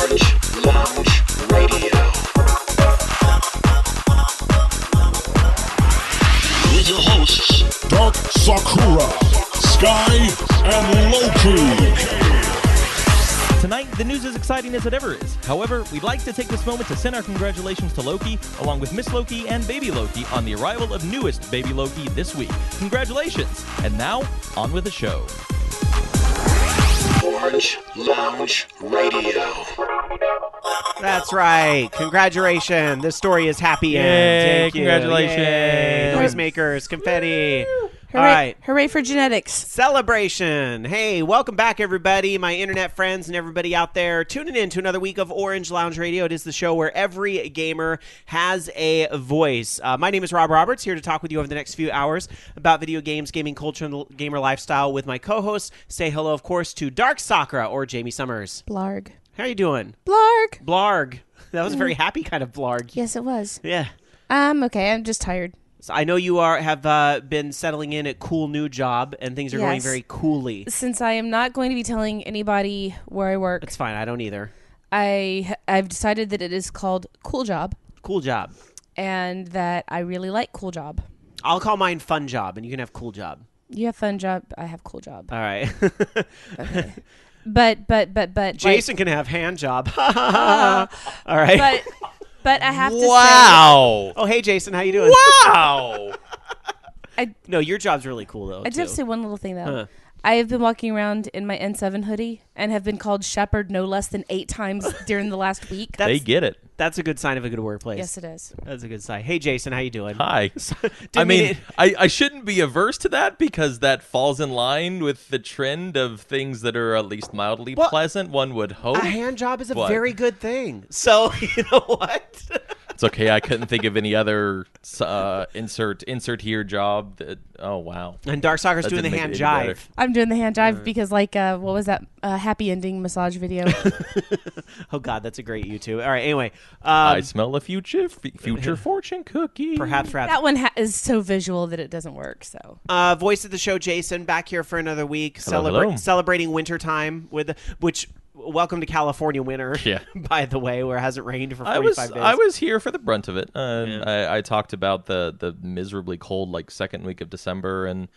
Orange Lounge Radio. With your hosts, Dark Sakura, Sky, and Loki. Tonight, the news is exciting as it ever is. However, we'd like to take this moment to send our congratulations to Loki, along with Miss Loki and Baby Loki, on the arrival of newest Baby Loki this week. Congratulations! And now, on with the show. Orange Lounge Radio. That's right. Congratulations. This story is happy end. Yay, Thank you. congratulations. Yay. Noisemakers, confetti. Hooray, All right. hooray for genetics. Celebration. Hey, welcome back, everybody, my internet friends and everybody out there tuning in to another week of Orange Lounge Radio. It is the show where every gamer has a voice. My name is Rob Roberts, here to talk with you over the next few hours about video games, gaming culture, and the gamer lifestyle with my co-hosts. Say hello, of course, to Dark Sakura or Jamie Summers. Blarg. How you doing? Blarg. Blarg. That was a very happy kind of blarg. Yes, it was. Yeah. Okay, I'm just tired. So I know you have been settling in at cool new job, and things are going Yes. very coolly. Since I am not going to be telling anybody where I work, It's fine. I don't either. I've decided that it is called Cool Job, Cool job. and that I really like Cool Job. I'll call mine fun job, and you can have cool job. You have fun job, I have cool job. All right. Okay. But Jason can have hand job. All right. but I have to Wow! Oh, hey, Jason. How you doing? Wow! No, your job's really cool, though, I do have to say one little thing though. Huh. I have been walking around in my N7 hoodie and have been called Shepherd no less than 8 times during the last week. They get it. That's a good sign of a good workplace. Yes, it is. That's a good sign. Hey, Jason. How you doing? Hi. I Didn't mean, I shouldn't be averse to that because that falls in line with the trend of things that are at least mildly Well, pleasant, one would hope. a hand job is a What? very good thing. So, you know what? It's okay. I couldn't think of any other insert here job. Oh, wow. And Dark Soccer's That doing the didn't hand make it any better. jive. I'm doing the hand jive because, like, what was that happy ending massage video? Oh, God, that's a great YouTube. All right, anyway. I smell a future fortune cookie. Perhaps. That one is so visual that it doesn't work. So Voice of the show, Jason, back here for another week. Hello. Celebrating wintertime which welcome to California winter. Yeah. By the way, where it hasn't rained for 45 days. I was here for the brunt of it. I talked about the miserably cold second week of December, and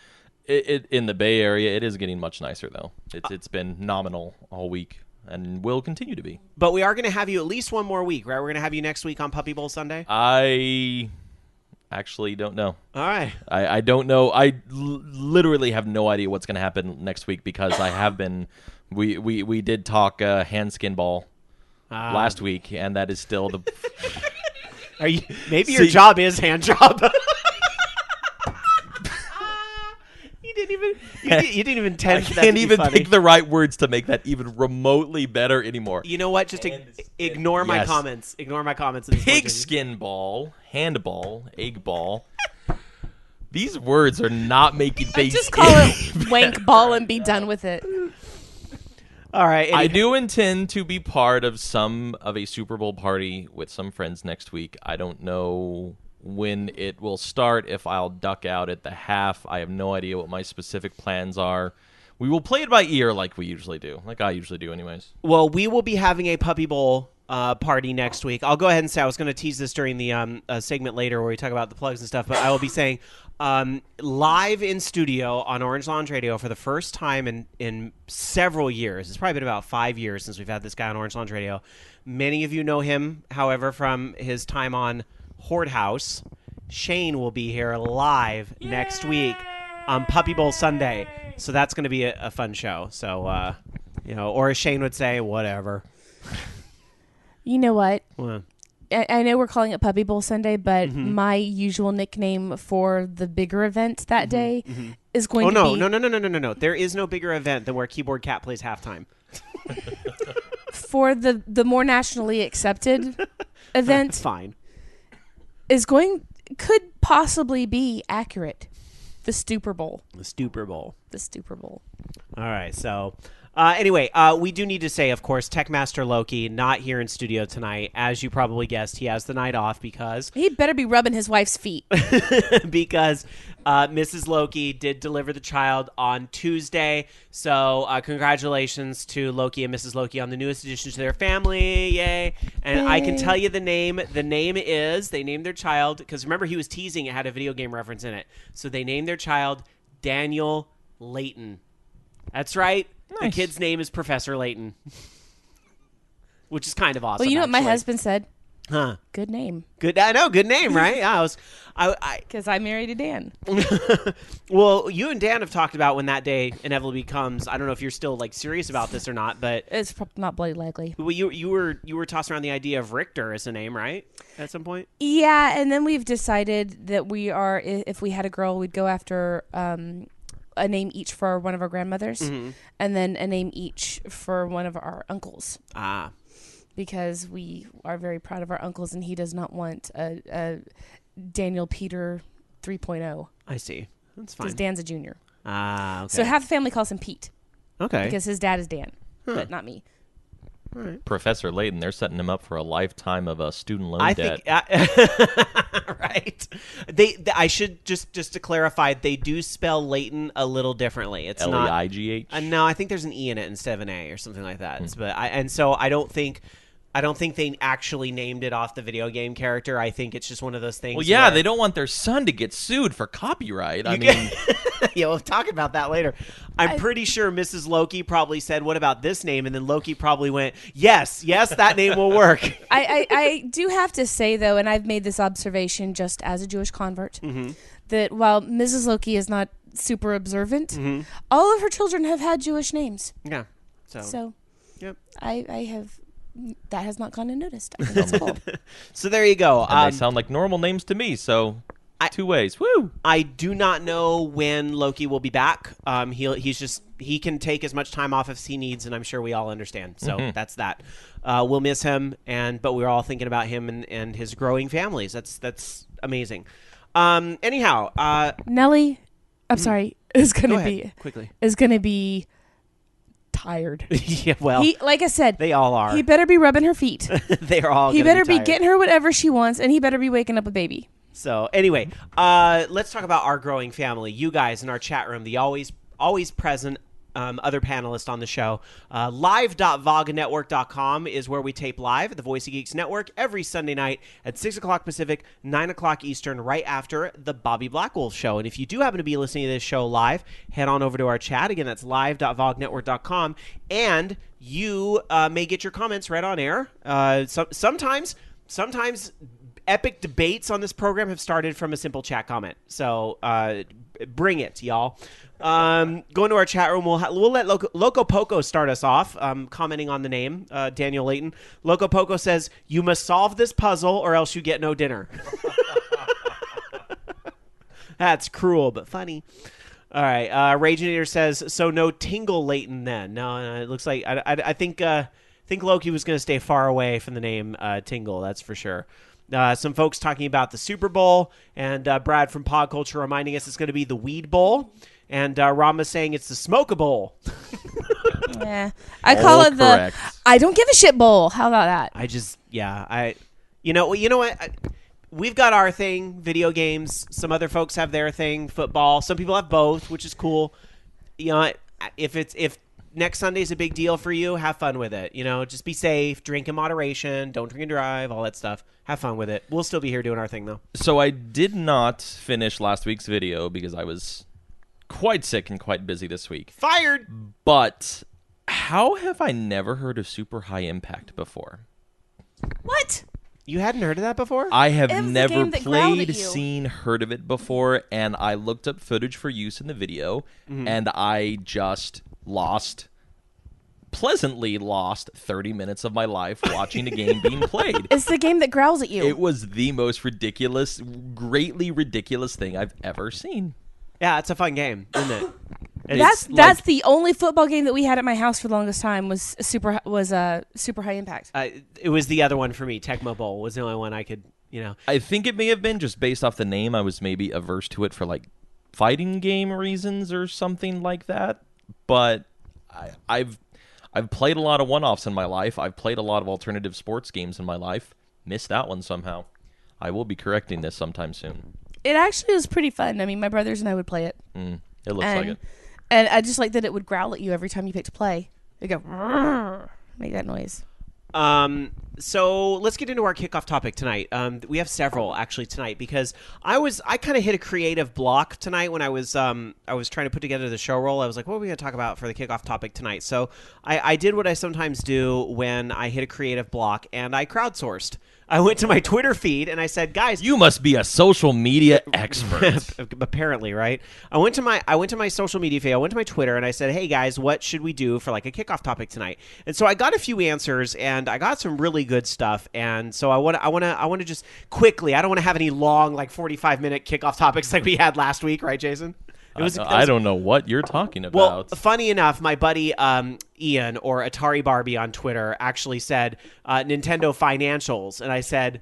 it in the Bay Area it is getting much nicer though. It's been nominal all week and will continue to be. But we are going to have you at least one more week, right? We're going to have you next week on Puppy Bowl Sunday. I actually don't know. All right. I don't know. I literally have no idea what's going to happen next week because I have been. We did talk hand skin ball last week, and that is still the. Are you? Maybe your job is hand job. You didn't even intend I for that can't to be even funny. pick the right words to make that even remotely better anymore. You know what? Just ignore my Yes. comments. Ignore my comments. at this point, Jason. Pigskin ball, handball, egg ball. These words are not making things. just call it wank ball and be done with it. All right. I do intend to be part of a Super Bowl party with some friends next week. I don't know when it will start, if I'll duck out at the half. I have no idea what my specific plans are. We will play it by ear like we usually do, like I usually do anyways. Well, we will be having a Puppy Bowl party next week. I'll go ahead and say I was going to tease this during the segment later where we talk about the plugs and stuff, but I will be saying live in studio on Orange Lounge Radio for the first time in several years. It's probably been about 5 years since we've had this guy on Orange Lounge Radio. Many of you know him, however, from his time on Horde House. Shane will be here live next week on Puppy Bowl Sunday. So that's going to be a fun show. So, or as Shane would say, whatever. You know what? Well, I know we're calling it Puppy Bowl Sunday, but my usual nickname for the bigger event that day is going to be... No. There is no bigger event than where Keyboard Cat plays halftime. For the more nationally accepted event Fine. could possibly be accurate. The Stupor Bowl. The Stupor Bowl. The Stupor Bowl. All right, so Anyway, we do need to say, of course, Techmaster Loki not here in studio tonight. As you probably guessed, he has the night off because He better be rubbing his wife's feet. because Mrs. Loki did deliver the child on Tuesday. So congratulations to Loki and Mrs. Loki on the newest addition to their family. Yay. And I can tell you the name. The name is, they named their child, because remember he was teasing it had a video game reference in it. So they named their child Daniel Layton. That's right. Nice. The kid's name is Professor Layton, which is kind of awesome. Well, you know what my actually. husband said? Huh. Good name. Good. I know. Good name, right? Yeah, Because I married a Dan. Well, you and Dan have talked about when that day inevitably comes. I don't know if you're still like serious about this or not, but It's not bloody likely. well, you were tossing around the idea of Richter as a name, right? At some point. Yeah, and then we've decided that we are, if we had a girl, we'd go after a name each for one of our grandmothers, and then a name each for one of our uncles. Ah. Because we are very proud of our uncles, and he does not want a Daniel Peter 3.0. I see. That's Because fine. Dan's a junior. Ah. Okay. So half the family calls him Pete. Okay. Because his dad is Dan, but not me. Professor Layton, they're setting him up for a lifetime of a student loan I debt. think right. I should just to clarify, they do spell Layton a little differently. It's not Leigh. no, I think there's an E in it instead of an A or something like that. But I don't think they actually named it off the video game character. I think it's just one of those things. Well, yeah, where- they don't want their son to get sued for copyright. I mean, yeah, we'll talk about that later. I'm pretty sure Mrs. Loki probably said, "What about this name?" And then Loki probably went, "Yes, that name will work." I do have to say, though, and I've made this observation just as a Jewish convert, that while Mrs. Loki is not super observant, all of her children have had Jewish names. Yeah. So Yep. I have... That has not gone unnoticed. I think that's cool. So there you go. and they sound like normal names to me, so two ways. Woo! I do not know when Loki will be back. He can take as much time off as he needs, and I'm sure we all understand. So that's that. We'll miss him, but we're all thinking about him and his growing families. That's amazing. Anyhow, Nellie, I'm sorry, is go gonna ahead, be quickly. tired. Yeah, well, He, like I said, they all are. He better be rubbing her feet. They are all. He gonna better be tired. getting her whatever she wants, and he better be waking up a baby. So anyway, let's talk about our growing family. You guys in our chat room, the always present other panelists on the show. Live.vognetwork.com is where we tape live at the Voice of Geeks Network every Sunday night at 6 o'clock Pacific, 9 o'clock Eastern, right after the Bobby Blackwolf Show. And if you do happen to be listening to this show live, head on over to our chat. Again, that's live.vognetwork.com. And you may get your comments right on air. Sometimes epic debates on this program have started from a simple chat comment. So bring it, y'all. Go into our chat room. We'll let Loco Poco start us off, commenting on the name, Daniel Layton. Loco Poco says, "You must solve this puzzle or else you get no dinner." That's cruel, but funny. All right. Raginator says, "So no Tingle Layton then." No, it looks like I think Loki was going to stay far away from the name Tingle. That's for sure. Some folks talking about the Super Bowl, and Brad from Pod Culture reminding us it's going to be the Weed Bowl, and Rama saying it's the Smoke Bowl. Yeah, I call it correct. the I don't give a shit bowl. How about that? You know what? We've got our thing, video games. Some other folks have their thing, football. Some people have both, which is cool. You know, if next Sunday's a big deal for you, have fun with it. You know, just be safe, drink in moderation, don't drink and drive, all that stuff. Have fun with it. We'll still be here doing our thing, though. So I did not finish last week's video because I was quite sick and quite busy this week. Fired! But how have I never heard of Super High Impact before? What? You hadn't heard of that before? I have It was the never game that growled played, at you. seen, heard of it before, and I looked up footage for use in the video, and I just pleasantly lost 30 minutes of my life watching a game being played. It's the game that growls at you. It was the most ridiculous, greatly ridiculous thing I've ever seen. Yeah, it's a fun game, isn't it? That's the only football game that we had at my house for the longest time was Super High Impact. It was the other one for me. Tecmo Bowl was the only one I could, I think it may have been just based off the name. I was maybe averse to it for like fighting game reasons or something like that. But I've played a lot of one-offs in my life. I've played a lot of alternative sports games in my life. Missed that one somehow. I will be correcting this sometime soon. It actually was pretty fun. I mean, my brothers and I would play it. It looks like it. And I just like that it would growl at you every time you picked play. It'd go, "Rrrr," make that noise. So let's get into our kickoff topic tonight. We have several actually tonight because I kind of hit a creative block tonight when I was trying to put together the show roll. I was like, what are we going to talk about for the kickoff topic tonight? So I did what I sometimes do when I hit a creative block, and I crowdsourced. I went to my Twitter feed and I said, guys, You must be a social media expert. apparently, right? I went to my social media feed. I went to my Twitter and I said, hey guys, what should we do for like a kickoff topic tonight? And so I got a few answers and I got some really good stuff. And so I want to just quickly, I don't want to have any long, like 45-minute kickoff topics like we had last week, right, Jason? I don't know what you're talking about. Well, funny enough, my buddy Ian, or Atari Barbie on Twitter, actually said Nintendo financials, and I said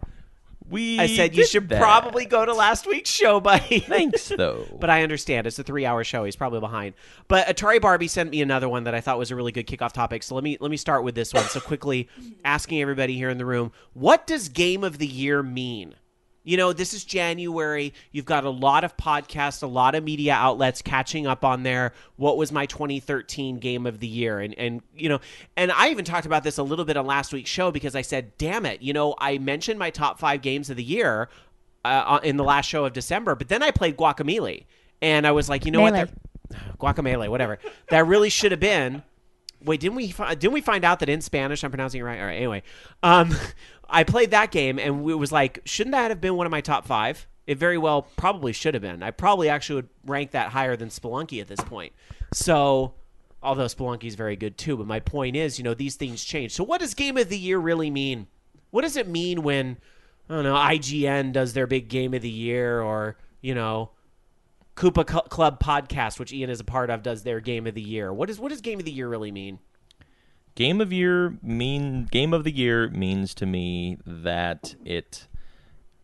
you should probably go to last week's show, buddy. Thanks, though. But I understand it's a 3-hour show. He's probably behind. But Atari Barbie sent me another one that I thought was a really good kickoff topic. So let me start with this one. So quickly, asking everybody here in the room, what does Game of the Year mean? You know, this is January. You've got a lot of podcasts, a lot of media outlets catching up on there. What was my 2013 Game of the Year? And you know, and I even talked about this a little bit on last week's show because I said, damn it, you know, I mentioned my top 5 games of the year in the last show of December, but then I played Guacamelee. And I was like, you know what? Guacamelee, whatever. That really should have been. Wait, didn't we find out that in Spanish I'm pronouncing it right? All right, anyway. I played that game, and it was like, shouldn't that have been one of my top 5? It very well probably should have been. I probably actually would rank that higher than Spelunky at this point. So, although Spelunky is very good too, but my point is, you know, these things change. So what does Game of the Year really mean? What does it mean when, I don't know, IGN does their big Game of the Year, or, you know, Koopa Club podcast, which Ian is a part of, does their Game of the Year? What does Game of the Year really mean? Game of the Year means to me that it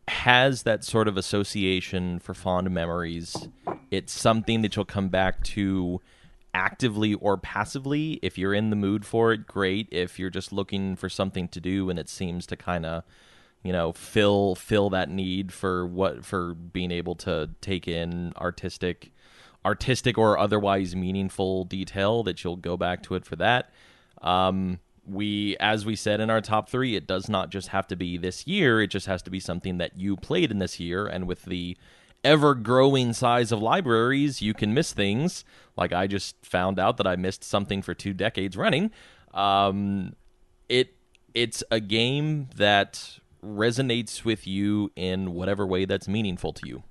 has that sort of association for fond memories. It's something that you'll come back to actively or passively. If you're in the mood for it, great. If you're just looking for something to do and it seems to kind of, you know, fill that need for being able to take in artistic or otherwise meaningful detail, that you'll go back to it for that. As we said in our top 3, it does not just have to be this year. It just has to be something that you played in this year. And with the ever-growing size of libraries, you can miss things. Like I just found out that I missed something for 2 decades running. It's a game that resonates with you in whatever way that's meaningful to you.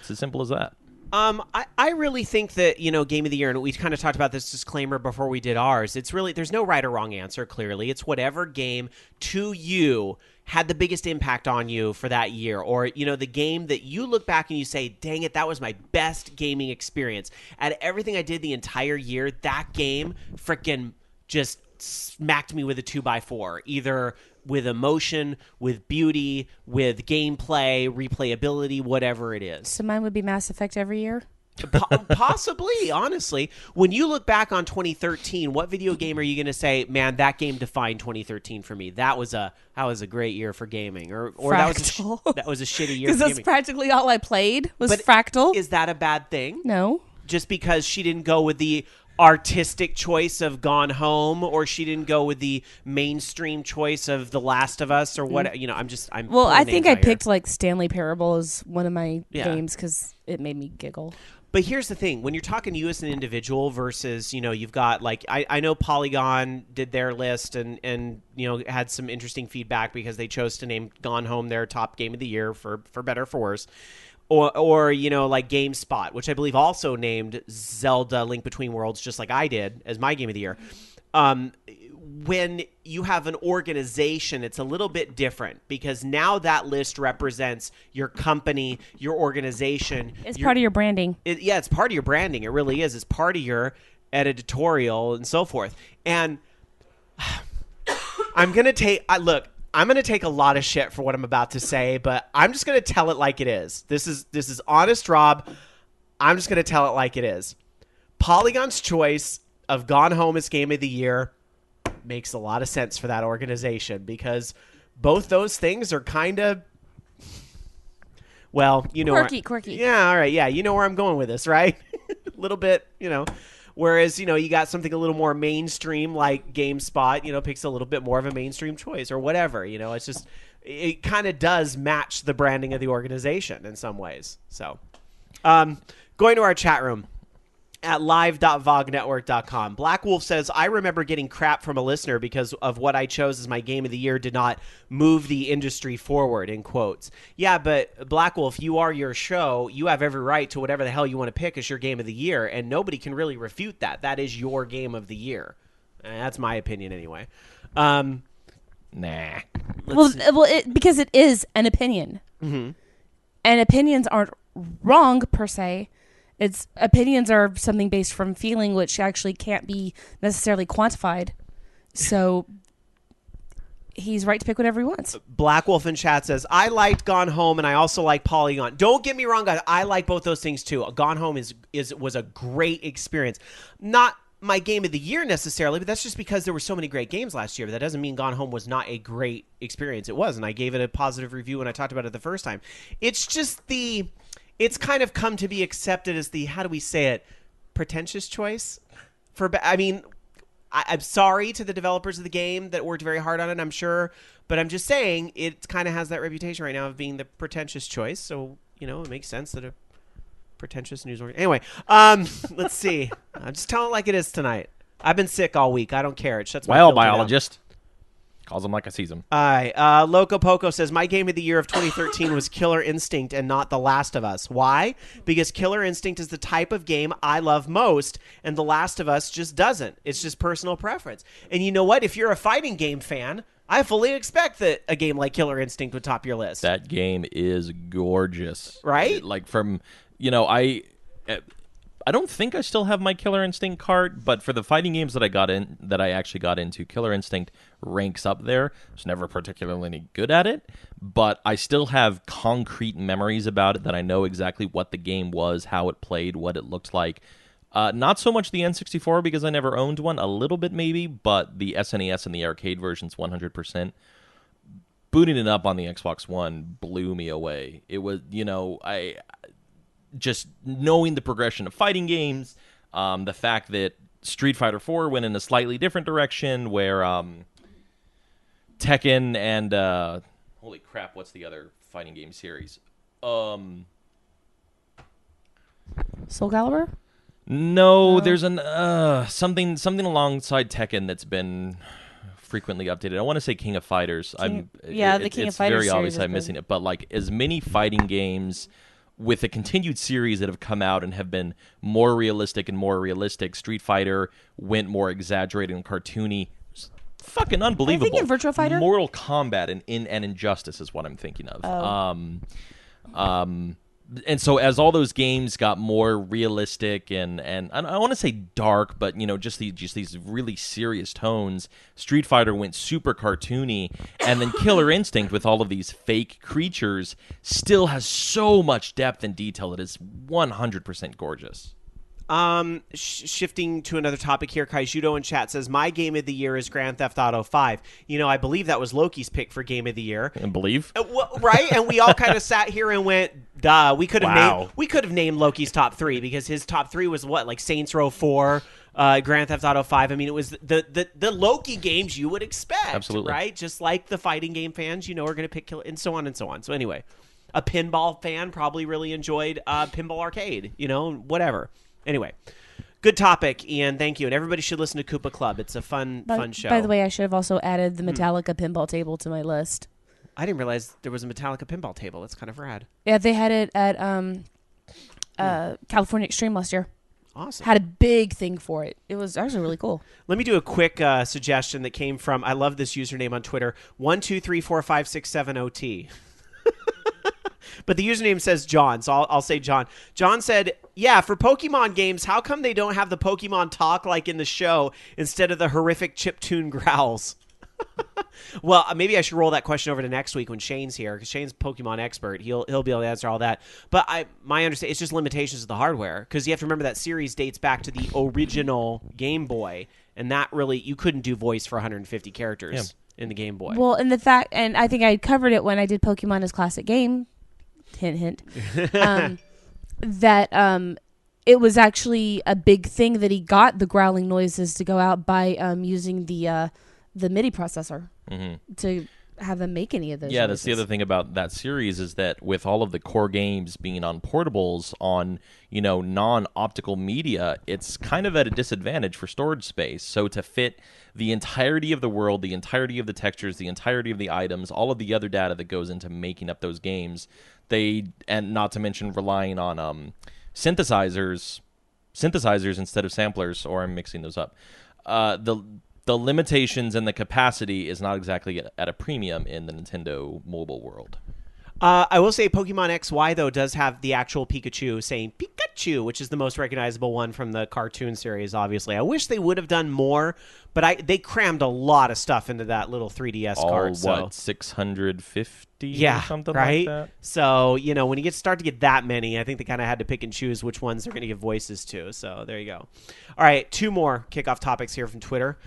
It's as simple as that. I really think that, you know, Game of the Year, and we kind of talked about this disclaimer before we did ours, it's really, there's no right or wrong answer, clearly. It's whatever game to you had the biggest impact on you for that year, or, you know, the game that you look back and you say, dang it, that was my best gaming experience. Out of everything I did the entire year, that game frickin' just smacked me with a 2x4, either with emotion, with beauty, with gameplay, replayability, whatever it is. So mine would be Mass Effect every year? Possibly, honestly. When you look back on 2013, what video game are you going to say, man, that game defined 2013 for me? That was a great year for gaming. Or that was a shitty year for gaming. Because that's practically all I played was Fractal. Is that a bad thing? No. Just because she didn't go with the artistic choice of Gone Home, or she didn't go with the mainstream choice of The Last of Us, or what, you know, well, I think I picked like Stanley Parable as one of my games because it made me giggle. But here's the thing. When you're talking you as an individual versus, you know, you've got like, I know Polygon did their list and you know, had some interesting feedback because they chose to name Gone Home their top game of the year for better or for worse. Or you know, like GameSpot, which I believe also named Zelda Link Between Worlds, just like I did, as my game of the year. When you have an organization, it's a little bit different because now that list represents your company, your organization. It's part of your branding. It's part of your branding. It really is. It's part of your editorial and so forth. And I'm going to take a lot of shit for what I'm about to say, but I'm just going to tell it like it is. This is honest, Rob. I'm just going to tell it like it is. Polygon's choice of Gone Home as Game of the Year makes a lot of sense for that organization because both those things are kind of, well, you know, quirky. Yeah, all right, yeah, you know where I'm going with this, right? A little bit, you know. Whereas, you know, you got something a little more mainstream like GameSpot, you know, picks a little bit more of a mainstream choice or whatever. You know, it's just, it kind of does match the branding of the organization in some ways. So, going to our chat room at live.vognetwork.com. Black Wolf says, I remember getting crap from a listener because of what I chose as my game of the year did not move the industry forward, in quotes. Yeah, but Black Wolf, you are your show. You have every right to whatever the hell you want to pick as your game of the year, and nobody can really refute that. That is your game of the year. That's my opinion anyway. Nah. Because it is an opinion. Mm-hmm. And opinions aren't wrong per se. It's opinions are something based from feeling, which actually can't be necessarily quantified. So he's right to pick whatever he wants. Black Wolf in chat says, I liked Gone Home and I also like Polygon. Don't get me wrong, guys. I like both those things too. Gone Home was a great experience. Not my game of the year necessarily, but that's just because there were so many great games last year. But that doesn't mean Gone Home was not a great experience. It was, and I gave it a positive review when I talked about it the first time. It's just it's kind of come to be accepted as the, how do we say it, pretentious choice. I'm sorry to the developers of the game that worked very hard on it, I'm sure, but I'm just saying it kind of has that reputation right now of being the pretentious choice. So, you know, it makes sense that a pretentious news organization. Anyway, let's see. I'm just telling it like it is tonight. I've been sick all week. I don't care. It shuts my filter down. Biologist. Calls them like I sees them. All right. Loco Poco says, my game of the year of 2013 was Killer Instinct and not The Last of Us. Why? Because Killer Instinct is the type of game I love most, and The Last of Us just doesn't. It's just personal preference. And you know what? If you're a fighting game fan, I fully expect that a game like Killer Instinct would top your list. That game is gorgeous. Right? Like from, you know, I don't think I still have my Killer Instinct cart, but for the fighting games that I actually got into, Killer Instinct ranks up there. I was never particularly good at it, but I still have concrete memories about it that I know exactly what the game was, how it played, what it looked like. Not so much the N64 because I never owned one, a little bit maybe, but the SNES and the arcade versions 100%. Booting it up on the Xbox One blew me away. It was, you know, just knowing the progression of fighting games, the fact that Street Fighter 4 went in a slightly different direction where Tekken and holy crap, what's the other fighting game series? Soul Calibur? No, there's an something alongside Tekken that's been frequently updated. I want to say King of Fighters. The King of Fighters. It's very obvious series I'm missing it, but like as many fighting games with a continued series that have come out and have been more realistic and more realistic. Street Fighter went more exaggerated and cartoony. It's fucking unbelievable. Are you thinking Virtua Fighter? Mortal Kombat and Injustice is what I'm thinking of. And so as all those games got more realistic and I want to say dark, but you know, just these really serious tones, Street Fighter went super cartoony, and then Killer Instinct with all of these fake creatures still has so much depth and detail that is 100% gorgeous. Shifting to another topic here, Kaijudo in chat says, my game of the year is Grand Theft Auto 5. You know, I believe that was Loki's pick for game of the year. And believe? Right? And we all kind of sat here and went, duh, we could have named Loki's top 3 because his top 3 was what, like Saints Row 4, Grand Theft Auto 5. I mean, it was the Loki games you would expect. Absolutely. Right? Just like the fighting game fans, you know, are going to pick Killer, and so on and so on. So anyway, a pinball fan probably really enjoyed Pinball Arcade, you know, whatever. Anyway, good topic, Ian. Thank you. And everybody should listen to Koopa Club. It's a fun show. By the way, I should have also added the Metallica pinball table to my list. I didn't realize there was a Metallica pinball table. That's kind of rad. Yeah, they had it at California Extreme last year. Awesome. Had a big thing for it. It was actually really cool. Let me do a quick suggestion that came from, I love this username on Twitter, 1234567OT. But the username says John, so I'll say John. John said, yeah, for Pokemon games, how come they don't have the Pokemon talk like in the show instead of the horrific chiptune growls? Well, maybe I should roll that question over to next week when Shane's here, because Shane's Pokemon expert. He'll be able to answer all that. But my understanding, it's just limitations of the hardware, because you have to remember that series dates back to the original Game Boy, and that really you couldn't do voice for 150 characters in the Game Boy. Well, and the fact, and I think I covered it when I did Pokemon as classic game. Hint, hint. That it was actually a big thing that he got the growling noises to go out by using the MIDI processor to have them make any of those. Yeah, noises. that's the other thing about that series is that with all of the core games being on portables on, non-optical media, it's kind of at a disadvantage for storage space. So to fit the entirety of the world, the entirety of the textures, the entirety of the items, all of the other data that goes into making up those games, and not to mention relying on synthesizers instead of samplers, or I'm mixing those up. The limitations and the capacity is not exactly at a premium in the Nintendo mobile world. I will say Pokemon XY, though, does have the actual Pikachu saying Pikachu, which is the most recognizable one from the cartoon series, obviously. I wish they would have done more, but they crammed a lot of stuff into that little 3DS card. What, 650 yeah, or something right? like that? So, when you start to get that many, I think they kind of had to pick and choose which ones they're going to give voices to. So there you go. All right, 2 more kickoff topics here from Twitter.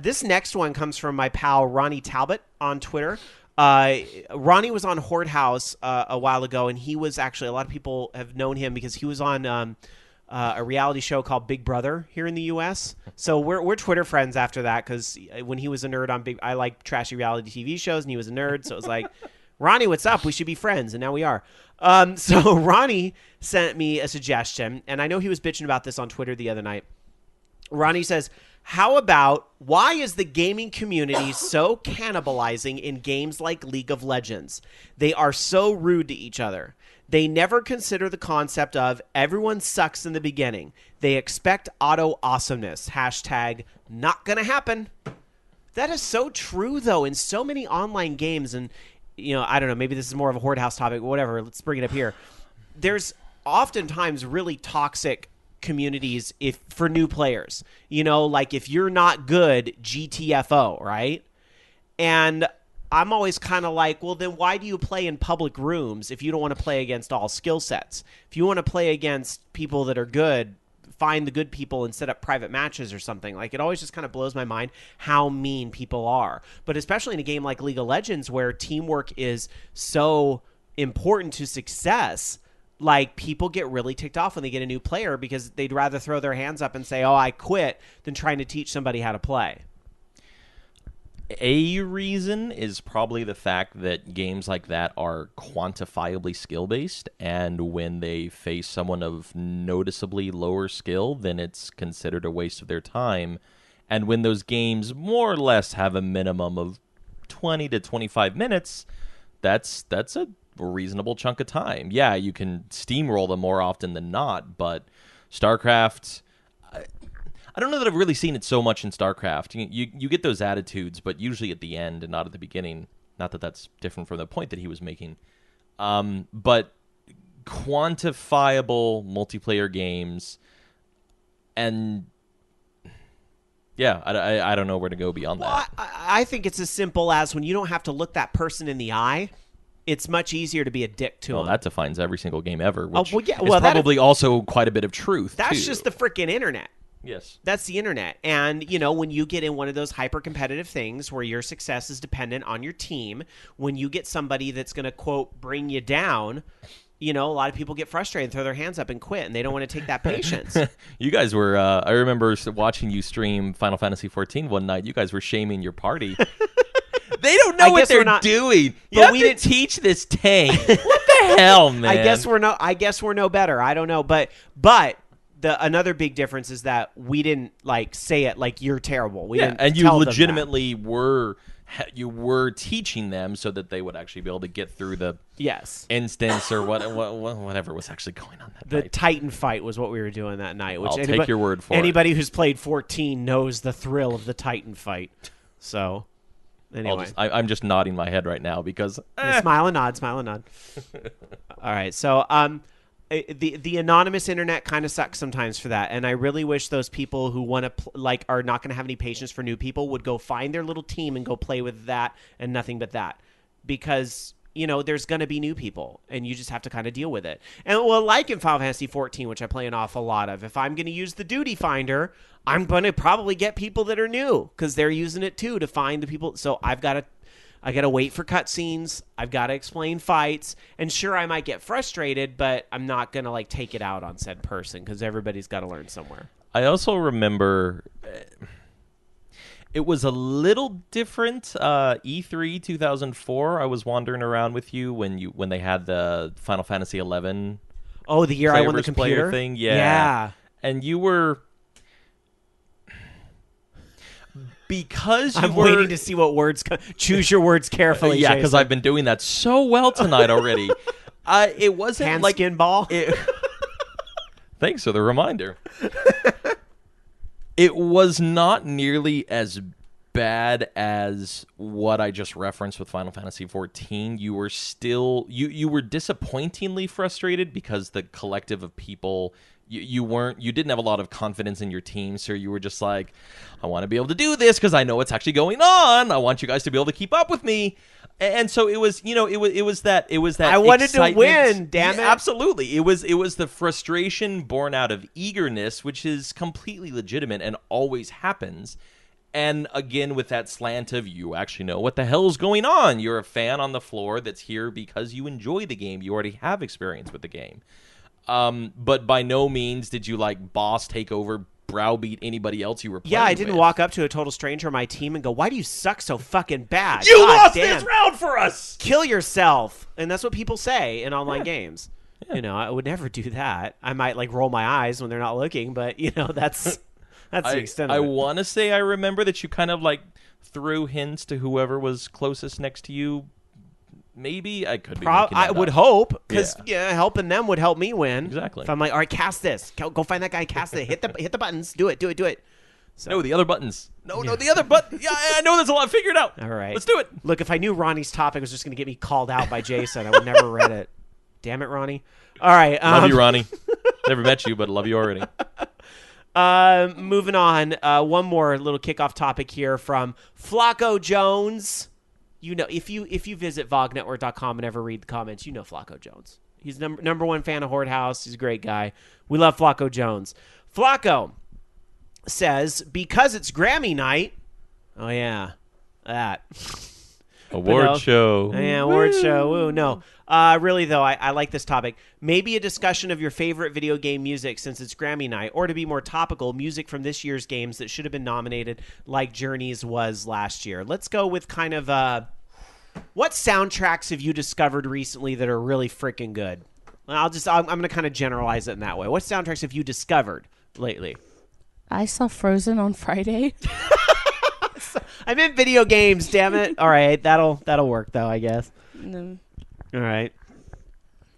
This next one comes from my pal Ronnie Talbot on Twitter. Ronnie was on Horde House a while ago, and he was actually, a lot of people have known him because he was on a reality show called Big Brother here in the U.S. So we're Twitter friends after that, because when he was a nerd on I like trashy reality TV shows, and he was a nerd, so it was like, Ronnie, what's up? We should be friends, and now we are. So Ronnie sent me a suggestion, and I know he was bitching about this on Twitter the other night. Ronnie says, how about, why is the gaming community so cannibalizing in games like League of Legends? They are so rude to each other. They never consider the concept of everyone sucks in the beginning. They expect auto awesomeness. Hashtag not gonna happen. That is so true, though, in so many online games. And, I don't know, maybe this is more of a Horde House topic, whatever. Let's bring it up here. There's oftentimes really toxic communities for new players, like if you're not good, GTFO, right? And I'm always kind of like, well, then why do you play in public rooms if you don't want to play against all skill sets? If you want to play against people that are good, find the good people and set up private matches or something. Like, it always just kind of blows my mind how mean people are. But especially in a game like League of Legends, where teamwork is so important to success, like, people get really ticked off when they get a new player because they'd rather throw their hands up and say, oh, I quit, than trying to teach somebody how to play. A reason is probably the fact that games like that are quantifiably skill-based, and when they face someone of noticeably lower skill, then it's considered a waste of their time. And when those games more or less have a minimum of 20 to 25 minutes, that's a reasonable chunk of time. Yeah, you can steamroll them more often than not, but StarCraft, I don't know that I've really seen it so much in StarCraft. You get those attitudes, but usually at the end and not at the beginning. Not that that's different from the point that he was making. But quantifiable multiplayer games, and yeah, I don't know where to go beyond that. I think it's as simple as, when you don't have to look that person in the eye, it's much easier to be a dick to them. Well, that defines every single game ever, which well, yeah, is probably also quite a bit of truth, That's too. just the freaking internet. Yes. That's the internet. And, when you get in one of those hyper-competitive things where your success is dependent on your team, when you get somebody that's going to, quote, bring you down, a lot of people get frustrated and throw their hands up and quit, and they don't want to take that patience. You guys were, I remember watching you stream Final Fantasy XIV one night. You guys were shaming your party. They don't know what they're doing. You have to teach this tank. What the hell, man? I guess we're no better. I don't know, but another big difference is that we didn't say it like you're terrible. We didn't. And you tell them legitimately were teaching them so that they would actually be able to get through the instance or whatever was actually going on that night. The Titan fight was what we were doing that night. Which I'll take your word for it. Anybody who's played 14 knows the thrill of the Titan fight. So. Anyway. I'm just nodding my head right now because smile and nod. All right, so the anonymous internet kind of sucks sometimes for that, and I really wish those people who want to are not going to have any patience for new people would go find their little team and go play with that and nothing but that, because there's going to be new people, and you just have to kind of deal with it. And well, like in Final Fantasy 14, which I play an awful lot of, if I'm going to use the duty finder, I'm going to probably get people that are new because they're using it too to find the people. So I got to wait for cutscenes. I've got to explain fights. And sure, I might get frustrated, but I'm not going to take it out on said person because everybody's got to learn somewhere. I also remember it was a little different. E3 2004. I was wandering around with you when they had the Final Fantasy 11. Oh, the year I won the computer thing. Yeah. And you were. Because you I'm waiting to see what words choose your words carefully. Yeah, because I've been doing that so well tonight already. It wasn't hand like skin ball. Thanks for the reminder. It was not nearly as bad as what I just referenced with Final Fantasy 14. You were still you were disappointingly frustrated because the collective of people. You didn't have a lot of confidence in your team, so you were just like, I want to be able to do this because I know what's actually going on. I want you guys to be able to keep up with me. And so it was, it was that I wanted excitement. to win, damn it. Yeah, absolutely. It was the frustration born out of eagerness, which is completely legitimate and always happens. And again, with that slant of you actually know what the hell's going on. You're a fan on the floor that's here because you enjoy the game. You already have experience with the game. But by no means did you boss take over, browbeat anybody else you were playing Yeah, I didn't with. walk up to a total stranger on my team and go, "Why do you suck so fucking bad? You God lost damn. this round for us. Kill yourself." And that's what people say in online games. Yeah. I would never do that. I might roll my eyes when they're not looking, but that's the extent of it. I want to say I remember that you kind of threw hints to whoever was closest next to you. Maybe I could be. I would hope, because helping them would help me win. Exactly. If I'm all right, cast this. Go find that guy. Cast it. Hit the buttons. Do it. So. No, the other buttons. No, the other button. Yeah, I know there's a lot figured out. All right, let's do it. Look, if I knew Ronnie's topic was just going to get me called out by Jason, I would never read it. Damn it, Ronnie. All right. Love you, Ronnie. Never met you, but love you already. Moving on. One more little kickoff topic here from Flacco Jones. If you visit vognetwork.com and ever read the comments, Flacco Jones. He's number one fan of Horde House. He's a great guy. We love Flacco Jones. Flacco says, because it's Grammy night. Oh, yeah. That. Award show. Yeah, award show. Ooh, no. Really, though, I like this topic. Maybe a discussion of your favorite video game music since it's Grammy night, or to be more topical, music from this year's games that should have been nominated like Journey's was last year. Let's go with kind of what soundtracks have you discovered recently that are really freaking good? I'm going to kind of generalize it in that way. What soundtracks have you discovered lately? I saw Frozen on Friday. I'm in video games, damn it. All right, that'll work though, I guess. No. All right.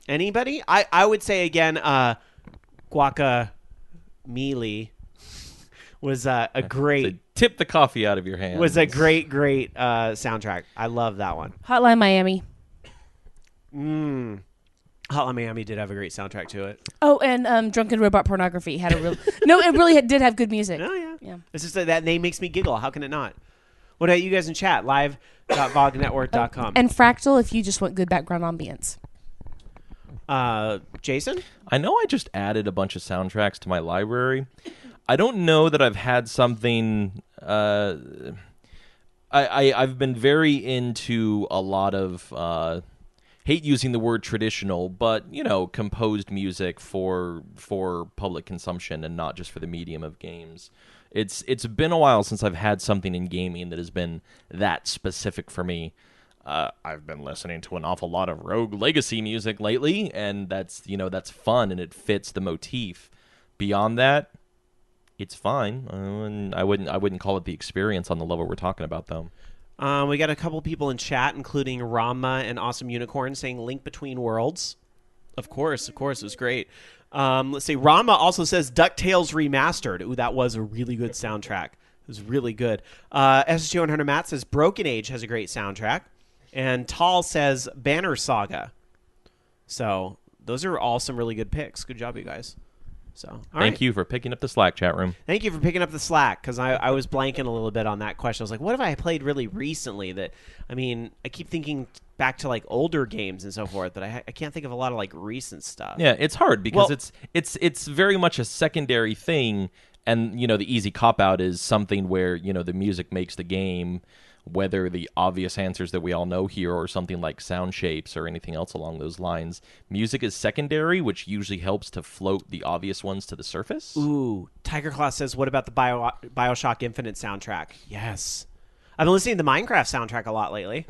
Anybody? I would say again, Guacamelee was a great. So tip the coffee out of your hand. Was a great soundtrack. I love that one. Hotline Miami. Hotline Miami did have a great soundtrack to it. Oh, and Drunken Robot Pornography had a real. No, it really did have good music. Oh yeah. Yeah. It's just that name makes me giggle. How can it not? What about you guys in chat? Live.vognetwork.com. And Fractal if you just want good background ambience. Jason? I know I just added a bunch of soundtracks to my library. I don't know that I've had something. I've been very into a lot of. Hate using the word traditional, but composed music for public consumption and not just for the medium of games. It's been a while since I've had something in gaming that has been that specific for me. I've been listening to an awful lot of Rogue Legacy music lately, and that's fun and it fits the motif. Beyond that, it's fine. I wouldn't call it the experience on the level we're talking about though. We got a couple people in chat, including Rama and Awesome Unicorn, saying Link Between Worlds. Of course, it was great. Let's see. Rama also says DuckTales Remastered. Ooh, that was a really good soundtrack. It was really good. SSG100 Matt says Broken Age has a great soundtrack. And Tall says Banner Saga. So those are all some really good picks. Good job, you guys. So, all Thank right. you for picking up the Slack chat room. Thank you for picking up the slack, because I was blanking a little bit on that question. I was like, what have I played really recently that, I mean, I keep thinking back to like older games and so forth, but I can't think of a lot of like recent stuff. Yeah, it's hard because Well- it's very much a secondary thing, and the easy cop out is something where the music makes the game, whether the obvious answers that we all know here or something like sound shapes or anything else along those lines. Music is secondary, which usually helps to float the obvious ones to the surface. Ooh, Tiger Claw says, what about the Bioshock Infinite soundtrack? Yes. I've been listening to the Minecraft soundtrack a lot lately.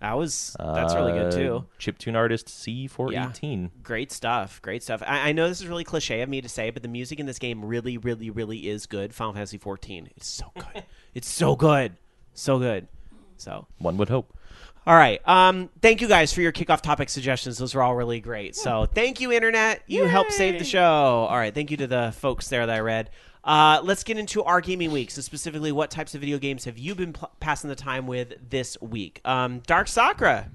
That's really good too. Chiptune artist C418. Great stuff. Great stuff. I know this is really cliche of me to say, but the music in this game really, really, really is good. Final Fantasy 14. It's so good. It's so good. So good. So One would hope. all right. Thank you guys for your kickoff topic suggestions. Those were all really great. So thank you, Internet. You helped save the show. All right. Thank you to the folks there that I read. Let's get into our gaming week. So specifically, what types of video games have you been passing the time with this week? Dark Sakura.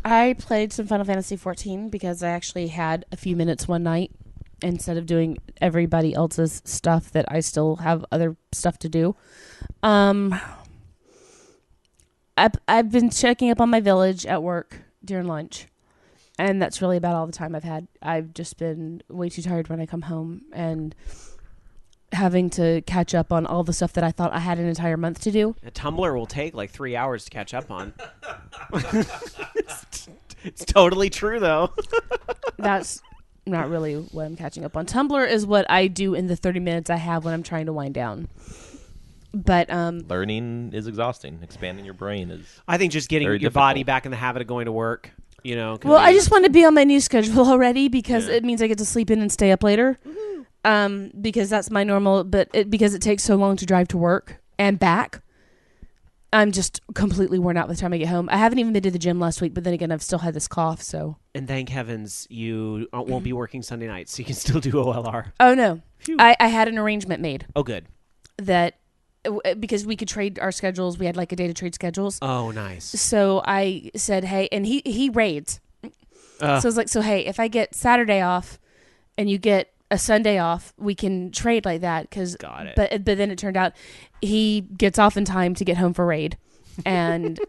I played some Final Fantasy 14 because I actually had a few minutes one night instead of doing everybody else's stuff that I still have other stuff to do. I've been checking up on my village at work during lunch, and that's really about all the time I've had. I've just been way too tired when I come home and having to catch up on all the stuff that I thought I had an entire month to do. A Tumblr will take like 3 hours to catch up on. It's totally true, though. That's not really what I'm catching up on. Tumblr is what I do in the 30 minutes I have when I'm trying to wind down. But Learning is exhausting. Expanding your brain is... I think just getting Very your body difficult. back in the habit of going to work, can well, I be- just want to be on my new schedule already because it means I get to sleep in and stay up later. Because that's my normal, but because it takes so long to drive to work and back, I'm just completely worn out by the time I get home. I haven't even been to the gym last week, but then again, I've still had this cough, so. And thank heavens you won't be working Sunday nights, so you can still do OLR. Oh, no. I had an arrangement made Oh, good. that because we could trade our schedules. We had like a day to trade schedules. Oh, nice. So I said, hey, and he raids. So I was like, so hey, if I get Saturday off and you get a Sunday off, we can trade like that. Got it. But then it turned out he gets off in time to get home for raid, and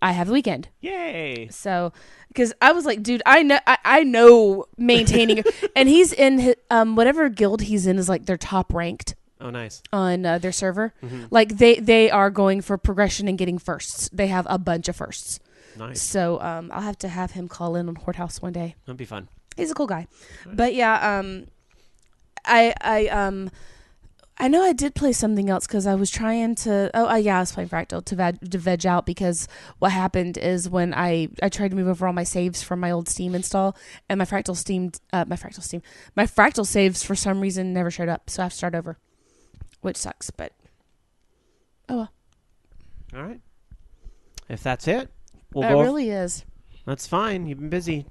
I have the weekend. Yay. So because I was like, dude, I know maintaining, and he's in his, whatever guild he's in is like their top ranked. Oh, nice. On their server. Like they are going for progression and getting firsts. They have a bunch of firsts. Nice. So I'll have to have him call in on Horde House one day. That'd be fun. He's a cool guy. But yeah, I know I did play something else because I was trying to. I was playing Fractal to veg out because what happened is when I tried to move over all my saves from my old Steam install, and my Fractal saves for some reason never showed up, so I have to start over, which sucks. But oh well. All right. If that's it, we'll It go. really is. That's fine. You've been busy.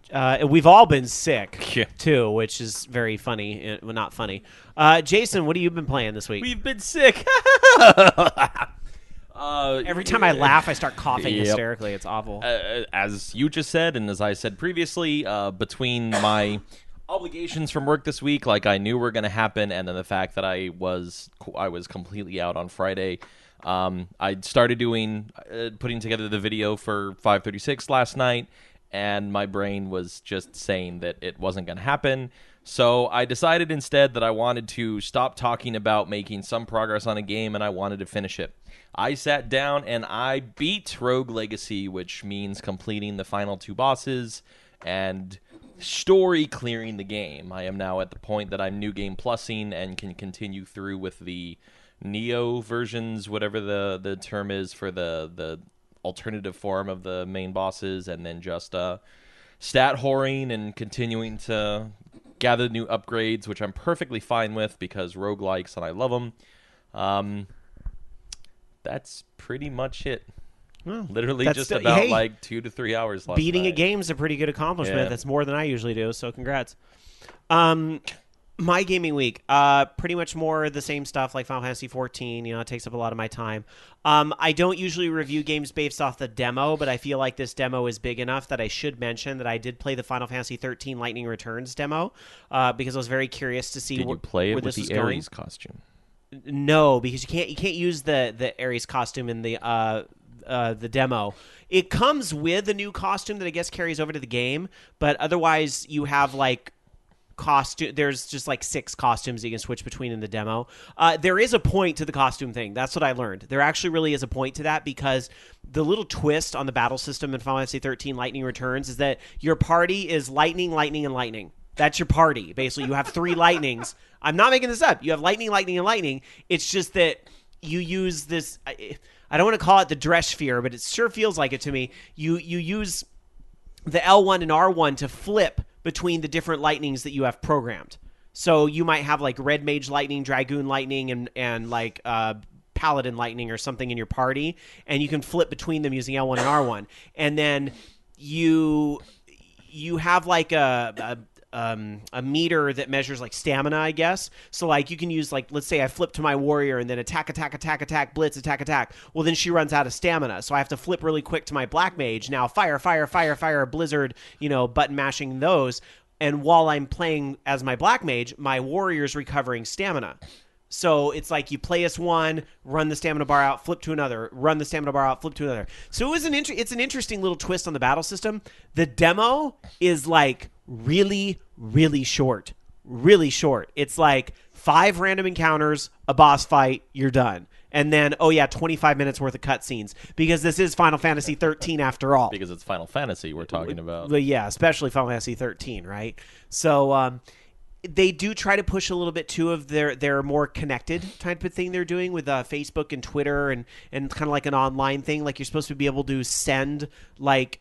We've all been sick, Yeah. too, which is very funny. Well, not funny. Jason, what have you been playing this week? We've been sick. Every time I laugh, I start coughing Yep. hysterically. It's awful. As you just said, and as I said previously, between my obligations from work this week, like I knew were going to happen, and then the fact that I was completely out on Friday, I started putting together the video for 536 last night, and my brain was just saying that it wasn't going to happen. So I decided instead that I wanted to stop talking about making some progress on a game, and I wanted to finish it. I sat down and I beat Rogue Legacy, which means completing the final 2 bosses and story clearing the game. I am now at the point that I'm new game plussing and can continue through with the Neo versions, whatever the term is for the alternative form of the main bosses, and then just stat whoring and continuing to gather new upgrades, which I'm perfectly fine with because roguelikes and I love them. That's pretty much it. Well, Literally that's just still- about hey, like 2 to 3 hours last beating a night. game is a pretty good accomplishment. Yeah. That's more than I usually do, so congrats. My gaming week, pretty much more the same stuff like Final Fantasy 14. It takes up a lot of my time. I don't usually review games based off the demo, but I feel like this demo is big enough that I should mention that I did play the Final Fantasy 13 Lightning Returns demo because I was very curious to see Did you play it where with this the was going. Ares costume? No, because you can't use the Ares costume in the demo. It comes with a new costume that I guess carries over to the game, but otherwise you have like costume. There's just like 6 costumes you can switch between in the demo. There is a point to the costume thing. That's what I learned. There actually really is a point to that because the little twist on the battle system in Final Fantasy 13 Lightning Returns is that your party is lightning, lightning, and lightning. That's your party. Basically, you have 3 lightnings. I'm not making this up. You have lightning, lightning, and lightning. It's just that you use this. I don't want to call it the dress sphere, but it sure feels like it to me. You use the L1 and R1 to flip between the different lightnings that you have programmed. So you might have like Red Mage Lightning, Dragoon Lightning, and like Paladin Lightning or something in your party, and you can flip between them using L1 and R1. And then you have like a meter that measures like stamina, I guess. So like you can use like, let's say I flip to my warrior and then attack, blitz, attack. Well, then she runs out of stamina. So I have to flip really quick to my black mage. Now fire, blizzard, button mashing those. And while I'm playing as my black mage, my warrior's recovering stamina. So it's like you play as one, run the stamina bar out, flip to another, run the stamina bar out, flip to another. So it's an interesting little twist on the battle system. The demo is like really, really short. Really short. It's like 5 random encounters, a boss fight, you're done. And then, 25 minutes worth of cutscenes. Because this is Final Fantasy 13 after all. Because it's Final Fantasy we're talking about. But yeah, especially Final Fantasy 13, right? So they do try to push a little bit too of their more connected type of thing they're doing with Facebook and Twitter and kind of like an online thing. Like you're supposed to be able to send like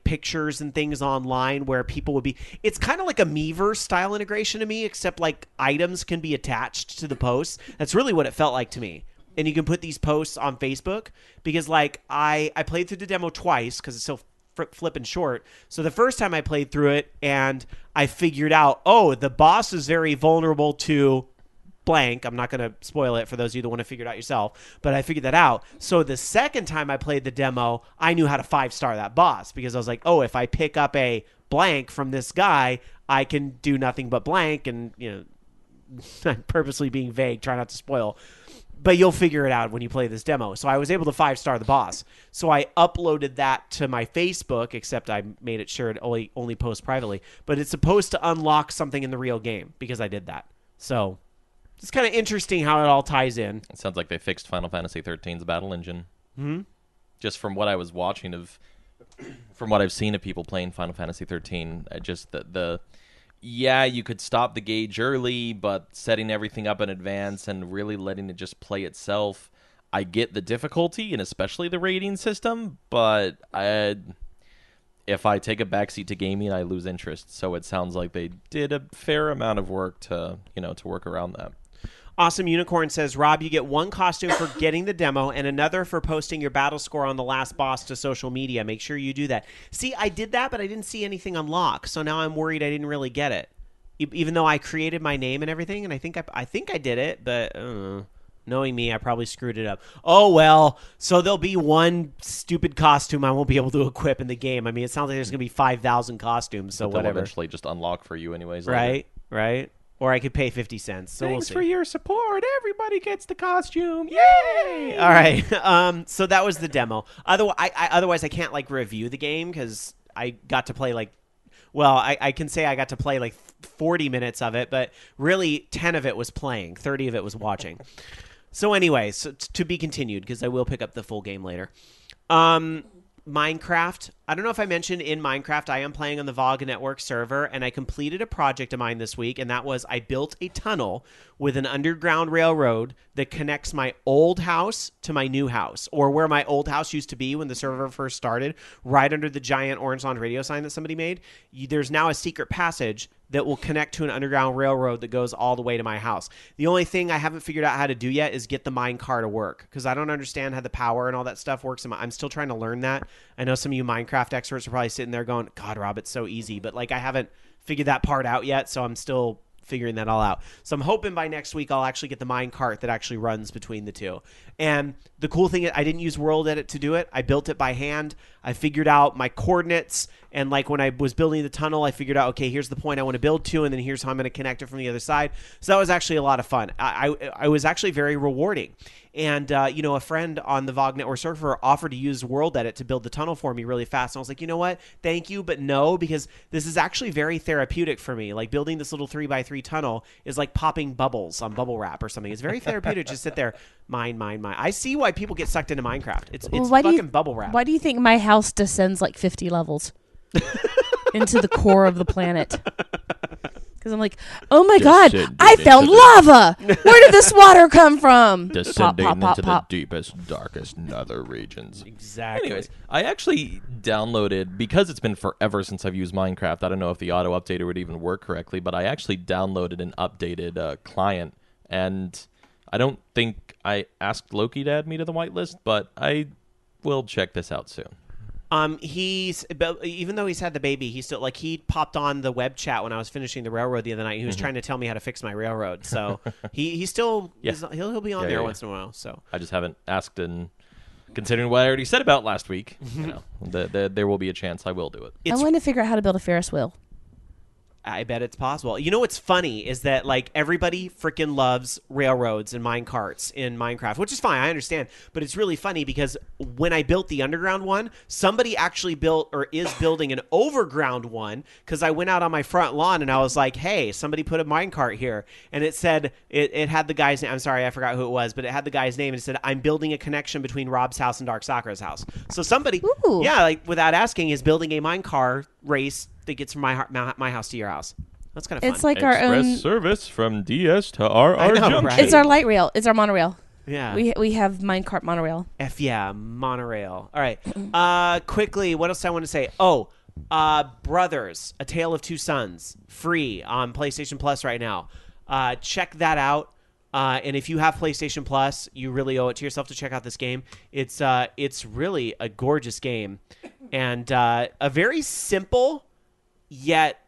pictures and things online where people would be. It's kind of like a Miiverse style integration to me, except like items can be attached to the posts. That's really what it felt like to me. And you can put these posts on Facebook because like I played through the demo twice because it's so flipping short. So the first time I played through it and I figured out, the boss is very vulnerable to blank. I'm not going to spoil it for those of you that want to figure it out yourself, but I figured that out. So the second time I played the demo, I knew how to 5-star that boss because I was like, if I pick up a blank from this guy, I can do nothing but blank. And, I'm purposely being vague, try not to spoil. But you'll figure it out when you play this demo. So I was able to 5-star the boss. So I uploaded that to my Facebook, except I made it sure it only post privately. But it's supposed to unlock something in the real game because I did that. So it's kind of interesting how it all ties in. It sounds like they fixed Final Fantasy 13's battle engine. Mm-hmm. Just from what I was watching from what I've seen of people playing Final Fantasy 13, just you could stop the gauge early, but setting everything up in advance and really letting it just play itself. I get the difficulty and especially the rating system, but if I take a backseat to gaming, I lose interest. So it sounds like they did a fair amount of work to work around that. Awesome Unicorn says, Rob, you get 1 costume for getting the demo and another for posting your battle score on the last boss to social media. Make sure you do that. See, I did that, but I didn't see anything unlock, so now I'm worried I didn't really get it. Even though I created my name and everything, and I think I did it, but knowing me, I probably screwed it up. Oh, well, so there'll be 1 stupid costume I won't be able to equip in the game. I mean, it sounds like there's going to be 5,000 costumes, so but they'll whatever. Eventually just unlock for you anyways. Right. Or I could pay 50 cents. So we'll see. For your support. Everybody gets the costume. Yay! All right. So that was the demo. Otherwise, I can't like review the game because I got to play I can say I got to play like 40 minutes of it, but really 10 of it was playing. 30 of it was watching. So anyway, to be continued because I will pick up the full game later. Minecraft. I don't know if I mentioned in Minecraft, I am playing on the VOG Network server, and I completed a project of mine this week, and that was I built a tunnel with an underground railroad that connects my old house to my new house, or where my old house used to be when the server first started, right under the giant Orange Lounge radio sign that somebody made. There's now a secret passage that will connect to an underground railroad that goes all the way to my house. The only thing I haven't figured out how to do yet is get the mine car to work, because I don't understand how the power and all that stuff works. I'm still trying to learn that. I know some of you Minecraft experts are probably sitting there going, God, Rob, it's so easy. But like I haven't figured that part out yet, so I'm still figuring that all out. So I'm hoping by next week I'll actually get the mine cart that actually runs between the two. And the cool thing is I didn't use World Edit to do it. I built it by hand. I figured out my coordinates, and like when I was building the tunnel, I figured out, okay, here's the point I want to build to, and then here's how I'm going to connect it from the other side. So that was actually a lot of fun. I was actually very rewarding. And, a friend on the VOG Network server offered to use World Edit to build the tunnel for me really fast. And I was like, you know what? Thank you, but no, because this is actually very therapeutic for me. Like building this little 3x3 tunnel is like popping bubbles on bubble wrap or something. It's very therapeutic to just sit there, mine. I see why people get sucked into Minecraft. It's fucking bubble wrap. Why do you think my house descends like 50 levels into the core of the planet? Because I'm like, oh my God, I found lava. Where did this water come from? Descending Pop, pop, into pop, the deepest, darkest nether regions. Exactly. Anyways, I actually downloaded, because it's been forever since I've used Minecraft, I don't know if the auto updater would even work correctly, but I actually downloaded an updated client, and I don't think I asked Loki to add me to the whitelist, but I will check this out soon. Even though he's had the baby, he's still like he popped on the web chat when I was finishing the railroad the other night. He was trying to tell me how to fix my railroad. So he still he'll be on there once in a while. So I just haven't asked, and considering what I already said about last week, there will be a chance I will do it. I want to figure out how to build a Ferris wheel. I bet it's possible. You know what's funny is that like everybody freaking loves railroads and mine carts in Minecraft, which is fine. I understand. But it's really funny because when I built the underground one, somebody actually built or is building an overground one, because I went out on my front lawn and I was like, hey, somebody put a mine cart here. And it said, it had the guy's name. I'm sorry, I forgot who it was, but it had the guy's name. And it said, I'm building a connection between Rob's house and Dark Sakura's house. So somebody, like without asking, is building a mine car race that gets from my house to your house. That's kind of fun. It's like our own service from DS to RR Junction. Right? It's our light rail. It's our monorail. Yeah. We have minecart monorail. Monorail. All right. Quickly, what else I want to say? Brothers, A Tale of Two Sons, free on PlayStation Plus right now. Check that out. And if you have PlayStation Plus, you really owe it to yourself to check out this game. It's really a gorgeous game, and a very simple yet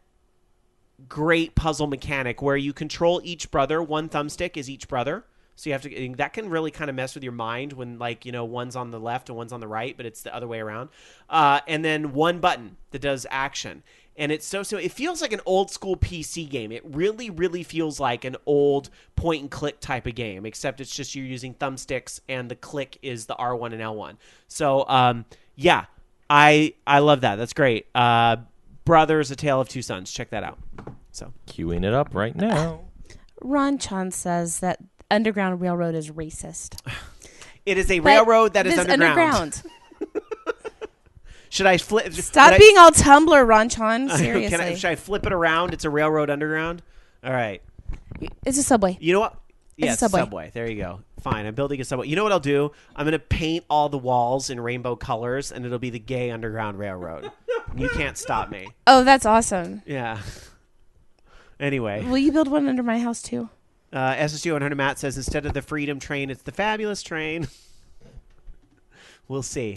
great puzzle mechanic where you control each brother. One thumbstick is each brother. So you have to, that can really kind of mess with your mind when one's on the left and one's on the right, but it's the other way around. And then one button that does action. And it's so it feels like an old school PC game. It really, really feels like an old point and click type of game, except it's just you're using thumbsticks and the click is the R1 and L1. So, I love that. That's great. Brothers, A Tale of Two Sons. Check that out. So Queuing it up right now. Ron Chan says that Underground Railroad is racist. It is a railroad that is underground. Should I flip? Stop being all Tumblr, Ron Chan. Seriously. Should I flip it around? It's a railroad underground. All right. It's a subway. You know what? It's a a subway. subway. There you go. Fine. I'm building a subway. You know what I'll do? I'm going to paint all the walls in rainbow colors, and it'll be the gay Underground Railroad. You can't stop me. Oh, that's awesome. Yeah. Anyway. Will you build one under my house, too? SSG 100 Matt says, instead of the Freedom Train, it's the Fabulous Train. We'll see.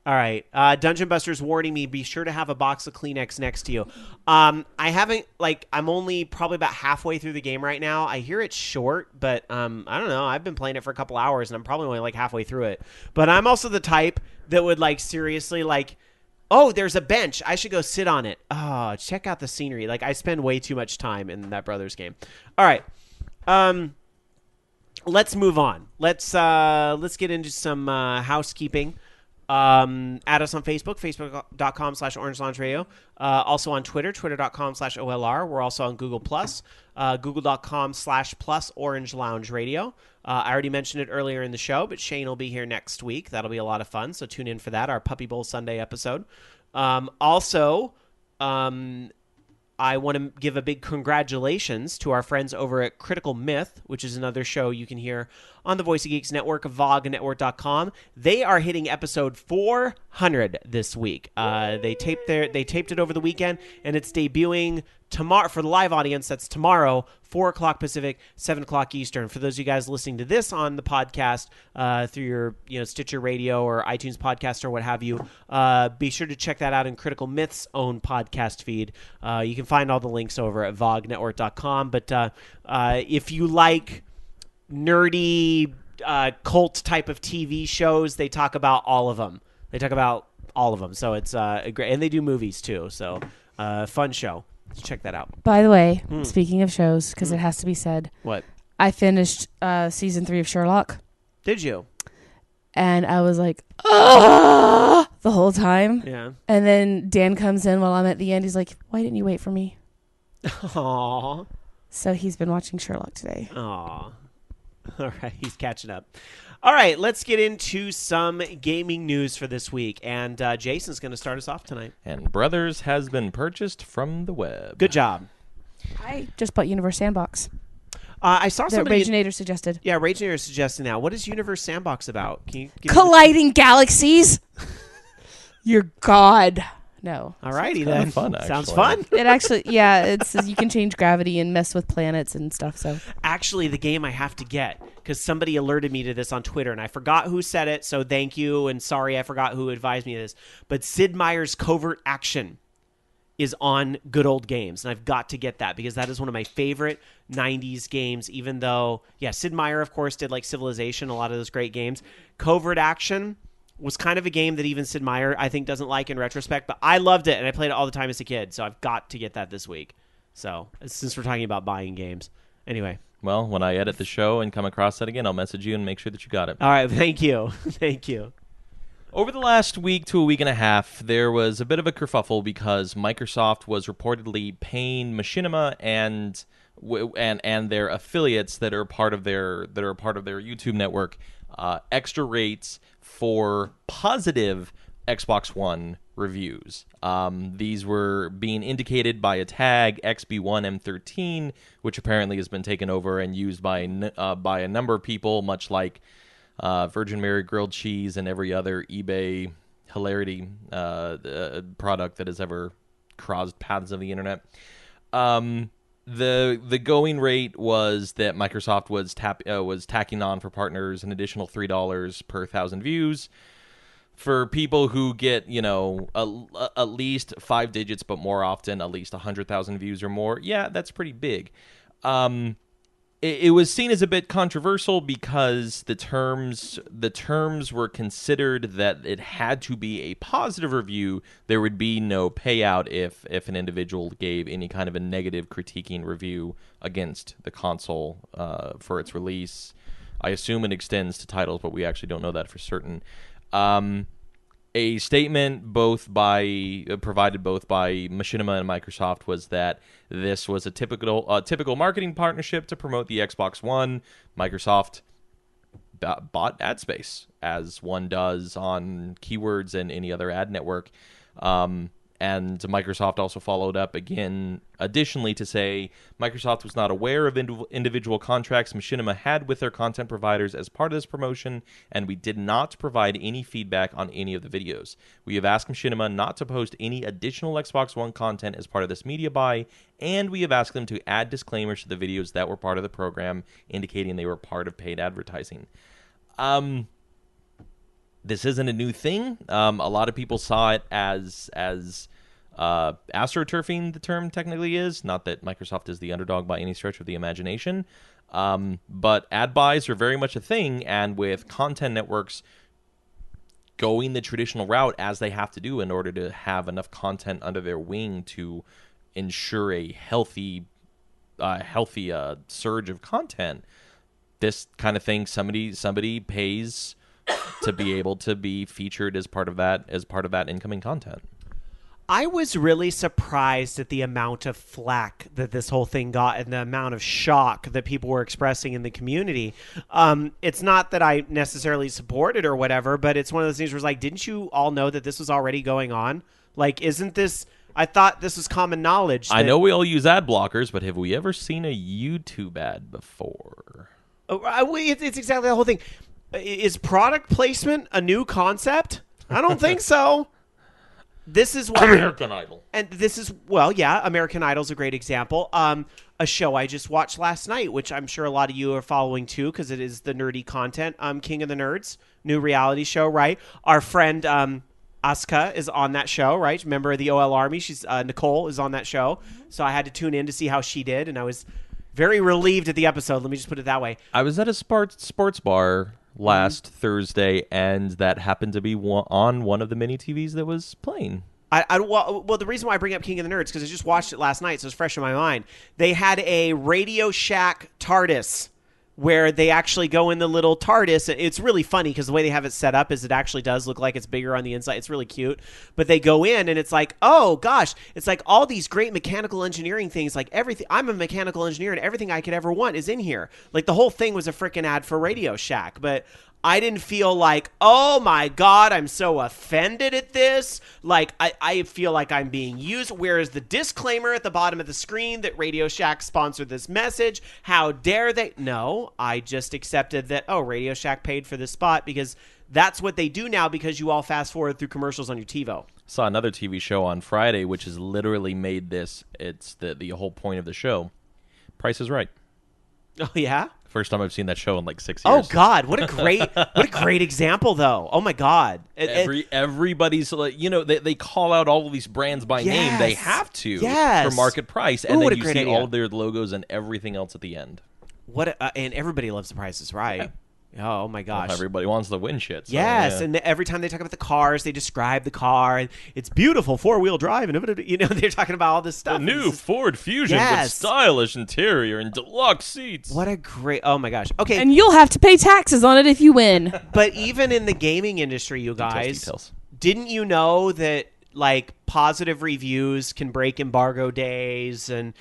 All right. Dungeon Buster's warning me, be sure to have a box of Kleenex next to you. I haven't, I'm only probably about halfway through the game right now. I hear it's short, but I don't know. I've been playing it for a couple hours, and I'm probably only halfway through it. But I'm also the type that would seriously oh, there's a bench. I should go sit on it. Oh, check out the scenery. I spend way too much time in that Brothers game. All right. Let's move on. Let's get into some housekeeping. Add us on Facebook, facebook.com/Orange Lounge Radio. Also on Twitter, twitter.com/OLR. We're also on Google+, google.com/+ Orange Lounge Radio. I already mentioned it earlier in the show, but Shane will be here next week. That'll be a lot of fun, so tune in for that, our Puppy Bowl Sunday episode. I want to give a big congratulations to our friends over at Critical Myth, which is another show you can hear on the Voice of Geeks Network, VogNetwork.com. They are hitting episode 400 this week. They taped it over the weekend, and it's debuting tomorrow for the live audience. That's tomorrow, 4 o'clock Pacific, 7 o'clock Eastern. For those of you guys listening to this on the podcast through your Stitcher Radio or iTunes podcast or what have you, be sure to check that out in Critical Myth's own podcast feed. You can find all the links over at VogNetwork.com. But if you like nerdy cult type of TV shows, they talk about all of them. So it's great. And they do movies too. So fun show. Check that out. By the way, speaking of shows, because it has to be said. What? I finished season 3 of Sherlock. Did you? And I was like, the whole time. Yeah. And then Dan comes in while I'm at the end. He's like, why didn't you wait for me? Aww. So he's been watching Sherlock today. Aww. All right, he's catching up. All right, let's get into some gaming news for this week. And Jason's going to start us off tonight. And Brothers has been purchased from the web. Good job. I just bought Universe Sandbox. I saw That somebody... Raginator suggested. Yeah, Raginator is suggesting that. What is Universe Sandbox about? Can you give Colliding galaxies? Your God. No. All righty kinda then. fun, Sounds actually. fun. It actually, yeah, it's you can change gravity and mess with planets and stuff. So Actually, the game I have to get, because somebody alerted me to this on Twitter, and I forgot who said it, so thank you, and sorry I forgot who advised me of this. But Sid Meier's Covert Action is on Good Old Games, and I've got to get that because that is one of my favorite 90s games, even though, yeah, Sid Meier, of course, did like Civilization, a lot of those great games. Covert Action was kind of a game that even Sid Meier, I think, doesn't like in retrospect, but I loved it, and I played it all the time as a kid, so I've got to get that this week. So, since we're talking about buying games. Anyway. Well, when I edit the show and come across that again, I'll message you and make sure that you got it. All right, thank you. Thank you. Over the last week to a week and a half, there was a bit of a kerfuffle because Microsoft was reportedly paying Machinima and their affiliates that are part of their YouTube network extra rates for positive Xbox One reviews. These were being indicated by a tag XB1M13, which apparently has been taken over and used by a number of people, much like Virgin Mary grilled cheese and every other eBay hilarity product that has ever crossed paths of the internet. The going rate was that Microsoft was tacking on for partners an additional $3 per 1,000 views. For people who get, at least 5 digits, but more often at least 100,000 views or more, yeah, that's pretty big. It was seen as a bit controversial because the terms were considered that it had to be a positive review. There would be no payout if an individual gave any kind of a negative critiquing review against the console for its release. I assume it extends to titles, but we actually don't know that for certain. A statement provided both by Machinima and Microsoft was that this was a typical marketing partnership to promote the Xbox One. Microsoft bought ad space, as one does on keywords and any other ad network. And Microsoft also followed up again, additionally, to say Microsoft was not aware of individual contracts Machinima had with their content providers as part of this promotion, and we did not provide any feedback on any of the videos. We have asked Machinima not to post any additional Xbox One content as part of this media buy, and we have asked them to add disclaimers to the videos that were part of the program, indicating they were part of paid advertising. This isn't a new thing. A lot of people saw it as astroturfing, the term technically is. Not that Microsoft is the underdog by any stretch of the imagination. But ad buys are very much a thing, and with content networks going the traditional route as they have to do in order to have enough content under their wing to ensure a healthy surge of content, this kind of thing, somebody pays to be able to be featured as part of that incoming content. I was really surprised at the amount of flack that this whole thing got and the amount of shock that people were expressing in the community. It's not that I necessarily support it or whatever, but it's one of those things where it's like, didn't you all know that this was already going on? Like, isn't this... I thought this was common knowledge. I know we all use ad blockers, but have we ever seen a YouTube ad before? It's exactly the whole thing. Is product placement a new concept? I don't think so. This is what American Idol. And this is, well, yeah, American Idol's a great example. A show I just watched last night, which I'm sure a lot of you are following too, because it is the nerdy content. King of the Nerds, new reality show, right? Our friend Asuka is on that show, right? Member of the OL Army. She's Nicole is on that show. So I had to tune in to see how she did, and I was very relieved at the episode. Let me just put it that way. I was at a sports bar last Thursday, and that happened to be on one of the mini TVs that was playing. Well, the reason why I bring up King of the Nerds because I just watched it last night, so it's fresh in my mind. They had a Radio Shack TARDIS where they actually go in the little TARDIS. It's really funny because the way they have it set up is it actually does look like it's bigger on the inside. It's really cute. But they go in and it's like, oh gosh, it's like all these great mechanical engineering things, like everything. I'm a mechanical engineer and everything I could ever want is in here. Like the whole thing was a freaking ad for Radio Shack. But I didn't feel like, oh my God, I'm so offended at this. Like, I feel like I'm being used. Whereas the disclaimer at the bottom of the screen that Radio Shack sponsored this message, how dare they? No, I just accepted that, oh, Radio Shack paid for this spot because that's what they do now because you all fast forward through commercials on your TiVo. Saw another TV show on Friday, which has literally made this, it's the whole point of the show. Price is Right. Oh, yeah? First time I've seen that show in like 6 years. Oh God, what a great example though. Oh my God. Everybody's like, they call out all of these brands by name. They have to for market price, and then you see all of their logos and everything else at the end. And everybody loves The Price is Right. Yeah. Oh my gosh. Well, everybody wants to win shit. So, yes, yeah. and every time they talk about the cars, they describe the car. And it's beautiful, 4-wheel drive, and they're talking about all this stuff. The new Ford Fusion with stylish interior and deluxe seats. What a great! Oh my gosh. Okay, and you'll have to pay taxes on it if you win. But even in the gaming industry, you guys, details. Didn't you know that like positive reviews can break embargo days, and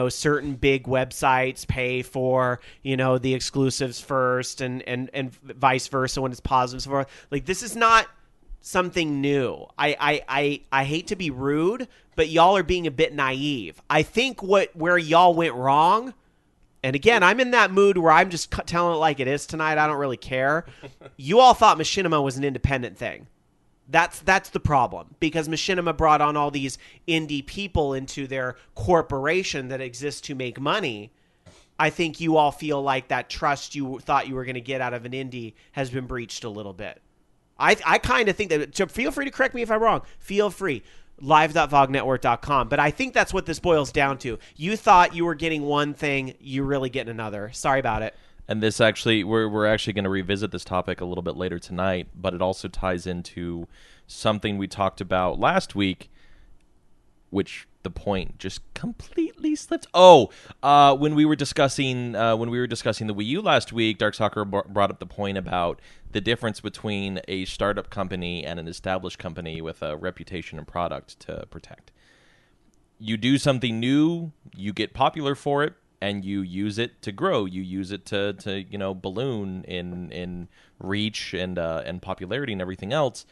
certain big websites pay for the exclusives first, and vice versa when it's positive and so forth. Like, this is not something new. I hate to be rude, but y'all are being a bit naive. I think where y'all went wrong, and again, I'm in that mood where I'm just telling it like it is tonight. I don't really care. You all thought Machinima was an independent thing. That's the problem, because Machinima brought on all these indie people into their corporation that exists to make money. I think you all feel like that trust you thought you were going to get out of an indie has been breached a little bit. I kind of think that, so feel free to correct me if I'm wrong. Feel free. live.vognetwork.com. But I think that's what this boils down to. You thought you were getting one thing, you're really getting another. Sorry about it. And this actually, we're actually going to revisit this topic a little bit later tonight, but it also ties into something we talked about last week, which the point just completely slipped. When we were discussing the Wii U last week, Dark Soccer brought up the point about the difference between a startup company and an established company with a reputation and product to protect. You do something new, you get popular for it, and you use it to grow. You use it to balloon in reach and popularity and everything else.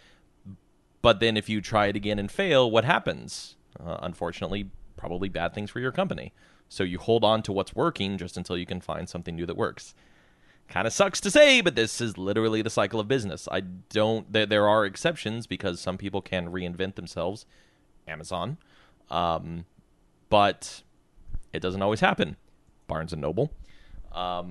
But then if you try it again and fail, what happens? Unfortunately, probably bad things for your company. So you hold on to what's working just until you can find something new that works. Kind of sucks to say, but this is literally the cycle of business. There are exceptions because some people can reinvent themselves. Amazon. But it doesn't always happen. Barnes and Noble. I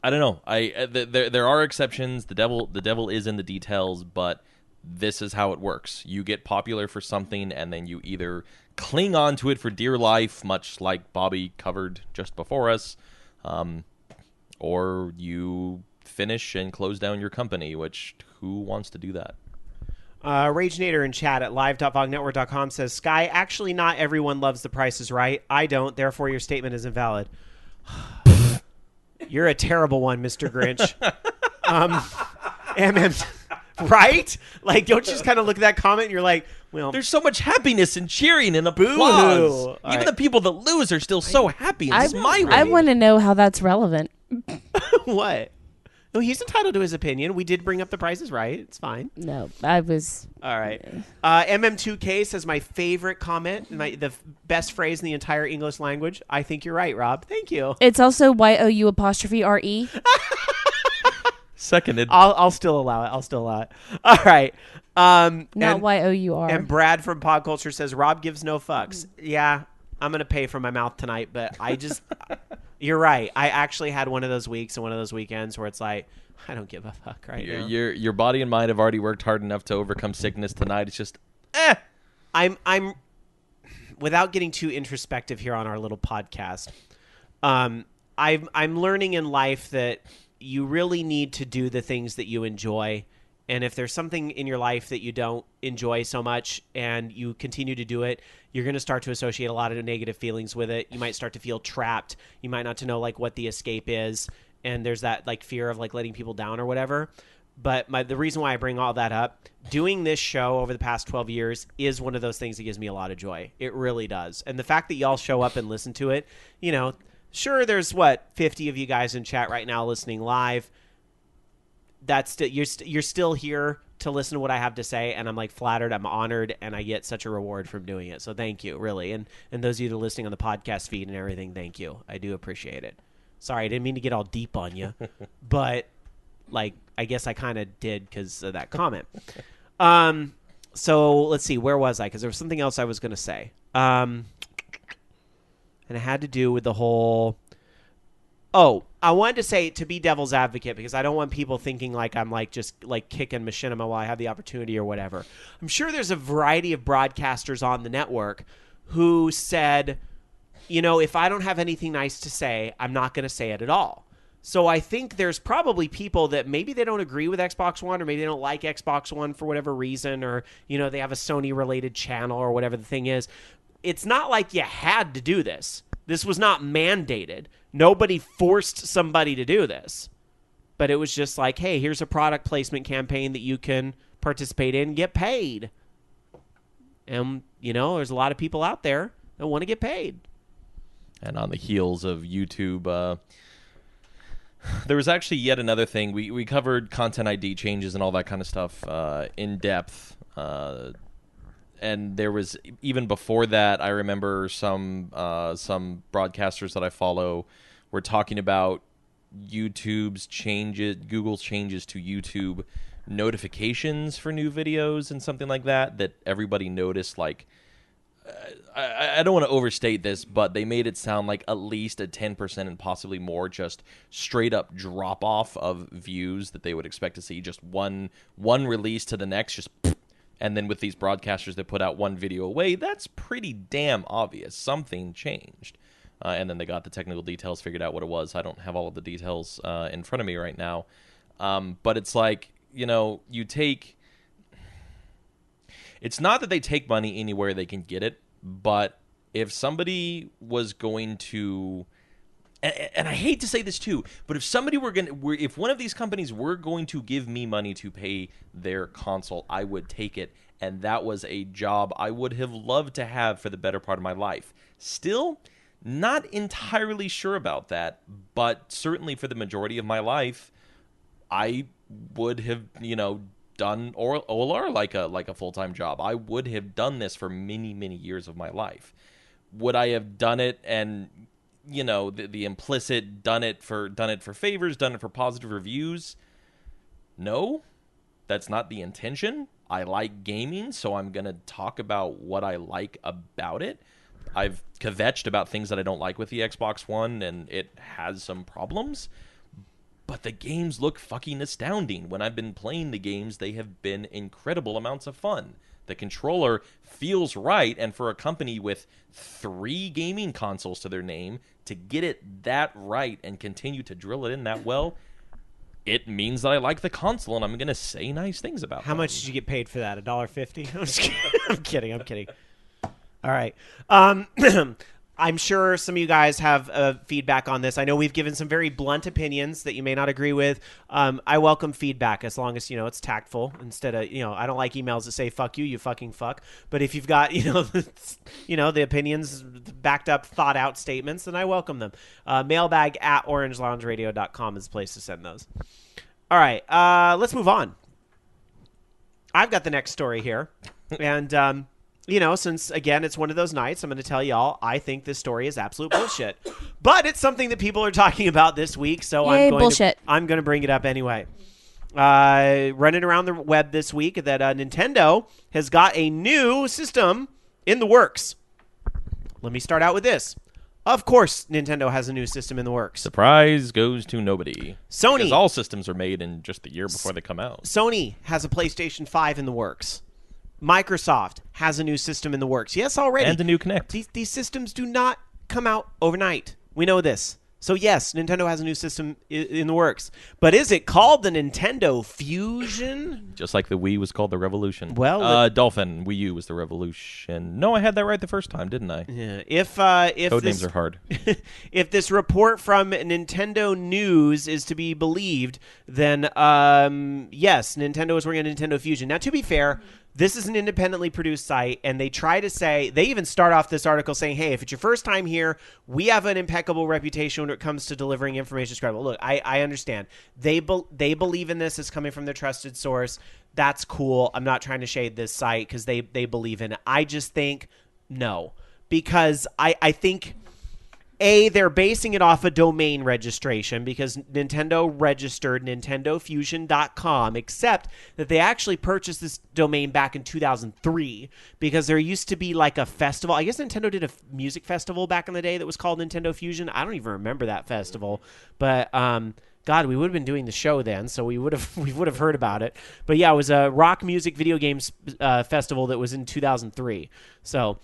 don't know. There are exceptions. The devil is in the details, but this is how it works. You get popular for something, and then you either cling on to it for dear life, much like Bobby covered just before us, or you finish and close down your company, which who wants to do that? RageNator in chat at live.vognetwork.com says, Sky, actually not everyone loves The Price is Right. I don't, therefore your statement is invalid. You're a terrible one, Mr. Grinch. Right? Like, don't you just kind of look at that comment and you're like, well, there's so much happiness and cheering and applause. Even the people that lose are still so happy. It's my way. I want to know how that's relevant. What? No, he's entitled to his opinion. We did bring up the prices right. It's fine. No, I was. All right. MM2K says my favorite comment, the best phrase in the entire English language. I think you're right, Rob. Thank you. It's also YOU''RE. Seconded. I'll still allow it. All right. Not and, YOUR. And Brad from Pod Culture says Rob gives no fucks. Yeah, I'm gonna pay for my mouth tonight, but I just. You're right. I actually had one of those weeks and one of those weekends where it's like, I don't give a fuck right now. Your body and mind have already worked hard enough to overcome sickness tonight. It's just, I'm without getting too introspective here on our little podcast. I'm learning in life that you really need to do the things that you enjoy. And if there's something in your life that you don't enjoy so much and you continue to do it, you're going to start to associate a lot of negative feelings with it. You might start to feel trapped. You might not to know like what the escape is. And there's that like fear of like letting people down or whatever. But the reason why I bring all that up, doing this show over the past 12 years is one of those things that gives me a lot of joy. It really does. And the fact that y'all show up and listen to it, you know, sure, there's 50 of you guys in chat right now listening live. That's you're still here to listen to what I have to say, and I'm like flattered, I'm honored, and I get such a reward from doing it. So thank you, really. And those of you that are listening on the podcast feed and everything, thank you. I do appreciate it. Sorry, I didn't mean to get all deep on you, but like I guess I kind of did because of that comment. So let's see, where was I? Because there was something else I was going to say, and it had to do with the whole. Oh, I wanted to say to be devil's advocate because I don't want people thinking like I'm like just like kicking machinima while I have the opportunity or whatever. I'm sure there's a variety of broadcasters on the network who said, you know, if I don't have anything nice to say, I'm not going to say it at all. So I think there's probably people that maybe they don't agree with Xbox One or maybe they don't like Xbox One for whatever reason or, you know, they have a Sony related channel or whatever the thing is. It's not like you had to do this. This was not mandated. Nobody forced somebody to do this. But it was just like, hey, here's a product placement campaign that you can participate in and get paid. And, you know, there's a lot of people out there that want to get paid. And on the heels of YouTube, there was actually yet another thing. We covered content ID changes and all that kind of stuff in depth. And there was even before that, I remember some broadcasters that I follow were talking about Google's changes to YouTube notifications for new videos and something like that everybody noticed. Like, I don't want to overstate this, but they made it sound like at least a 10% and possibly more just straight up drop off of views that they would expect to see just one release to the next, just. And then with these broadcasters that put out one video away, that's pretty damn obvious. Something changed. And then they got the technical details, figured out what it was. I don't have all of the details in front of me right now. But it's like, you know, it's not that they take money anywhere they can get it, but if somebody was going to... And I hate to say this too, but if one of these companies were going to give me money to pay their console, I would take it. And that was a job I would have loved to have for the better part of my life. Still, not entirely sure about that, but certainly for the majority of my life, I would have, you know, done OLR like a full-time job. I would have done this for many, many years of my life. Would I have done it and... you know, the implicit done it for favors, done it for positive reviews? No, that's not the intention. I like gaming, so I'm going to talk about what I like about it. I've kvetched about things that I don't like with the Xbox One, and it has some problems. But the games look fucking astounding. When I've been playing the games, they have been incredible amounts of fun. The controller feels right, and for a company with 3 gaming consoles to their name, to get it that right and continue to drill it in that well, it means that I like the console, and I'm going to say nice things about it. How much did you get paid for that? $1.50? I'm just kidding. I'm kidding. All right. I'm sure some of you guys have feedback on this. I know we've given some very blunt opinions that you may not agree with. I welcome feedback as long as, you know, it's tactful instead of, you know, I don't like emails that say, fuck you, you fucking fuck. But if you've got, you know, the opinions, backed up, thought out statements, then I welcome them. Mailbag at orangeloungeradio.com is the place to send those. All right, let's move on. I've got the next story here. And, since, again, it's one of those nights, I'm going to tell y'all, I think this story is absolute bullshit. But it's something that people are talking about this week, so I'm going to bring it up anyway. Running around the web this week that Nintendo has got a new system in the works. Let me start out with this. Of course, Nintendo has a new system in the works. Surprise goes to nobody. Sony. Because all systems are made in just the year before they come out. Sony has a PlayStation 5 in the works. Microsoft has a new system in the works. Yes, already. And a new Kinect. These systems do not come out overnight. We know this. So, yes, Nintendo has a new system in the works. But is it called the Nintendo Fusion? Just like the Wii was called the Revolution. Well, Dolphin. Wii U was the Revolution. No, I had that right the first time, didn't I? Yeah. If code names are hard. If this report from Nintendo News is to be believed, then yes, Nintendo is working on Nintendo Fusion. Now, to be fair, this is an independently produced site, and they try to say, they even start off this article saying, hey, if it's your first time here, we have an impeccable reputation when it comes to delivering information that's credible. Look, I understand. They believe in this as coming from their trusted source. That's cool. I'm not trying to shade this site because they believe in it. I just think no, because I think... they're basing it off a domain registration because Nintendo registered NintendoFusion.com, except that they actually purchased this domain back in 2003 because there used to be like a festival. I guess Nintendo did a music festival back in the day that was called Nintendo Fusion. I don't even remember that festival, but God, we would have been doing the show then, so we would have heard about it. But yeah, it was a rock music video games festival that was in 2003. So.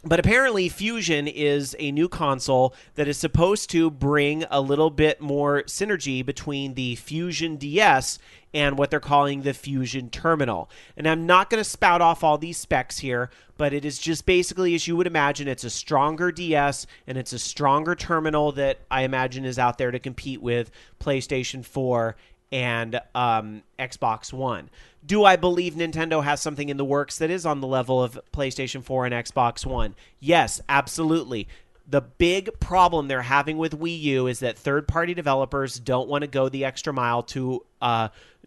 But apparently Fusion is a new console that is supposed to bring a little bit more synergy between the Fusion DS and what they're calling the Fusion Terminal. And I'm not going to spout off all these specs here, but it is just basically, as you would imagine, it's a stronger DS and it's a stronger terminal that I imagine is out there to compete with PlayStation 4 and Xbox One. Do I believe Nintendo has something in the works that is on the level of PlayStation 4 and Xbox One? Yes, absolutely. The big problem they're having with Wii U is that third-party developers don't want to go the extra mile to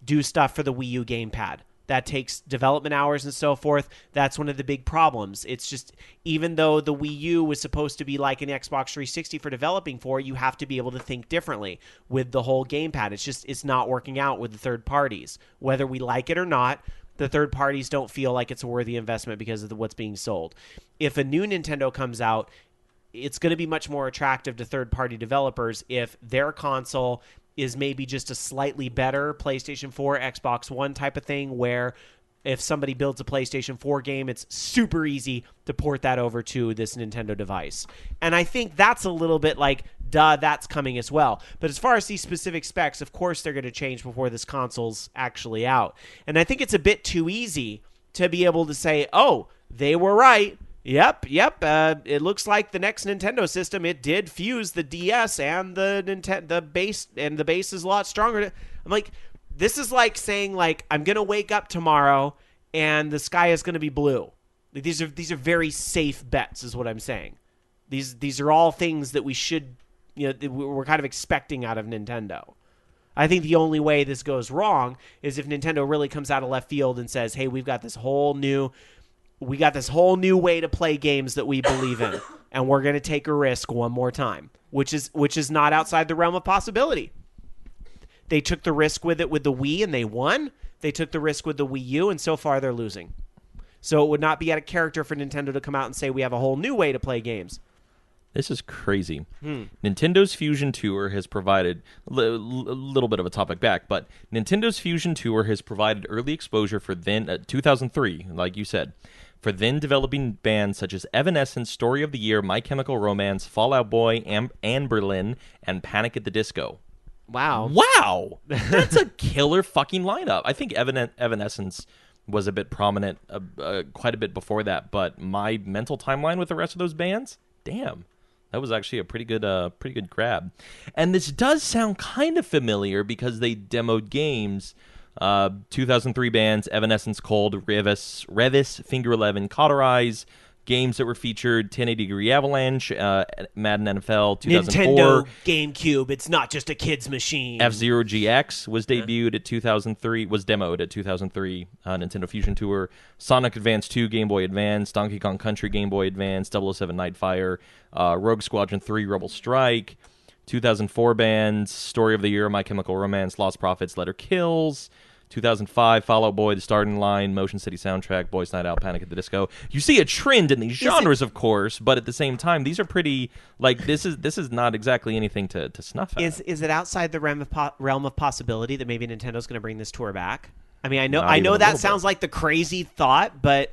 do stuff for the Wii U gamepad. That takes development hours and so forth. That's one of the big problems. It's just, even though the Wii U was supposed to be like an Xbox 360 for developing for, you have to be able to think differently with the whole gamepad. It's not working out with the third parties. Whether we like it or not, the third parties don't feel like it's a worthy investment because of what's being sold. If a new Nintendo comes out, it's going to be much more attractive to third-party developers if their console is maybe just a slightly better PlayStation 4, Xbox One type of thing, where if somebody builds a PlayStation 4 game, it's super easy to port that over to this Nintendo device. And I think that's a little bit like, duh, that's coming as well. But as far as these specific specs, of course they're going to change before this console's actually out. And I think it's a bit too easy to be able to say, oh, they were right. Yep. It looks like the next Nintendo system, it did fuse the DS and the base, and the base is a lot stronger. I'm like, this is like saying, like, I'm gonna wake up tomorrow and the sky is gonna be blue. Like, these are very safe bets, is what I'm saying. These are all things that we should, we're kind of expecting out of Nintendo. I think the only way this goes wrong is if Nintendo really comes out of left field and says, hey, we got this whole new way to play games that we believe in, and we're going to take a risk one more time, which is not outside the realm of possibility. They took the risk with it with the Wii, and they won. They took the risk with the Wii U, and so far they're losing. So it would not be out of character for Nintendo to come out and say we have a whole new way to play games. This is crazy. Nintendo's Fusion Tour has provided a little bit of a topic back, but Nintendo's Fusion Tour has provided early exposure for 2003, like you said, for then developing bands such as Evanescence, Story of the Year, My Chemical Romance, Fall Out Boy, Anberlin, and Panic at the Disco. Wow. That's a killer fucking lineup. I think Evanescence was a bit prominent quite a bit before that, but my mental timeline with the rest of those bands, damn. That was actually a pretty good grab. And this does sound kind of familiar because they demoed games. 2003 bands, Evanescence, Cold, Revis, Finger 11, Cauterize, games that were featured: 1080 Degree Avalanche, Madden NFL 2004. Nintendo GameCube. It's not just a kid's machine. F-Zero GX was debuted at 2003, was demoed at 2003 Nintendo Fusion Tour. Sonic Advance 2 Game Boy Advance, Donkey Kong Country Game Boy Advance, 007 Nightfire, Rogue Squadron 3 Rebel Strike, 2004 bands, Story of the Year, My Chemical Romance, Lost Prophets, Letter Kills, 2005 Fall Out Boy, The Starting Line, Motion City Soundtrack, Boys Night Out, Panic at the Disco. You see a trend in these genres, of course, but at the same time, these are pretty, like, this is not exactly anything to snuff at. Is it outside the realm of possibility that maybe Nintendo's going to bring this tour back? I mean, I know Not even a that little sounds like the crazy thought, but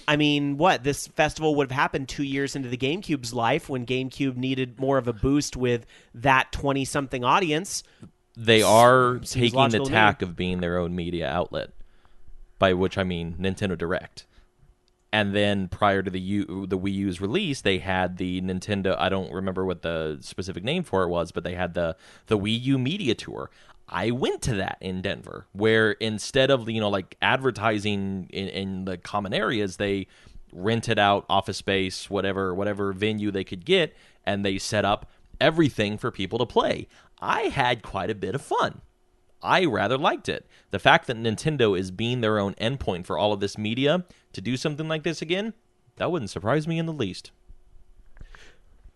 I mean, this festival would have happened 2 years into the GameCube's life when GameCube needed more of a boost with that 20-something audience. They are Seems taking the logical to me. tack of being their own media outlet, by which I mean Nintendo Direct. And then prior to the Wii U's release, they had the Nintendo, I don't remember what the specific name for it was, but they had the Wii U Media Tour. I went to that in Denver, where instead of, like advertising in the common areas, they rented out office space, whatever venue they could get, and they set up everything for people to play. I had quite a bit of fun. I rather liked it. The fact that Nintendo is being their own endpoint for all of this media to do something like this again, that wouldn't surprise me in the least.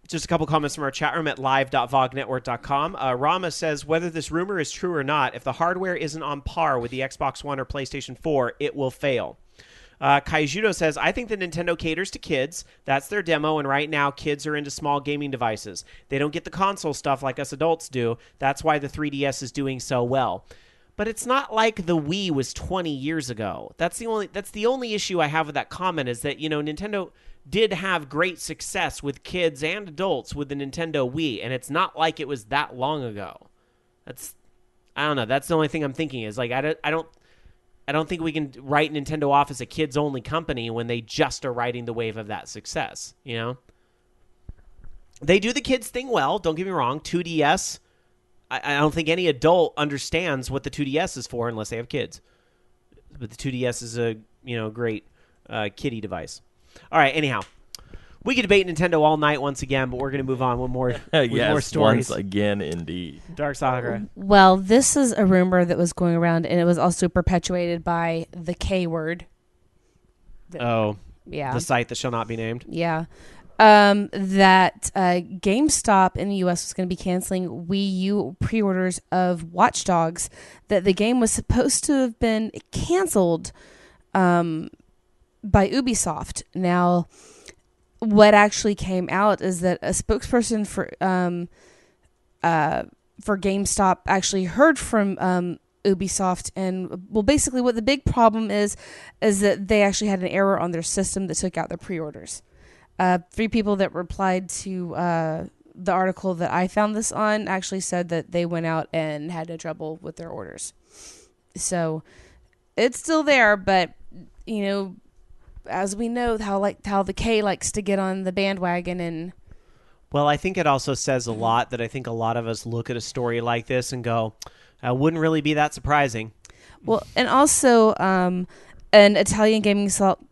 Just a couple comments from our chat room at live.vognetwork.com. Rama says, whether this rumor is true or not, if the hardware isn't on par with the Xbox One or PlayStation 4, it will fail. Kaijudo says, I think that Nintendo caters to kids. That's their demo, and right now kids are into small gaming devices. They don't get the console stuff like us adults do. That's why the 3DS is doing so well. But it's not like the Wii was 20 years ago. That's the only issue I have with that comment, is that, Nintendo did have great success with kids and adults with the Nintendo Wii, and it's not like it was that long ago. I don't know. That's the only thing I'm thinking is, like, I don't think we can write Nintendo off as a kids-only company when they just are riding the wave of that success, They do the kids thing well, don't get me wrong. 2DS, I don't think any adult understands what the 2DS is for unless they have kids. But the 2DS is a, great kiddie device. All right, anyhow. We could debate Nintendo all night once again, but we're going to move on with more stories. Once again, indeed. Dark Sakura. Well, this is a rumor that was going around, and it was also perpetuated by the K word. Oh, Yeah. the site that shall not be named. Yeah. That GameStop in the U.S. was going to be canceling Wii U pre-orders of Watch Dogs, that the game was supposed to have been canceled by Ubisoft. Now, what actually came out is that a spokesperson for GameStop actually heard from Ubisoft, and basically what the big problem is that they actually had an error on their system that took out their pre-orders. 3 people that replied to the article that I found this on actually said that they went out and had no trouble with their orders. So it's still there, but as we know, how the K likes to get on the bandwagon. And well, I think it also says a lot that I think a lot of us look at a story like this and go, wouldn't really be that surprising. Well, and also an Italian gaming site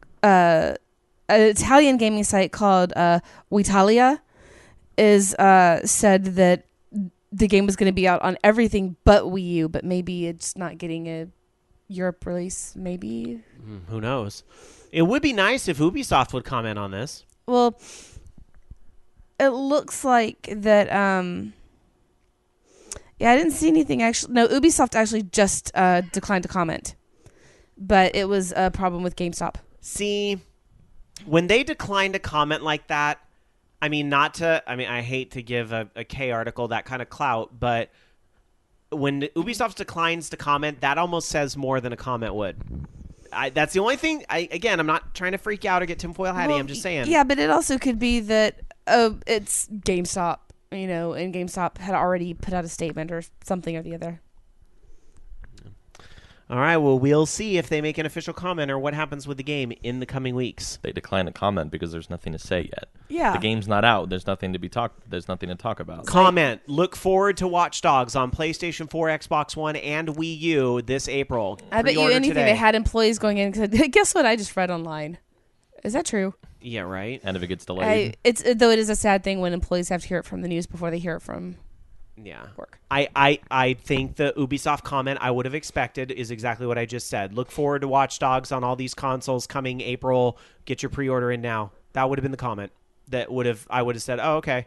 called Witalia said that the game was going to be out on everything but Wii U, but maybe it's not getting a Europe release. Maybe. Who knows? It would be nice if Ubisoft would comment on this. Well, it looks like that. Yeah, I didn't see anything actually. No, Ubisoft actually just declined to comment, but it was a problem with GameStop. See, when they decline to comment like that, I hate to give a K article that kind of clout, but when Ubisoft declines to comment, that almost says more than a comment would. That's the only thing. I'm not trying to freak out or get tinfoil hatty. I'm just saying. Yeah, but it also could be that it's GameStop, and GameStop had already put out a statement or something or the other. All right, well, we'll see if they make an official comment or what happens with the game in the coming weeks. They decline to comment because there's nothing to say yet. Yeah. The game's not out. There's nothing to talk about. Comment. Look forward to Watch Dogs on PlayStation 4, Xbox One, and Wii U this April. I bet you Pre-order anything today. they had employees going in. Guess what I just read online? Is that true? Yeah, right. And if it gets delayed, Though it is a sad thing when employees have to hear it from the news before they hear it from Yeah. work. I think the Ubisoft comment I would have expected is exactly what I just said. Look forward to Watch Dogs on all these consoles coming April. Get your pre-order in now. That would have been the comment. I would have said, oh, okay.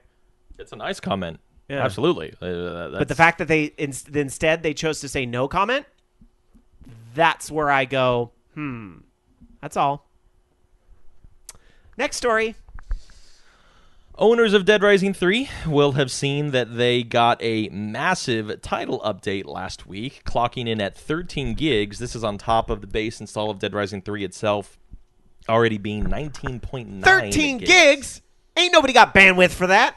it's a nice comment. Yeah. Absolutely. But the fact that they instead they chose to say no comment, that's where I go, that's all. Next story. Owners of Dead Rising 3 will have seen that they got a massive title update last week, clocking in at 13 gigs. This is on top of the base install of Dead Rising 3 itself, already being 19.9 13 gigs? Ain't nobody got bandwidth for that.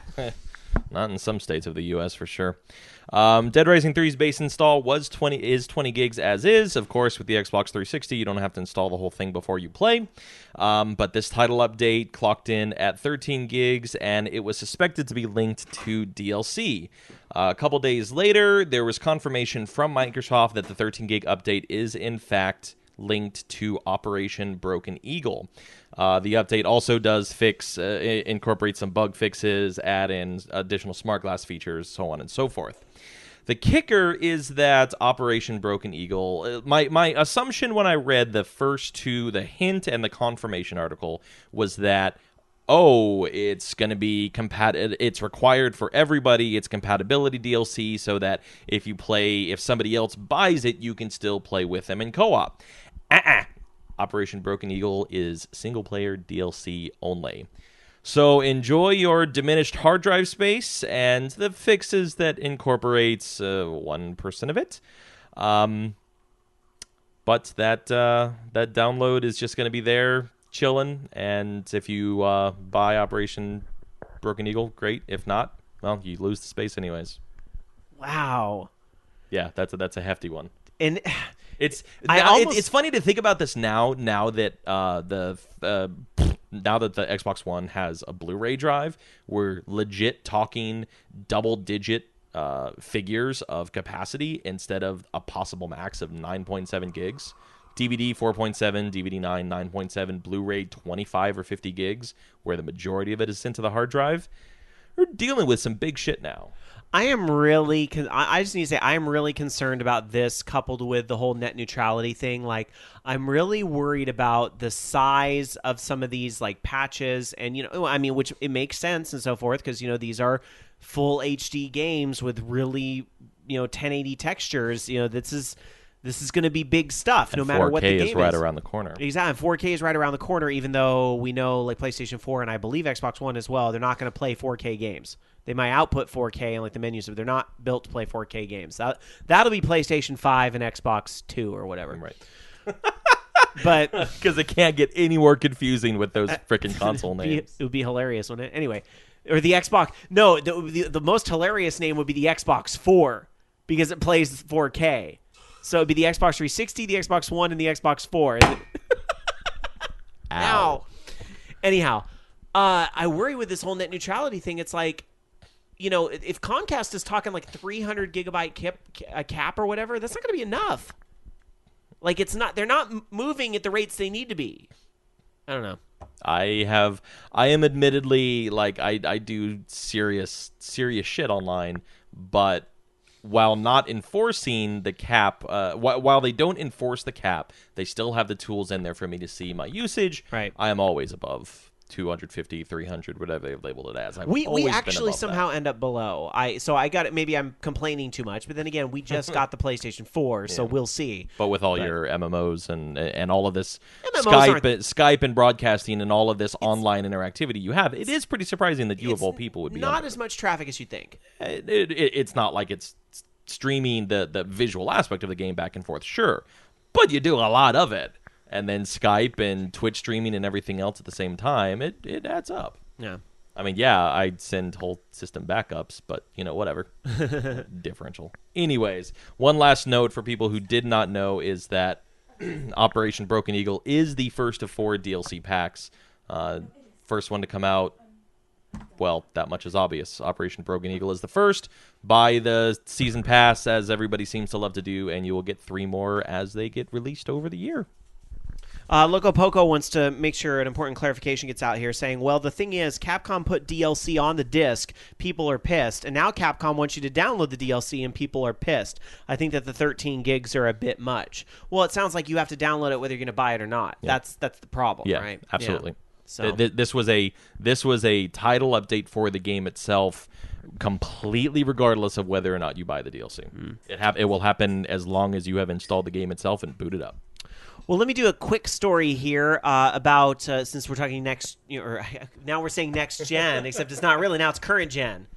Not in some states of the U.S. for sure. Dead Rising 3's base install is 20 gigs as is. Of course, with the Xbox 360, you don't have to install the whole thing before you play. But this title update clocked in at 13 gigs, and it was suspected to be linked to DLC. A couple days later, there was confirmation from Microsoft that the 13 gig update is, in fact, linked to Operation Broken Eagle. The update also does incorporate some bug fixes, add in additional smart glass features, so on and so forth. The kicker is that Operation Broken Eagle, my assumption when I read the first two, the hint and the confirmation article, was that, it's going to be it's required for everybody, it's compatibility DLC, so that if somebody else buys it, you can still play with them in co-op. Operation Broken Eagle is single-player DLC only. So enjoy your diminished hard drive space and the fixes that incorporates 1% of it. But that download is just going to be there chilling. And if you buy Operation Broken Eagle, great. If not, well, you lose the space anyways. Wow. Yeah, that's a hefty one. And it's funny to think about this now that the Xbox One has a Blu-ray drive. We're legit talking double-digit figures of capacity instead of a possible max of 9.7 gigs. DVD 4.7, DVD 9, 9.7, Blu-ray 25 or 50 gigs, where the majority of it is sent to the hard drive. We're dealing with some big shit now. I am really, I just need to say, I am really concerned about this coupled with the whole net neutrality thing. Like, I'm really worried about the size of some of these, like, patches and, which it makes sense and so forth because, these are full HD games with really, 1080 textures. This is going to be big stuff, and no matter what the game is. 4K is right around the corner. Exactly. 4K is right around the corner, even though we know, like, PlayStation 4 and I believe Xbox One as well, they're not going to play 4K games. They might output 4K and, like, the menus, but they're not built to play 4K games. That'll be PlayStation 5 and Xbox 2 or whatever. Right. But because it can't get any more confusing with those freaking console names. It would be hilarious, wouldn't it? Anyway, or the Xbox. No, the most hilarious name would be the Xbox 4 because it plays 4K. So it'd be the Xbox 360, the Xbox One, and the Xbox 4. Ow. Anyhow, I worry with this whole net neutrality thing. It's like, if Comcast is talking like 300 gigabyte cap or whatever, that's not going to be enough. Like, they're not moving at the rates they need to be. I don't know. I am admittedly, like, I do serious shit online, but while not enforcing the cap, while they don't enforce the cap, they still have the tools in there for me to see my usage. Right. I am always above 250, 300, whatever they've labeled it as. We actually somehow end up below. I got it. Maybe I'm complaining too much, but then again, we just got the PlayStation 4, so we'll see. But with all your MMOs and all of this MMOs Skype and broadcasting and all of this online interactivity you have, it is pretty surprising that you of all people would be not as much traffic as you think. It's not like it's streaming the visual aspect of the game back and forth, sure, but you do a lot of it. And then Skype and Twitch streaming and everything else at the same time, it adds up. Yeah. I mean, yeah, I'd send whole system backups, but, whatever. Differential. Anyways, one last note for people who did not know is that Operation Broken Eagle is the first of 4 DLC packs. First one to come out, well, that much is obvious. Operation Broken Eagle is the first. Buy the season pass, as everybody seems to love to do, and you will get 3 more as they get released over the year. Loco Poco wants to make sure an important clarification gets out here, saying, well, the thing is, Capcom put DLC on the disc, people are pissed, and now Capcom wants you to download the DLC and people are pissed. I think that the 13 gigs are a bit much. Well, it sounds like you have to download it whether you're going to buy it or not. Yeah. That's the problem, Yeah, right? absolutely. Yeah. So This was a title update for the game itself, completely regardless of whether or not you buy the DLC. It will happen as long as you have installed the game itself and booted up. Well, let me do a quick story here about since we're talking next, now we're saying next gen, except it's not really, now it's current gen.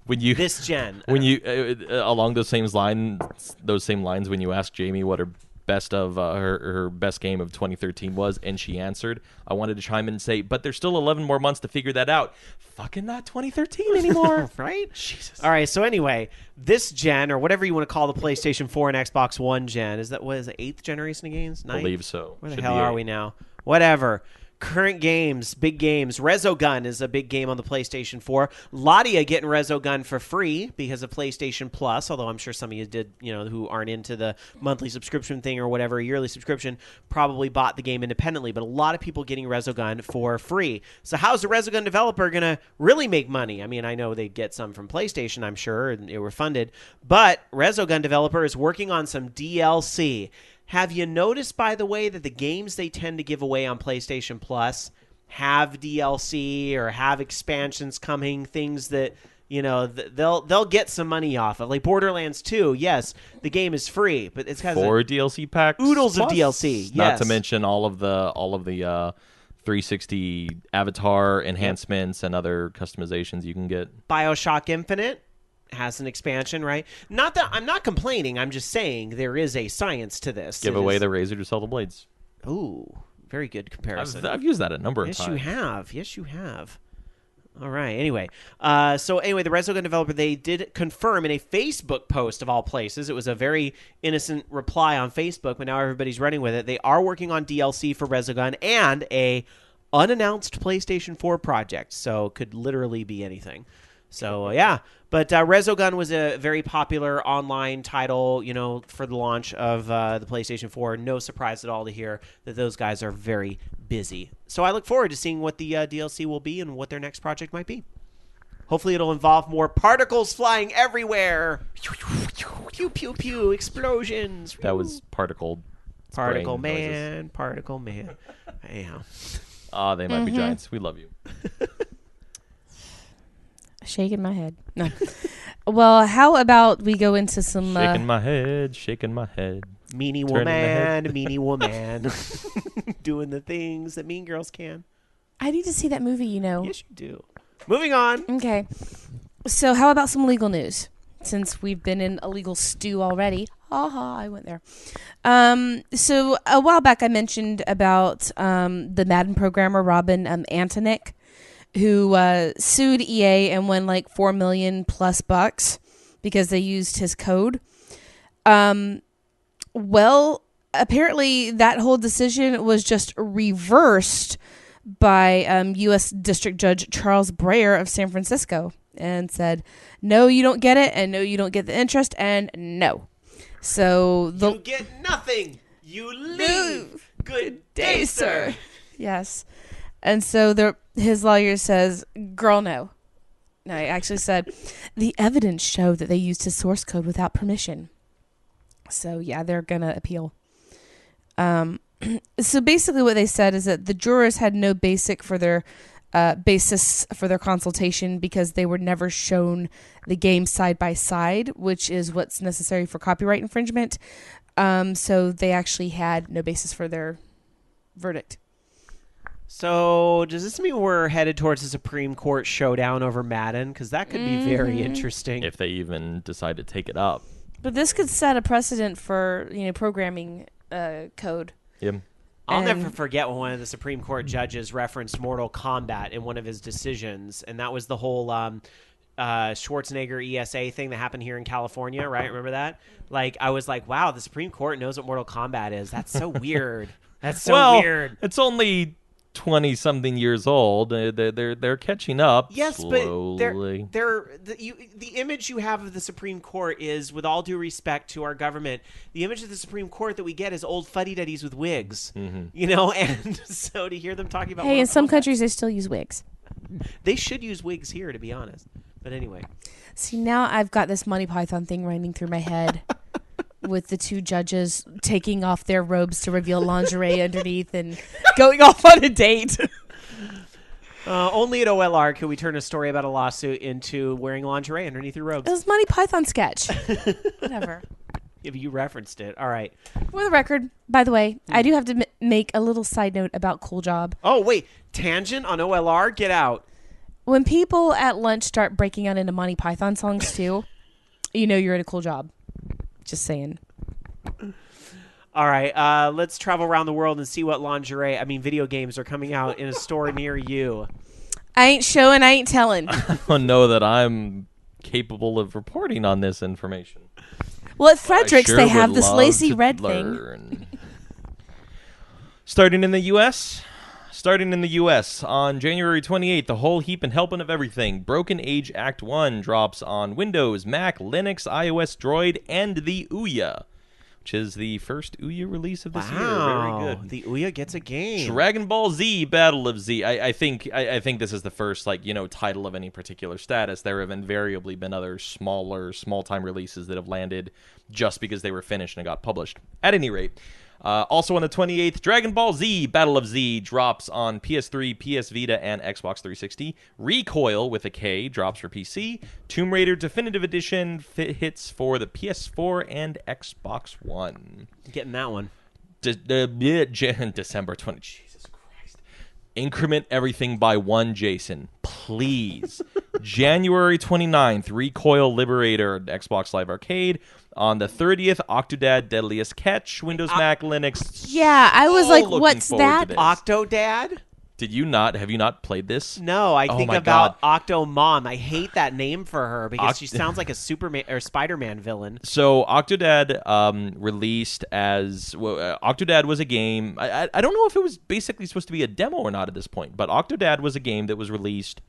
This gen. When you along those same lines, when you ask Jamie what her best of her best game of 2013 was, and she answered, I wanted to chime in and say, but there's still 11 more months to figure that out. Fucking not 2013 anymore. Right? Jesus. All right, so anyway, this gen, or whatever you want to call the PlayStation 4 and Xbox One gen, what is it, 8th generation of games? I believe so. Where the hell are we now? Whatever. Current games, big games. Resogun is a big game on the PlayStation 4. Ladia getting Resogun for free because of PlayStation Plus, although I'm sure some of you did, who aren't into the monthly subscription thing or whatever, yearly subscription, probably bought the game independently, but a lot of people getting Resogun for free. So how's the Resogun developer going to really make money? I mean, I know they get some from PlayStation, I'm sure, and they were funded, but Resogun developer is working on some DLC. Have you noticed, by the way, that the games they tend to give away on PlayStation Plus have DLC or have expansions coming, things that, they'll get some money off of? Like Borderlands 2, yes, the game is free, but it's got 4 DLC packs, oodles plus, of DLC. Yes. Not to mention all of the 360 avatar enhancements and other customizations you can get. BioShock Infinite has an expansion, right? Not that I'm not complaining. I'm just saying there is a science to this. Give away the razor to sell the blades. Ooh, very good comparison. I've used that a number of Yes, times. you have. Yes, you have. All right. Anyway, the Resogun developer, they did confirm in a Facebook post of all places. It was a very innocent reply on Facebook, but now everybody's running with it. They are working on DLC for Resogun and a unannounced PlayStation 4 project, so could literally be anything. So, yeah. But Resogun was a very popular online title, for the launch of the PlayStation 4. No surprise at all to hear that those guys are very busy. So I look forward to seeing what the DLC will be and what their next project might be. Hopefully it'll involve more particles flying everywhere. Pew, pew, pew, explosions. That was Particle Man. Yeah. They might be giants. We love you. Shaking my head. No. Well, how about we go into some... shaking my head. Meanie woman. Doing the things that mean girls can. I need to see that movie, Yes, you do. Moving on. Okay. So how about some legal news? Since we've been in a legal stew already. I went there. So a while back I mentioned about the Madden programmer, Robin Antonick, who sued EA and won like $4 million plus bucks because they used his code. Well, apparently that whole decision was just reversed by U.S. District Judge Charles Breyer of San Francisco and said, no, you don't get it, and no, you don't get the interest, and no. So you get nothing. You leave. Good day, sir. Yes. And so his lawyer says, girl, no. No, he actually said, the evidence showed that they used his source code without permission. So, yeah, they're going to appeal. So basically what they said is that the jurors had no basis for their consultation because they were never shown the game side by side, which is what's necessary for copyright infringement. So they actually had no basis for their verdict. So does this mean we're headed towards a Supreme Court showdown over Madden? Because that could be very interesting. If they even decide to take it up. But this could set a precedent for programming code. Yep. I'll never forget when one of the Supreme Court judges referenced Mortal Kombat in one of his decisions, and that was the whole Schwarzenegger ESA thing that happened here in California, right? Remember that? Like, I was like, wow, the Supreme Court knows what Mortal Kombat is. That's so weird. That's so weird. It's only 20-something years old. They're catching up. Yes, slowly. but the image you have of the Supreme Court is, with all due respect to our government, the image of the Supreme Court that we get is old fuddy-duddies with wigs. And so to hear them talking about... Hey, in some countries they still use wigs. They should use wigs here, to be honest. But anyway. See, now I've got this Monty Python thing running through my head with the two judges taking off their robes to reveal lingerie underneath and going off on a date. Only at OLR can we turn a story about a lawsuit into wearing lingerie underneath your robes. It was Monty Python sketch. Whatever. If you referenced it. All right. For the record, by the way, I do have to make a little side note about Cool Job. Oh, wait. Tangent on OLR? Get out. When people at lunch start breaking out into Monty Python songs too, you know you're at a Cool Job. Just saying. All right, let's travel around the world and see what video games are coming out in a store near you. I ain't showing, I ain't telling. I don't know that I'm capable of reporting on this information. Well, at Frederick's, sure they have would this love lacy to red learn. Starting in the U.S., on January 28th, the whole heap and helping of everything, Broken Age Act 1 drops on Windows, Mac, Linux, iOS, Droid, and the Ouya, which is the first Ouya release of this year. Very good. The Ouya gets a game. Dragon Ball Z Battle of Z. I think this is the first title of any particular status. There have invariably been other small-time releases that have landed just because they were finished and got published. At any rate, also on the 28th, Dragon Ball Z Battle of Z drops on PS3, PS Vita, and Xbox 360. Recoil with a K drops for PC. Tomb Raider Definitive Edition hits for the PS4 and Xbox One. Getting that one. December 20. Jesus Christ. Increment everything by one, Jason. Please. January 29th, Recoil Liberator, Xbox Live Arcade. On the 30th, Octodad Deadliest Catch, Windows, Mac, Linux. Yeah, I was like, looking what's forward to that? this. Octodad? Have you not played this? No, I think my about God. Octomom. I hate that name for her because she sounds like a Superman or Spider-Man villain. So Octodad released as Octodad was a game. I don't know if it was basically supposed to be a demo or not at this point, but Octodad was a game that was released.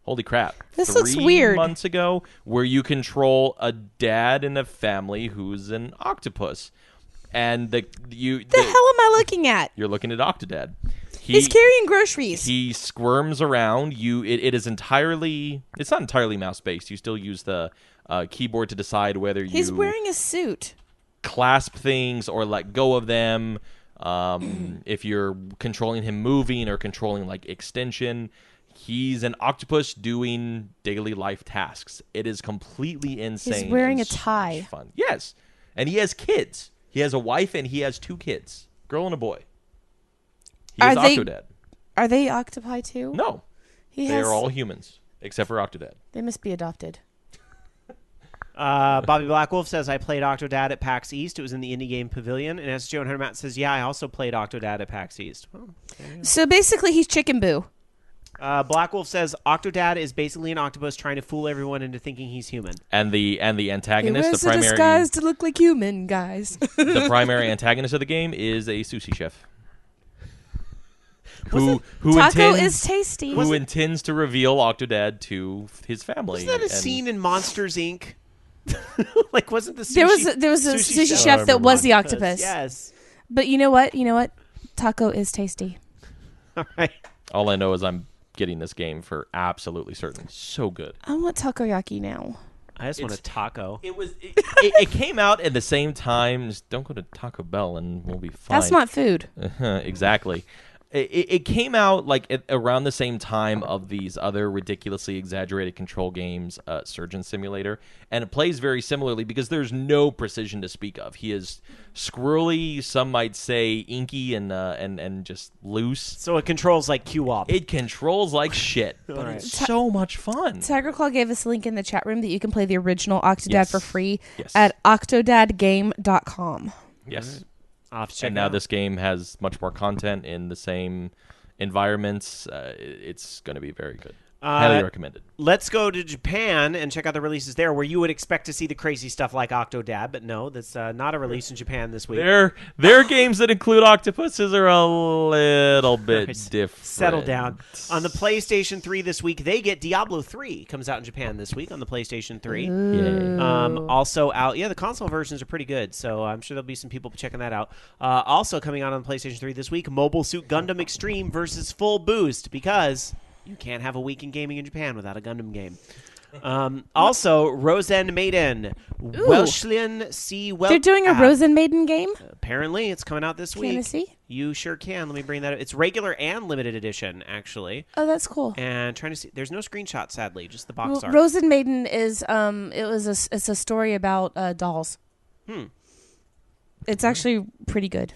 Holy crap! This looks 3 weird. months ago, where you control a dad in a family who's an octopus, and the hell am I looking at? You're looking at Octodad. He's carrying groceries. He squirms around. It is entirely. It's not entirely mouse based. You still use the keyboard to decide whether He's you wearing a suit. clasp things or let go of them. If you're controlling him moving or controlling extension. He's an octopus doing daily life tasks. It is completely insane. He's wearing and a tie. So much fun. Yes. And he has kids. He has a wife and he has 2 kids. Girl and a boy. He is Octodad. Are they octopi too? No. They are all humans, except for Octodad. They must be adopted. Bobby Blackwolf says, I played Octodad at PAX East. It was in the Indie Game Pavilion. And as Joe and Matt says, yeah, I also played Octodad at PAX East. Oh, so basically, he's Chicken Boo. Blackwolf says Octodad is basically an octopus trying to fool everyone into thinking he's human. And the antagonist, He wears the primary a disguise to look like human, guys. the primary antagonist of the game is a sushi chef. Who Taco intends, is tasty. Who intends to reveal Octodad to his family. Wasn't that a scene in Monsters, Inc.? Wasn't the sushi... There was a sushi chef that was the octopus. Yes. But you know what? Taco is tasty. All right. All I know is I'm getting this game for absolutely certain. So good. I want takoyaki now. I just want a taco. It came out at the same time. Just don't go to Taco Bell and we'll be fine. That's not food. Exactly. It came out around the same time of these other ridiculously exaggerated control games, Surgeon Simulator, and it plays very similarly because there's no precision to speak of. He is squirrely, some might say inky and just loose. So it controls like QWOP. It controls like shit, but it's so much fun. Tiger Claw gave us a link in the chat room that you can play the original Octodad for free Yes. at octodadgame.com. Yes. And now this game has much more content in the same environments. It's going to be very good. Highly recommended. Let's go to Japan and check out the releases there, where you would expect to see the crazy stuff like Octodad, but no, that's not a release in Japan this week. Their games that include octopuses are a little bit different. Settle down. On the PlayStation 3 this week, they get Diablo 3 comes out in Japan this week on the PlayStation 3. Yay. Also out, the console versions are pretty good, so I'm sure there'll be some people checking that out. Also coming out on the PlayStation 3 this week, Mobile Suit Gundam Extreme versus Full Boost, because you can't have a week in gaming in Japan without a Gundam game. Also, Rosen Maiden, Welshlian Sea Wel. They're doing a Rosen Maiden game? Apparently, it's coming out this week. Can I see? You sure can. Let me bring that up. It's regular and limited edition, actually. Oh, that's cool. And trying to see. There's no screenshot, sadly, just the box art. Rosen Maiden is it's a story about dolls. It's actually pretty good.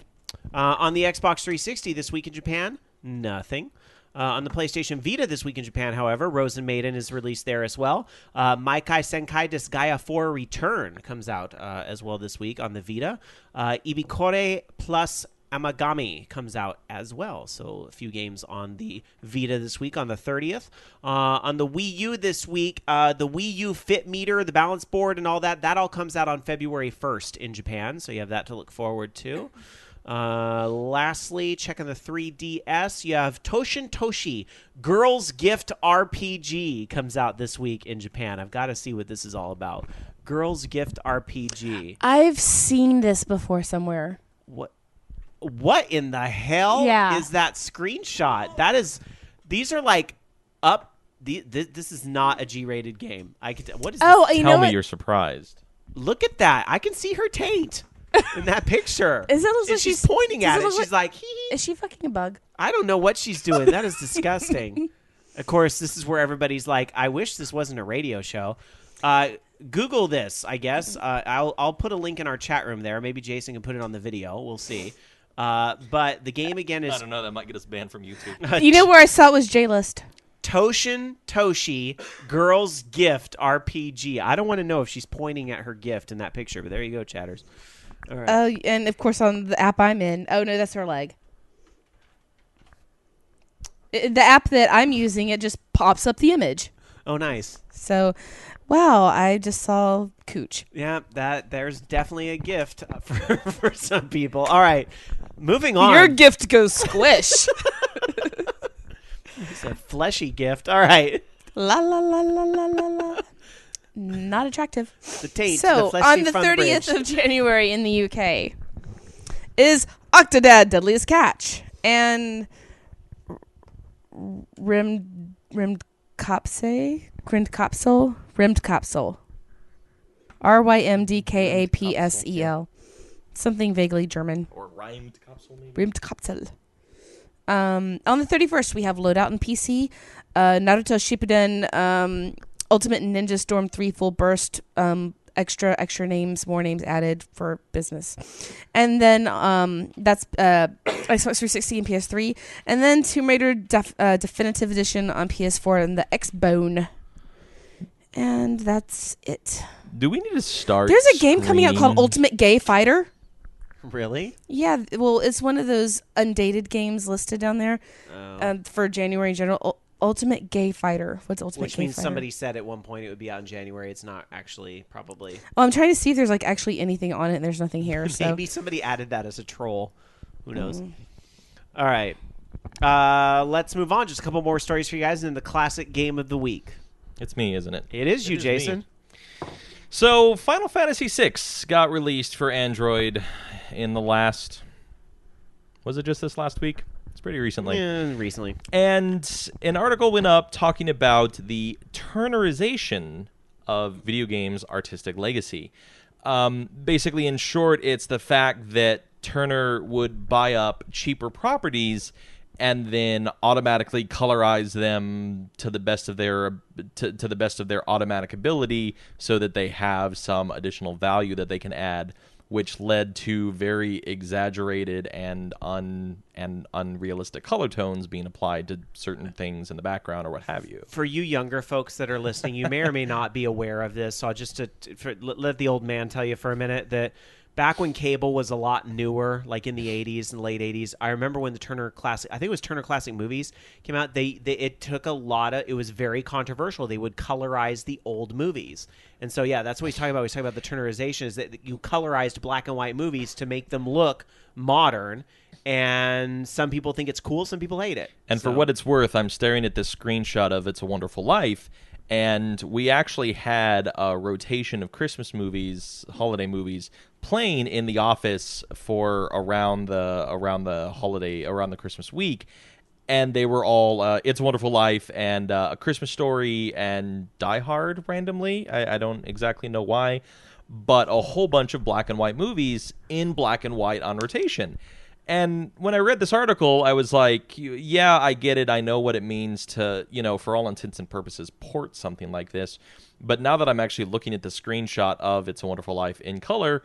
On the Xbox 360 this week in Japan, nothing. On the PlayStation Vita this week in Japan, however, Rosen Maiden is released there as well. Maikai Senkai Disgaea 4 Return comes out as well this week on the Vita. Ibikore plus Amagami comes out as well. So a few games on the Vita this week on the 30th. On the Wii U this week, the Wii U Fit Meter, the balance board, and all that all comes out on February 1st in Japan. So you have that to look forward to. Lastly, checking the 3DS, you have Toshin Toshi Girls Gift RPG comes out this week in Japan. I've got to see what this is all about. Girls Gift RPG. I've seen this before somewhere. What in the hell is that screenshot? These are like up. This is not a G-rated game. What is this? Tell me you're surprised. Look at that. I can see her taint in that picture. She's pointing at it. She's like, hee hee. Is she fucking a bug? I don't know what she's doing. That is disgusting. Of course, this is where everybody's like, I wish this wasn't a radio show. Google this, I guess. I'll put a link in our chat room there. Maybe Jason can put it on the video. We'll see. But the game again is... I don't know. That might get us banned from YouTube. You know where I saw it was J-List. Toshin Toshi Girls Gift RPG. I don't want to know if she's pointing at her gift in that picture, but there you go, chatters. All right. And of course on the app I'm in. Oh no, that's her leg. The app that I'm using, it just pops up the image. Oh, nice. So, wow, I just saw cooch. Yeah, there's definitely a gift for some people. All right, moving on. Your gift goes squish. It's a fleshy gift. All right. La la la la la la la. Not attractive. The taint. So, the fleshy on the front 30th bridge. of January in the UK is Octodad Deadliest Catch and Rimmed Capsule. RYMDKAPSEL. Something vaguely German. Or rhymed capsule, maybe? Rimmed Kapsel. On the 31st, we have Loadout and PC, Naruto Shippuden, Ultimate Ninja Storm 3 Full Burst, extra names, more names added for business. And then that's Xbox 360 and PS3. And then Tomb Raider Definitive Edition on PS4 and the X-Bone. And that's it. Do we need to start? There's a game coming out called Ultimate Gay Fighter. Really? Yeah, well, it's one of those undated games listed down there for January in general. Ultimate Gay Fighter. What's Ultimate Which Gay means Fighter? somebody said at one point it would be out in January. It's not actually, probably. Oh, I'm trying to see if there's like actually anything on it, and there's nothing here. Maybe somebody added that as a troll. Who knows? All right. Let's move on. Just a couple more stories for you guys, and then the classic game of the week. It's me, isn't it? It is you, Jason. So, Final Fantasy VI got released for Android in the last... Was it just this last week? It's pretty recently. Yeah, recently. And an article went up talking about the Turnerization of video games' artistic legacy. Basically, in short, it's the fact that Turner would buy up cheaper properties and then automatically colorize them to the best of their to the best of their automatic ability, so that they have some additional value that they can add, which led to very exaggerated and unrealistic color tones being applied to certain things in the background or what have you. For you younger folks that are listening, you may or may not be aware of this. So I'll just let the old man tell you for a minute that back when cable was a lot newer, like in the 80s and late 80s. I remember when the Turner Classic, I think it was Turner Classic Movies came out. It took a lot of, it was very controversial. They would colorize the old movies. And so, yeah, that's what he's talking about. He's talking about the Turnerization, is that you colorized black and white movies to make them look modern. And some people think it's cool, some people hate it. And for what it's worth, I'm staring at this screenshot of It's a Wonderful Life, and we actually had a rotation of Christmas movies, holiday movies, playing in the office for around the holiday, around the Christmas week. And they were all It's a Wonderful Life and A Christmas Story and Die Hard randomly. I don't exactly know why, but a whole bunch of black and white movies in black and white on rotation. And when I read this article, I was like, yeah, I get it. I know what it means to, for all intents and purposes, port something like this. But now that I'm actually looking at the screenshot of It's a Wonderful Life in color,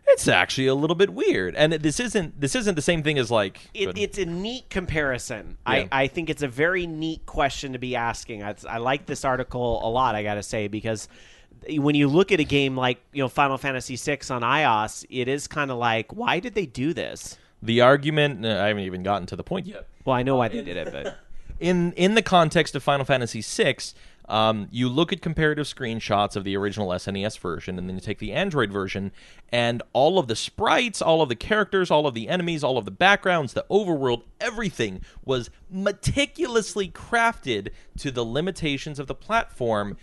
it's actually a little bit weird. And this isn't the same thing as like... It's a neat comparison. Yeah. I think it's a very neat question to be asking. I like this article a lot, I got to say, because when you look at a game like Final Fantasy VI on iOS, it is kind of like, why did they do this? The argument, I haven't even gotten to the point yet. Well, I know why they did it, but... In the context of Final Fantasy VI, you look at comparative screenshots of the original SNES version, and then you take the Android version, and all of the sprites, all of the characters, all of the enemies, all of the backgrounds, the overworld, everything was meticulously crafted to the limitations of the platform.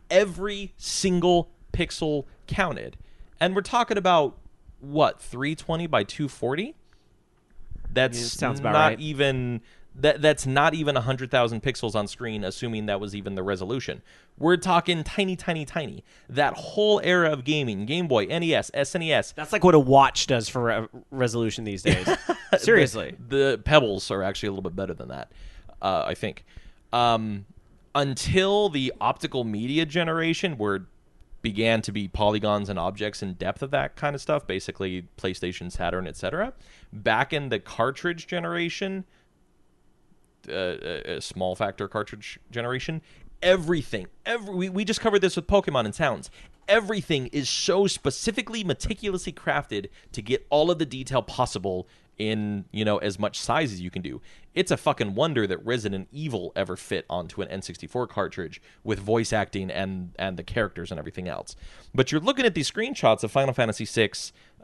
Every single pixel counted. And we're talking about, what, 320 by 240? That's sounds about not right. even that's not even 100,000 pixels on screen, assuming that was even the resolution. We're talking tiny, tiny, tiny. That whole era of gaming, Game Boy, NES, SNES. That's like what a watch does for resolution these days. Seriously. The Pebbles are actually a little bit better than that, I think. Until the optical media generation, where it began to be polygons and objects in depth of that kind of stuff, basically PlayStation, Saturn, etc. Back in the cartridge generation, small factor cartridge generation, everything, we just covered this with Pokemon and sounds. Everything is so specifically, meticulously crafted to get all of the detail possible in, as much size as you can do. It's a fucking wonder that Resident Evil ever fit onto an N64 cartridge with voice acting and the characters and everything else. But you're looking at these screenshots of Final Fantasy VI,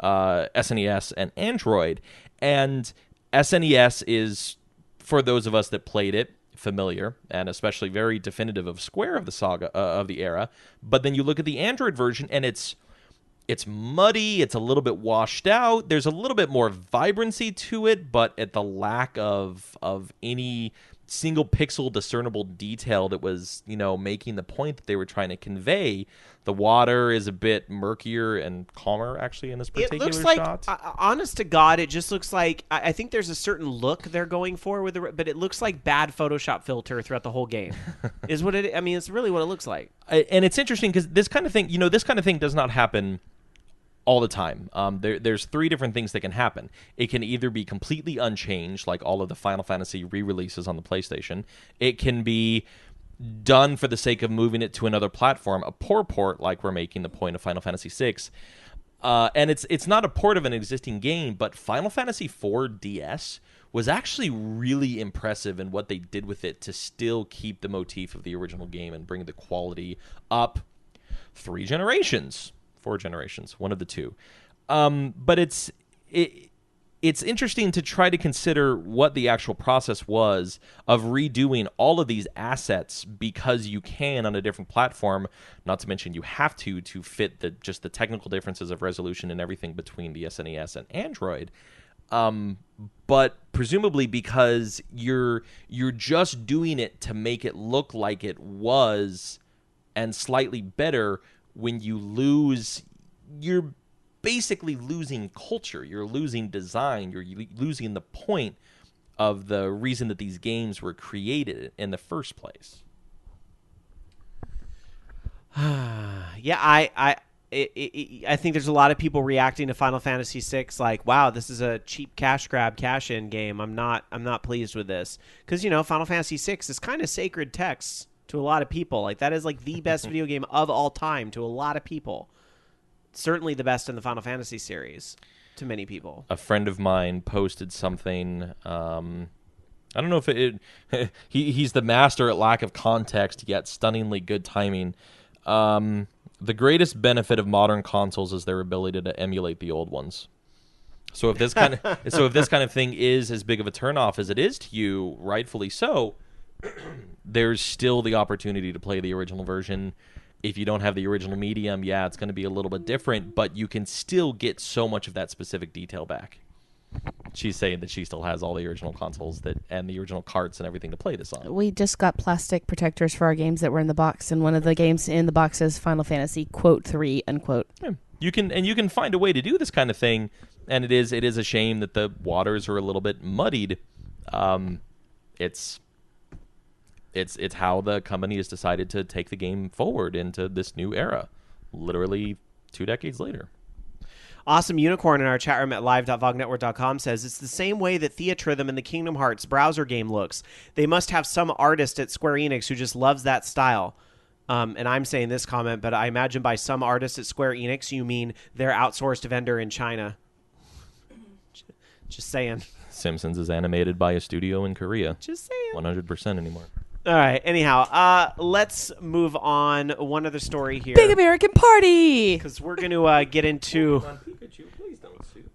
SNES, and Android, and SNES is, for those of us that played it, familiar and especially very definitive of Square of the Saga of the era. But then you look at the Android version, and it's muddy, it's a little bit washed out, there's a little bit more vibrancy to it, but at the lack of any single pixel discernible detail that was, making the point that they were trying to convey. The water is a bit murkier and calmer, actually, in this particular it looks like, shot. Honest to God, it just looks like, I think there's a certain look they're going for with but it looks like bad Photoshop filter throughout the whole game. Is what it, I mean, it's really what it looks like. And it's interesting because this kind of thing, this kind of thing does not happen all the time. There's three different things that can happen. It can either be completely unchanged, like all of the Final Fantasy re-releases on the PlayStation. It can be done for the sake of moving it to another platform, a poor port, like we're making the point of Final Fantasy VI. And it's not a port of an existing game, but Final Fantasy IV DS was actually really impressive in what they did with it to still keep the motif of the original game and bring the quality up 4 generations, one of the two. But it's interesting to try to consider what the actual process was of redoing all of these assets because you can on a different platform, not to mention you have to fit the technical differences of resolution and everything between the SNES and Android. But presumably because you're just doing it to make it look like it was and slightly better. When you lose, you're basically losing culture, you're losing design, you're losing the point of the reason that these games were created in the first place. Yeah, I think there's a lot of people reacting to Final Fantasy VI like, wow, this is a cheap cash grab, cash in game. I'm not pleased with this because Final Fantasy VI is kind of sacred text to a lot of people. Like, that is like the best video game of all time to a lot of people. certainly the best in the Final Fantasy series to many people. A friend of mine posted something. I don't know if he's the master at lack of context, yet stunningly good timing. The greatest benefit of modern consoles is their ability to emulate the old ones. So if this kind of thing is as big of a turnoff as it is to you, rightfully so, there's still the opportunity to play the original version. If you don't have the original medium, yeah, it's going to be a little bit different, but you can still get so much of that specific detail back. She's saying that she still has all the original consoles and the original carts and everything to play this on. We just got plastic protectors for our games that were in the box, and one of the games in the box is Final Fantasy (3). Yeah. You can find a way to do this kind of thing, and it is a shame that the waters are a little bit muddied. It's how the company has decided to take the game forward into this new era, literally 2 decades later. Awesome Unicorn in our chat room at live.vognetwork.com says, it's the same way that Theatrhythm in the Kingdom Hearts browser game looks. They must have some artist at Square Enix who just loves that style. And I'm saying this comment, but I imagine by some artist at Square Enix, you mean their outsourced vendor in China. Just saying. Simpsons is animated by a studio in Korea. Just saying. 100% anymore. All right. Anyhow, let's move on. One other story here. Big American Party! Because we're going to get into...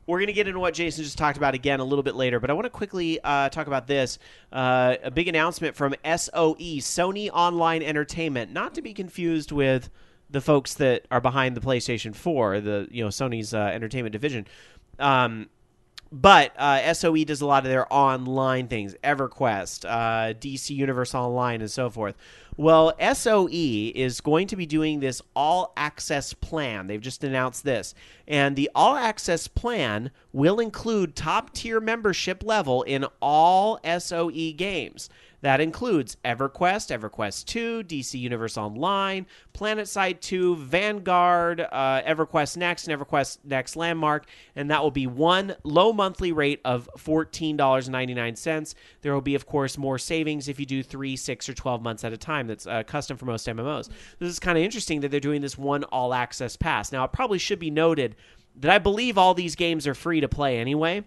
We're going to get into what Jason just talked about again a little bit later, but I want to quickly talk about this. A big announcement from SOE, Sony Online Entertainment, not to be confused with the folks that are behind the PlayStation 4, Sony's entertainment division. But SOE does a lot of their online things, EverQuest, DC Universe Online, and so forth. Well, SOE is going to be doing this all-access plan. They've just announced this. And the all-access plan will include top-tier membership level in all SOE games. That includes EverQuest, EverQuest 2, DC Universe Online, PlanetSide 2, Vanguard, EverQuest Next, and EverQuest Next Landmark, and that will be one low monthly rate of $14.99. There will be, of course, more savings if you do 3, 6, or 12 months at a time. That's custom for most MMOs. This is kind of interesting that they're doing this one all-access pass. Now, it probably should be noted that I believe all these games are free to play anyway.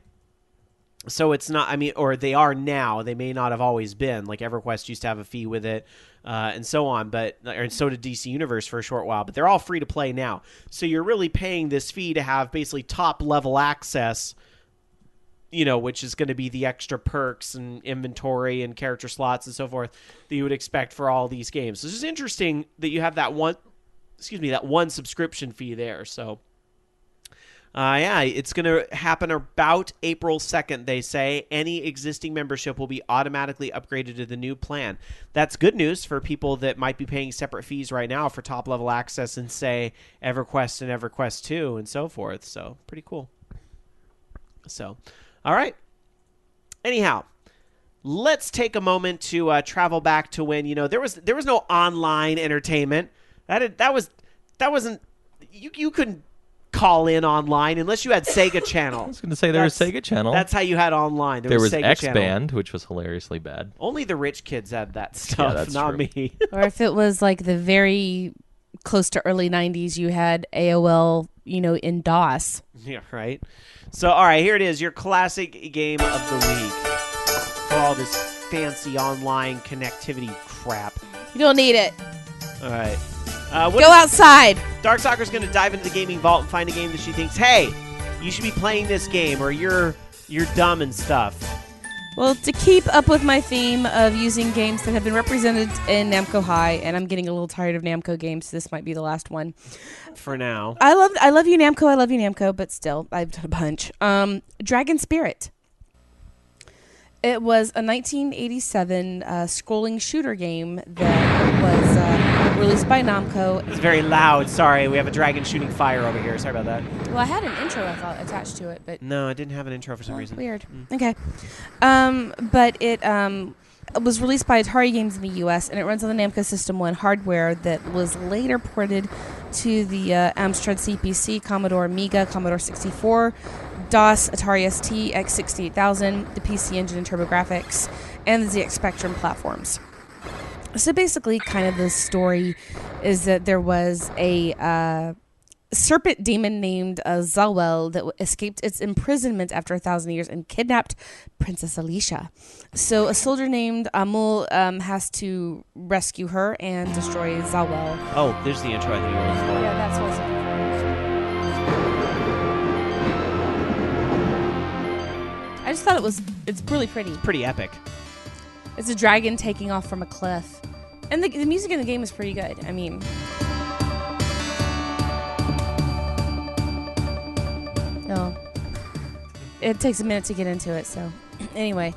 So it's not, or they are now. They may not have always been. Like EverQuest used to have a fee with it, and so on. And so did DC Universe for a short while. But they're all free to play now. So you're really paying this fee to have basically top level access, which is going to be the extra perks and inventory and character slots and so forth that you would expect for all these games. So it's just interesting that you have that one subscription fee there. So. It's going to happen about April 2nd, they say. Any existing membership will be automatically upgraded to the new plan. That's good news for people that might be paying separate fees right now for top-level access in, say, EverQuest and EverQuest 2 and so forth. So, pretty cool. So, all right. Anyhow, let's take a moment to travel back to when, there was no online entertainment. That wasn't... You couldn't call in online unless you had Sega Channel. I was going to say there was Sega Channel. That's how you had online. There was Sega X-Band, which was hilariously bad. Only the rich kids had that stuff, not true. Me. Or if it was like the very close to early 90s, you had AOL, in DOS. Yeah, right. So, all right, here it is, your classic game of the week for all this fancy online connectivity crap. You don't need it. All right. Go outside. Dark Soccer's going to dive into the gaming vault and find a game that she thinks, hey, you should be playing this game, or you're dumb and stuff. Well, to keep up with my theme of using games that have been represented in Namco High, and I'm getting a little tired of Namco games, so this might be the last one. For now. I love you, Namco, but still, I've done a bunch. Dragon Spirit. It was a 1987 scrolling shooter game that was released by Namco. It's very loud. Sorry, we have a dragon shooting fire over here. Sorry about that. Well, I had an intro, I thought, attached to it, but... No, I didn't have an intro for some reason. Weird. Okay. But it was released by Atari Games in the U.S., and it runs on the Namco System 1 hardware that was later ported to the Amstrad CPC, Commodore Amiga, Commodore 64, DOS, Atari ST, X68000, the PC Engine and TurboGrafx, and the ZX Spectrum platforms. So basically, kind of the story is that there was a serpent demon named Zawel that escaped its imprisonment after 1,000 years and kidnapped Princess Alicia. So a soldier named Amul has to rescue her and destroy Zawel. Oh, there's the intro I think you're looking for. Yeah, that's what's I just thought it's really pretty. Pretty epic. It's a dragon taking off from a cliff. And the music in the game is pretty good. I mean... No. It takes a minute to get into it, so... Anyway.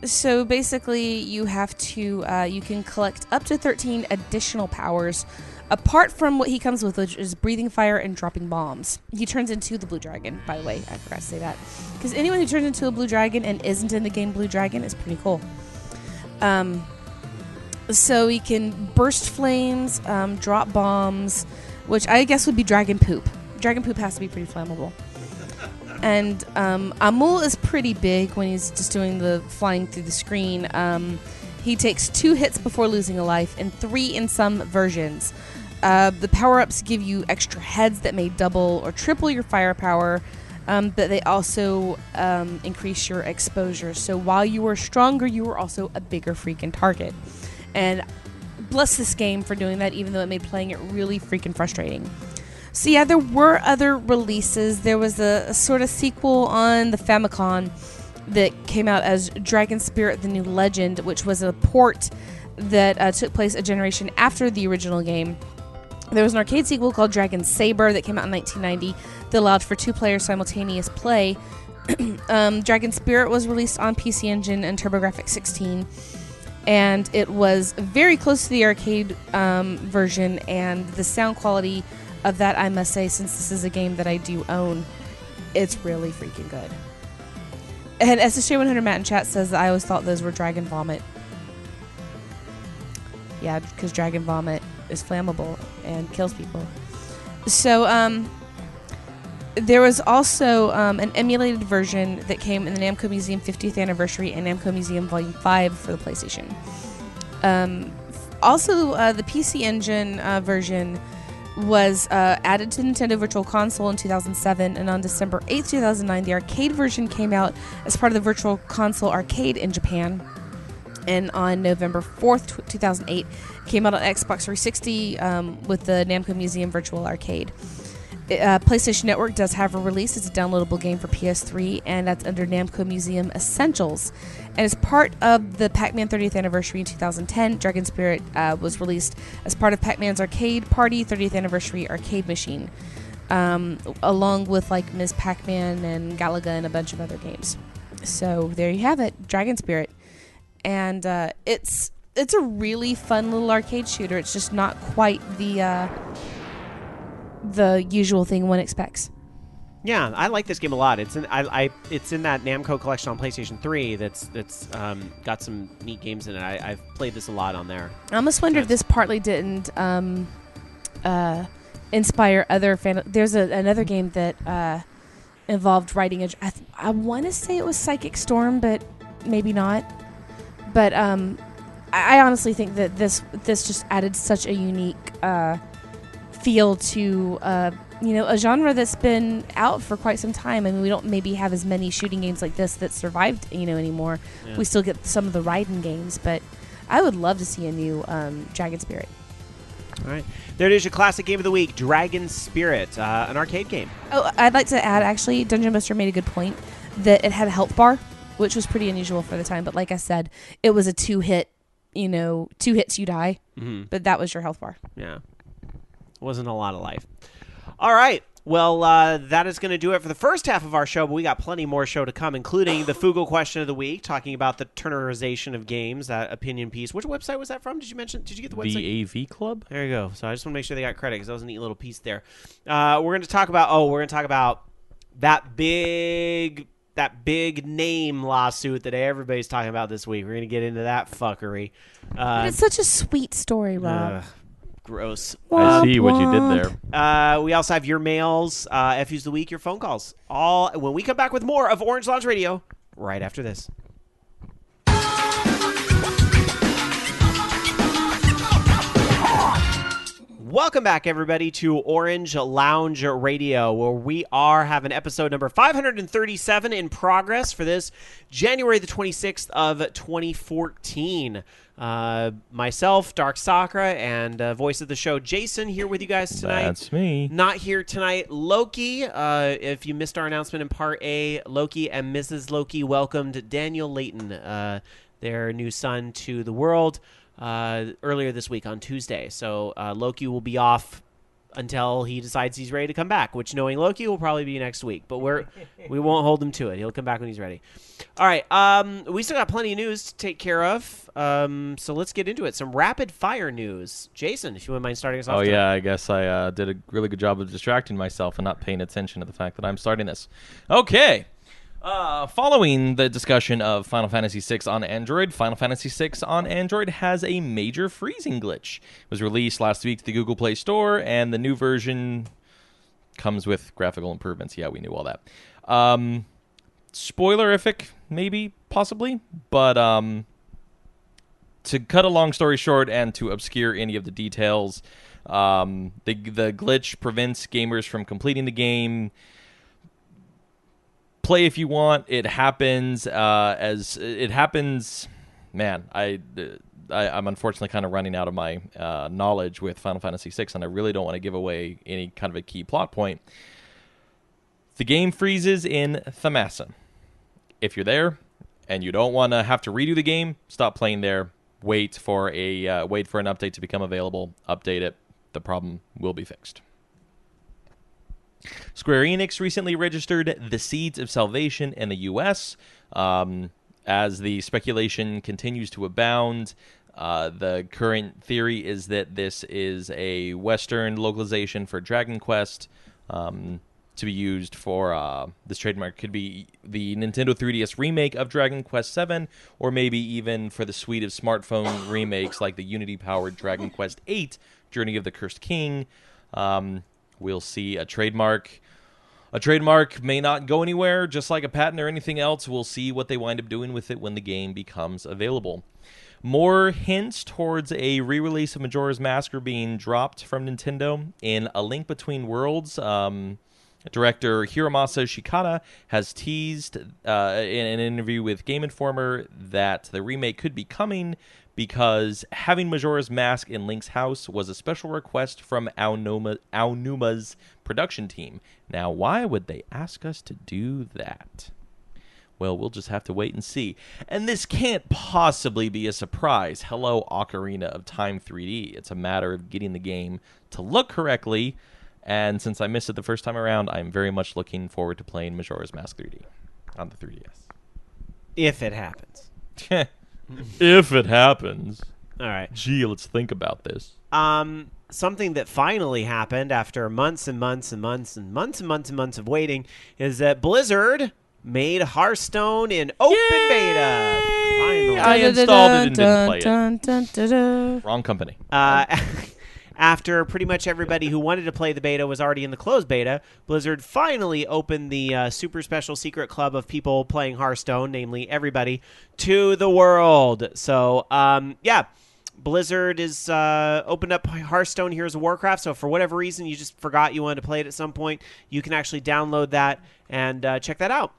So basically, you have to... you can collect up to 13 additional powers, apart from what he comes with, which is breathing fire and dropping bombs. He turns into the blue dragon, by the way. I forgot to say that. Because anyone who turns into a blue dragon and isn't in the game Blue Dragon is pretty cool. So he can burst flames, drop bombs, which I guess would be dragon poop. Dragon poop has to be pretty flammable. And Amul is pretty big when he's just doing the flying through the screen. He takes 2 hits before losing a life and 3 in some versions. The power-ups give you extra heads that may double or triple your firepower, but they also increase your exposure. So while you are stronger, you are also a bigger freaking target. And bless this game for doing that, even though it made playing it really freaking frustrating. So yeah, there were other releases. There was a sort of sequel on the Famicom that came out as Dragon Spirit: The New Legend, which was a port that took place a generation after the original game. There was an arcade sequel called Dragon Saber that came out in 1990 that allowed for 2-player simultaneous play. Dragon Spirit was released on PC Engine and TurboGrafx 16, and it was very close to the arcade version, and the sound quality of that, I must say, since this is a game that I do own, it's really freaking good. And SSJ100 Matt in chat says that I always thought those were dragon vomit. Yeah, because dragon vomit is flammable and kills people. So, there was also an emulated version that came in the Namco Museum 50th Anniversary and Namco Museum Volume 5 for the PlayStation. Also, the PC Engine version was added to Nintendo Virtual Console in 2007, and on December 8th, 2009, the arcade version came out as part of the Virtual Console Arcade in Japan. And on November 4th, 2008, came out on Xbox 360 with the Namco Museum Virtual Arcade. PlayStation Network does have a release. It's a downloadable game for PS3, and that's under Namco Museum Essentials. And as part of the Pac-Man 30th Anniversary in 2010, Dragon Spirit was released as part of Pac-Man's Arcade Party 30th Anniversary Arcade Machine, along with like Ms. Pac-Man and Galaga and a bunch of other games. So there you have it, Dragon Spirit. And it's a really fun little arcade shooter. It's just not quite the usual thing one expects. Yeah, I like this game a lot. It's in it's in that Namco collection on PlayStation 3 that's got some neat games in it. I've played this a lot on there. I almost wonder if this partly didn't inspire other There's another game that involved riding I want to say it was Psychic Storm, but maybe not. But I honestly think that this just added such a unique feel to a genre that's been out for quite some time. I mean, we don't maybe have as many shooting games like this that survived anymore. Yeah. We still get some of the Raiden games, but I would love to see a new Dragon Spirit. All right, there it is, your classic game of the week, Dragon Spirit, an arcade game. Oh, I'd like to add, actually, Dungeon Buster made a good point that it had a health bar, which was pretty unusual for the time. But like I said, it was a 2-hit, 2 hits you die, but that was your health bar. Yeah. Wasn't a lot of life. All right. Well, that is going to do it for the first half of our show, but we got plenty more show to come, including the Fugle question of the week, talking about the Turnerization of games, that opinion piece. Which website was that from? Did you get the website? The AV Club? There you go. So I just want to make sure they got credit because that was a neat little piece there. We're going to talk about that big name lawsuit that everybody's talking about this week. We're going to get into that fuckery. It's such a sweet story, Rob. Gross. I see what you did there. We also have your mails, FUs of the week, your phone calls. All when we come back with more of Orange Lounge Radio right after this. Welcome back, everybody, to Orange Lounge Radio, where we are having episode number 537 in progress for this January the 26th of 2014. Myself, Dark Sakura, and voice of the show, Jason, here with you guys tonight. That's me. Not here tonight, Loki. If you missed our announcement in Part A, Loki and Mrs. Loki welcomed Daniel Layton, their new son, to the world earlier this week on Tuesday. So Loki will be off until he decides he's ready to come back, which, knowing Loki, will probably be next week. But we won't hold him to it. He'll come back when he's ready. All right. We still got plenty of news to take care of. So let's get into it. Some rapid fire news. Jason, if you wouldn't mind starting us off. Oh, tonight. yeah, I guess I did a really good job of distracting myself and not paying attention to the fact that I'm starting this. Okay. Following the discussion of Final Fantasy VI on Android, Final Fantasy VI on Android has a major freezing glitch. It was released last week to the Google Play Store, and the new version comes with graphical improvements. Yeah, we knew all that. Spoilerific, maybe, possibly, but to cut a long story short and to obscure any of the details, the glitch prevents gamers from completing the game. Play if you want. It happens Man, I'm unfortunately kind of running out of my knowledge with Final Fantasy VI, and I really don't want to give away any kind of a key plot point. The game freezes in Thamasa. If you're there and you don't want to have to redo the game, stop playing there. Wait for an update to become available. Update it. The problem will be fixed. Square Enix recently registered The Seeds of Salvation in the U.S. As the speculation continues to abound, the current theory is that this is a Western localization for Dragon Quest to be used for this trademark. Could be the Nintendo 3DS remake of Dragon Quest VII, or maybe even for the suite of smartphone remakes like the Unity-powered Dragon Quest VIII, Journey of the Cursed King. We'll see a trademark. A trademark may not go anywhere, just like a patent or anything else. We'll see what they wind up doing with it when the game becomes available. More hints towards a re-release of Majora's Mask are being dropped from Nintendo. In A Link Between Worlds, director Hiromasa Shikata has teased in an interview with Game Informer that the remake could be coming because having Majora's Mask in Link's house was a special request from Aonuma's production team. Now, why would they ask us to do that? Well, we'll just have to wait and see. And this can't possibly be a surprise. Hello, Ocarina of Time 3D. It's a matter of getting the game to look correctly, and since I missed it the first time around, I'm very much looking forward to playing Majora's Mask 3D on the 3DS. If it happens. If it happens. All right. Gee, let's think about this. Something that finally happened after months and months and months and months and months and months of waiting is that Blizzard made Hearthstone in open beta. Finally. I installed it and didn't play it. Wrong company. After pretty much everybody who wanted to play the beta was already in the closed beta, Blizzard finally opened the super special secret club of people playing Hearthstone, namely everybody, to the world. So, Blizzard is opened up Hearthstone Heroes of Warcraft. So for whatever reason you just forgot you wanted to play it at some point, you can actually download that and check that out.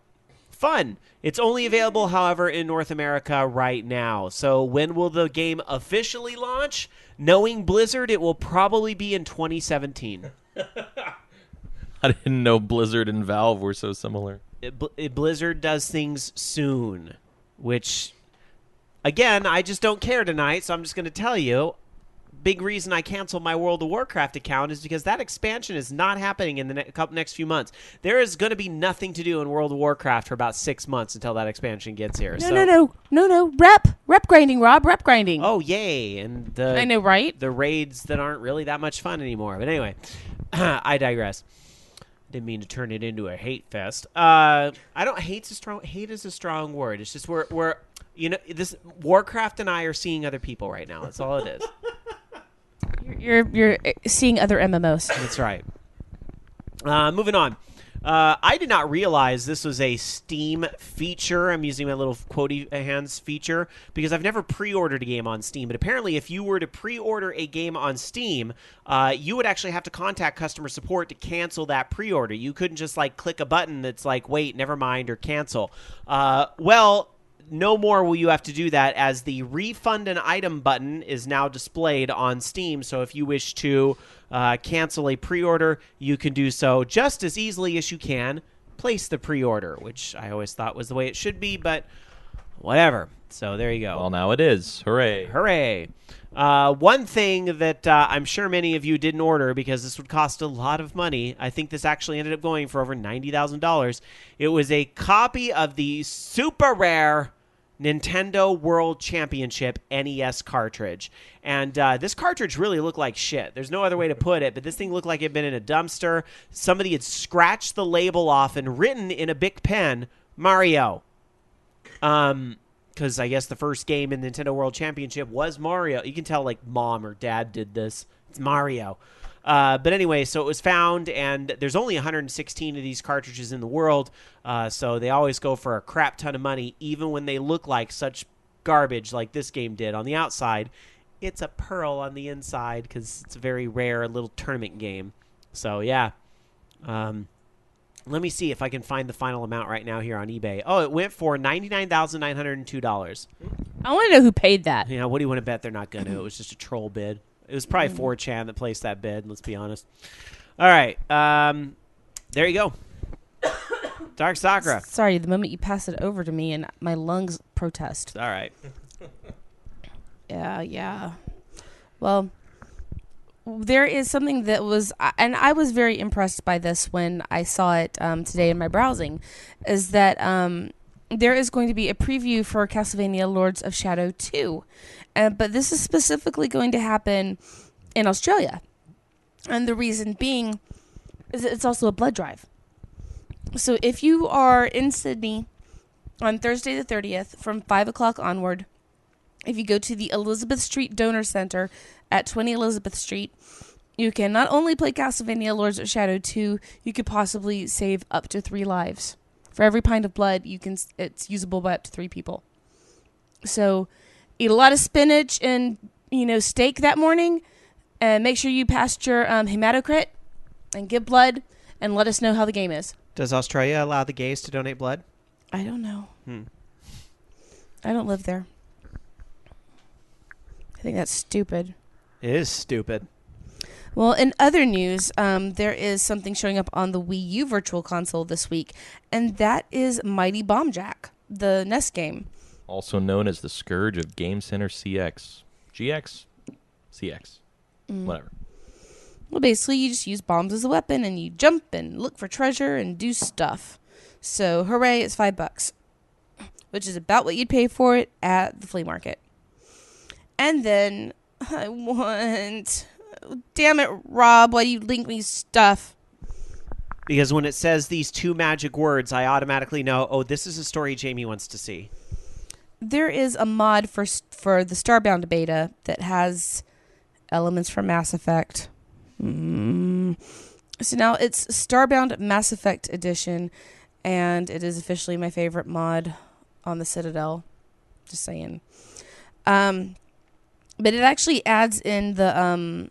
Fun. It's only available, however, in North America right now. So when will the game officially launch? Knowing Blizzard, it will probably be in 2017. I didn't know Blizzard and Valve were so similar. Blizzard does things soon, which, again, I just don't care tonight, so I'm just going to tell you. Big reason I canceled my World of Warcraft account is because that expansion is not happening in the next few months. There is going to be nothing to do in World of Warcraft for about 6 months until that expansion gets here. No. Rep grinding, Rob. Rep grinding. Oh, yay. And I know, right? The raids that aren't really that much fun anymore. But anyway, I digress. Didn't mean to turn it into a hate fest. Hate is a strong word. It's just we're this Warcraft and I are seeing other people right now. That's all it is. You're seeing other MMOs. That's right. Moving on. I did not realize this was a Steam feature. I'm using my little quotey hands feature because I've never pre-ordered a game on Steam. But apparently, if you were to pre-order a game on Steam, you would actually have to contact customer support to cancel that pre-order. You couldn't just like click a button that's like, wait, never mind, or cancel. Well, no more will you have to do that, as the refund an item button is now displayed on Steam. So if you wish to cancel a pre-order, you can do so just as easily as you can place the pre-order, which I always thought was the way it should be, but whatever. So there you go. Well, now it is. Hooray. Hooray. One thing that I'm sure many of you didn't order because this would cost a lot of money. I think this actually ended up going for over $90,000. It was a copy of the super rare Nintendo World Championship NES cartridge. And this cartridge really looked like shit. There's no other way to put it, but this thing looked like it had been in a dumpster. Somebody had scratched the label off and written in a Bic pen, Mario. Because I guess the first game in the Nintendo World Championship was Mario. You can tell, like, mom or dad did this. It's Mario. But anyway, so it was found, and there's only 116 of these cartridges in the world, so they always go for a crap ton of money, even when they look like such garbage like this game did. On the outside, it's a pearl on the inside because it's a very rare little tournament game. So, yeah. Let me see if I can find the final amount right now here on eBay. Oh, it went for $99,902. I want to know who paid that. You know, what do you want to bet they're not going to? It was just a troll bid. It was probably 4chan that placed that bid, let's be honest. All right. There you go. Dark Sakura. Sorry, the moment you pass it over to me and my lungs protest. All right. Yeah. Well, there is something that was, and I was very impressed by this when I saw it today in my browsing, is that there is going to be a preview for Castlevania Lords of Shadow 2. But this is specifically going to happen in Australia. And the reason being is that it's also a blood drive. So if you are in Sydney on Thursday the 30th from 5 o'clock onward, if you go to the Elizabeth Street Donor Center at 20 Elizabeth Street, you can not only play Castlevania Lords of Shadow 2, you could possibly save up to 3 lives. For every pint of blood, it's usable by up to 3 people. So eat a lot of spinach and, steak that morning, and make sure you passed your hematocrit and give blood and let us know how the game is. Does Australia allow the gays to donate blood? I don't know. I don't live there. I think that's stupid. It is stupid. Well, in other news, there is something showing up on the Wii U Virtual Console this week, and that is Mighty Bomb Jack, the NES game. Also known as the Scourge of Game Center CX. GX? CX. Whatever. Well, basically, you just use bombs as a weapon, and you jump and look for treasure and do stuff. So, hooray, it's $5, which is about what you'd pay for it at the flea market. And then, I want... Damn it, Rob, why do you link me stuff? Because when it says these 2 magic words, I automatically know, this is a story Jamie wants to see. There is a mod for the Starbound beta that has elements from Mass Effect. So now it's Starbound Mass Effect Edition, and it is officially my favorite mod on the Citadel. Just saying. But it actually adds in the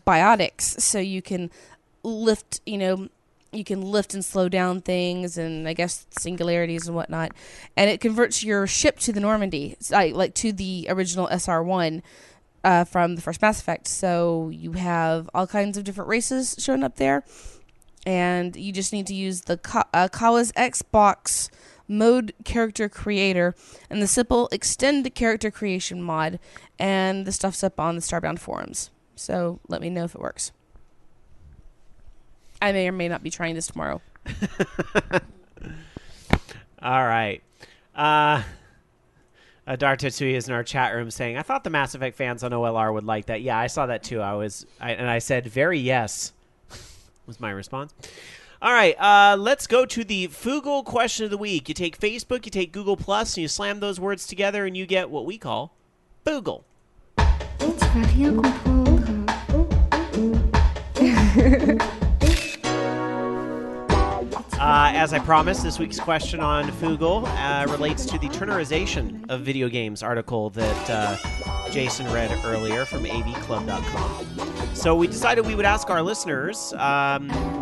biotics, so you can lift, you can lift and slow down things, and I guess singularities and whatnot. And it converts your ship to the Normandy, like to the original SR-1 from the first Mass Effect. So you have all kinds of different races showing up there, and you just need to use the Kawa's Xbox mode character creator and the simple extend character creation mod, and the stuff's up on the Starbound forums. So let me know if it works. I may or may not be trying this tomorrow. All right. Dark Tetsuya is in our chat room saying, I thought the Mass Effect fans on OLR would like that. Yeah, I saw that too. I said, very yes, was my response. All right, let's go to the Fugle question of the week. You take Facebook, you take Google+, and you slam those words together, and you get what we call Fugle. As I promised, this week's question on Foogle relates to the Turnerization of video games article that Jason read earlier from avclub.com. So we decided we would ask our listeners,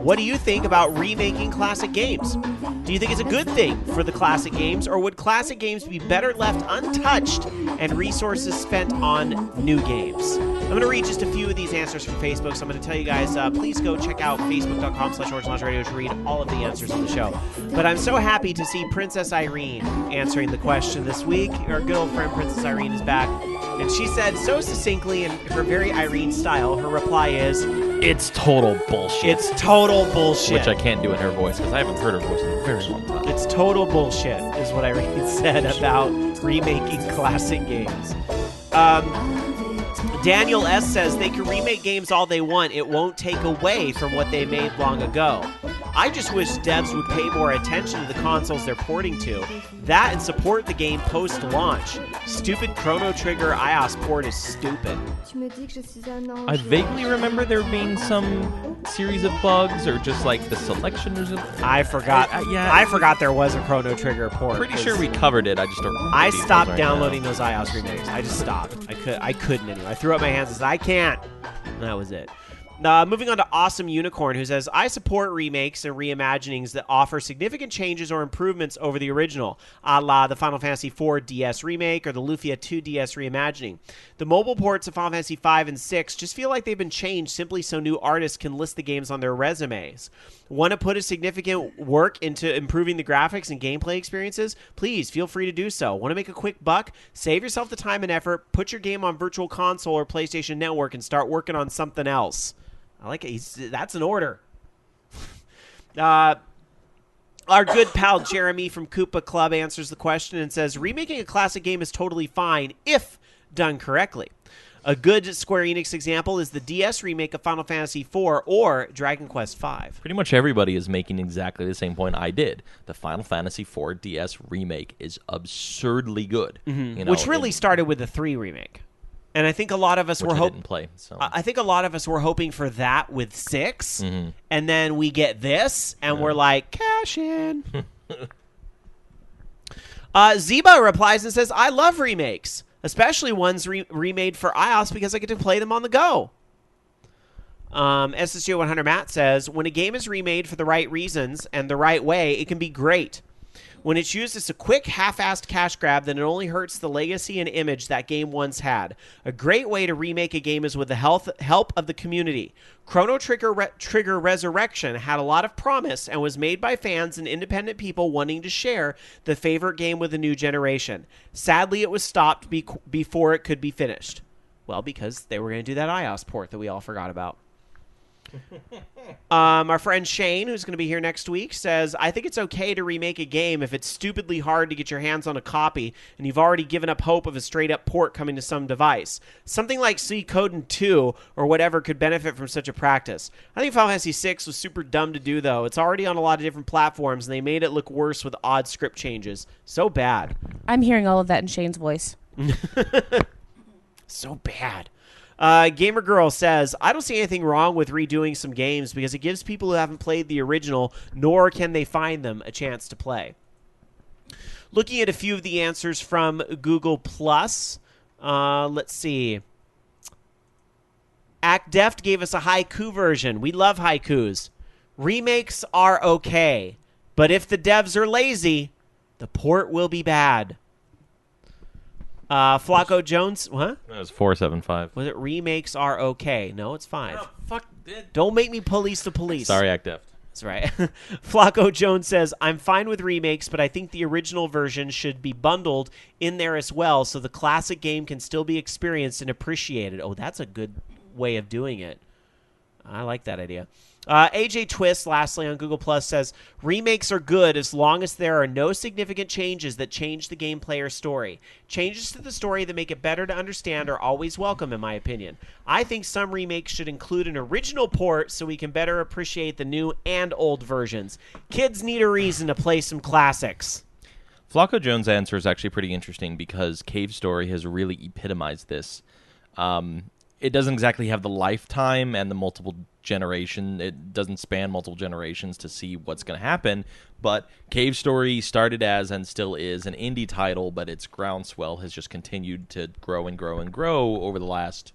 what do you think about remaking classic games? Do you think it's a good thing for the classic games, or would classic games be better left untouched and resources spent on new games? I'm going to read just a few of these answers from Facebook, so I'm going to tell you guys, please go check out facebook.com/OrangeLaunchRadio to read all of the answers on the show. But I'm so happy to see Princess Irene answering the question this week. Our good old friend Princess Irene is back, and she said so succinctly in her very Irene style, her reply is, It's total bullshit. it's total bullshit. Which I can't do in her voice because I haven't heard her voice in a very long time. It's total bullshit, is what Irene said about remaking classic games. Daniel S. says they can remake games all they want. It won't take away from what they made long ago. I just wish devs would pay more attention to the consoles they're porting to. That and support the game post-launch. Stupid Chrono Trigger iOS port is stupid. I vaguely remember there being some series of bugs or just like the selection or something. I forgot. Yeah. I forgot there was a Chrono Trigger port. Pretty sure we covered it. I just don't remember. I the details stopped right downloading now. those iOS remakes. I just stopped. I couldn't anymore. I threw up my hands and said, I can't. And that was it. Moving on to Awesome Unicorn, who says, I support remakes and reimaginings that offer significant changes or improvements over the original, a la the Final Fantasy IV DS remake or the Lufia 2 DS reimagining. The mobile ports of Final Fantasy V and VI just feel like they've been changed simply so new artists can list the games on their resumes. Want to put a significant work into improving the graphics and gameplay experiences? Please feel free to do so. Want to make a quick buck? Save yourself the time and effort, put your game on Virtual Console or PlayStation Network, and start working on something else. I like it. That's an order. Our good pal Jeremy from Koopa Club answers the question and says, remaking a classic game is totally fine if done correctly. A good Square Enix example is the DS remake of Final Fantasy IV or Dragon Quest V. Pretty much everybody is making exactly the same point I did. The Final Fantasy IV DS remake is absurdly good. You know, Which really started with the 3 remake. And I think a lot of us were hoping. Didn't play. So I think a lot of us were hoping for that with 6, and then we get this, and we're like, cash in. Zeba replies and says, I love remakes, especially ones remade for iOS because I get to play them on the go. SSG 100 Matt says, when a game is remade for the right reasons and the right way, it can be great. When it's used as a quick, half-assed cash grab, then it only hurts the legacy and image that game once had. A great way to remake a game is with the help of the community. Chrono Trigger Resurrection had a lot of promise and was made by fans and independent people wanting to share the favorite game with the new generation. Sadly, it was stopped before it could be finished. Well, because they were going to do that iOS port that we all forgot about. Our friend Shane, who's going to be here next week, says, I think it's okay to remake a game if it's stupidly hard to get your hands on a copy and you've already given up hope of a straight-up port coming to some device. Something like Suikoden 2 or whatever could benefit from such a practice. I think Final Fantasy VI was super dumb to do, though. It's already on a lot of different platforms, and they made it look worse with odd script changes. So bad. I'm hearing all of that in Shane's voice. So bad. Gamer Girl says, I don't see anything wrong with redoing some games because it gives people who haven't played the original, nor can they find them, a chance to play. Looking at a few of the answers from Google+, let's see. Act Deft gave us a haiku version. We love haikus. Remakes are okay, but if the devs are lazy, the port will be bad. Flacco Jones, what? that was 475. Was it remakes are okay? No, it's 5. Oh, fuck. Don't make me police the police. Sorry, Act Deft. That's right. Flacco Jones says, I'm fine with remakes, but I think the original version should be bundled in there as well so the classic game can still be experienced and appreciated. Oh, that's a good way of doing it. I like that idea. AJ Twist, lastly, on Google Plus says, remakes are good as long as there are no significant changes that change the gameplay or story. Changes to the story that make it better to understand are always welcome, in my opinion. I think some remakes should include an original port so we can better appreciate the new and old versions. Kids need a reason to play some classics. Flacco Jones' answer is actually pretty interesting because Cave Story has really epitomized this. it doesn't exactly have the lifetime and the multiple generation. It doesn't span multiple generations to see what's going to happen. But Cave Story started as and still is an indie title, but its groundswell has just continued to grow and grow and grow over the last,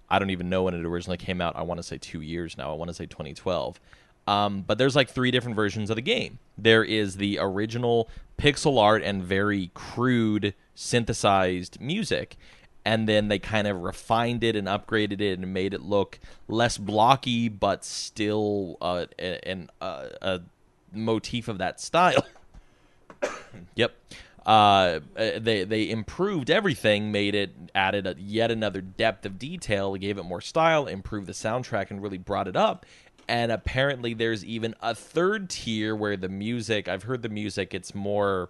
I don't even know when it originally came out. I want to say 2 years now. I want to say 2012. But there's like 3 different versions of the game. There is the original pixel art and very crude synthesized music. And then they kind of refined it and upgraded it and made it look less blocky, but still a motif of that style. Yep. They improved everything, made it, added yet another depth of detail, gave it more style, improved the soundtrack, and really brought it up. And apparently there's even a third tier where the music, I've heard the music, it's more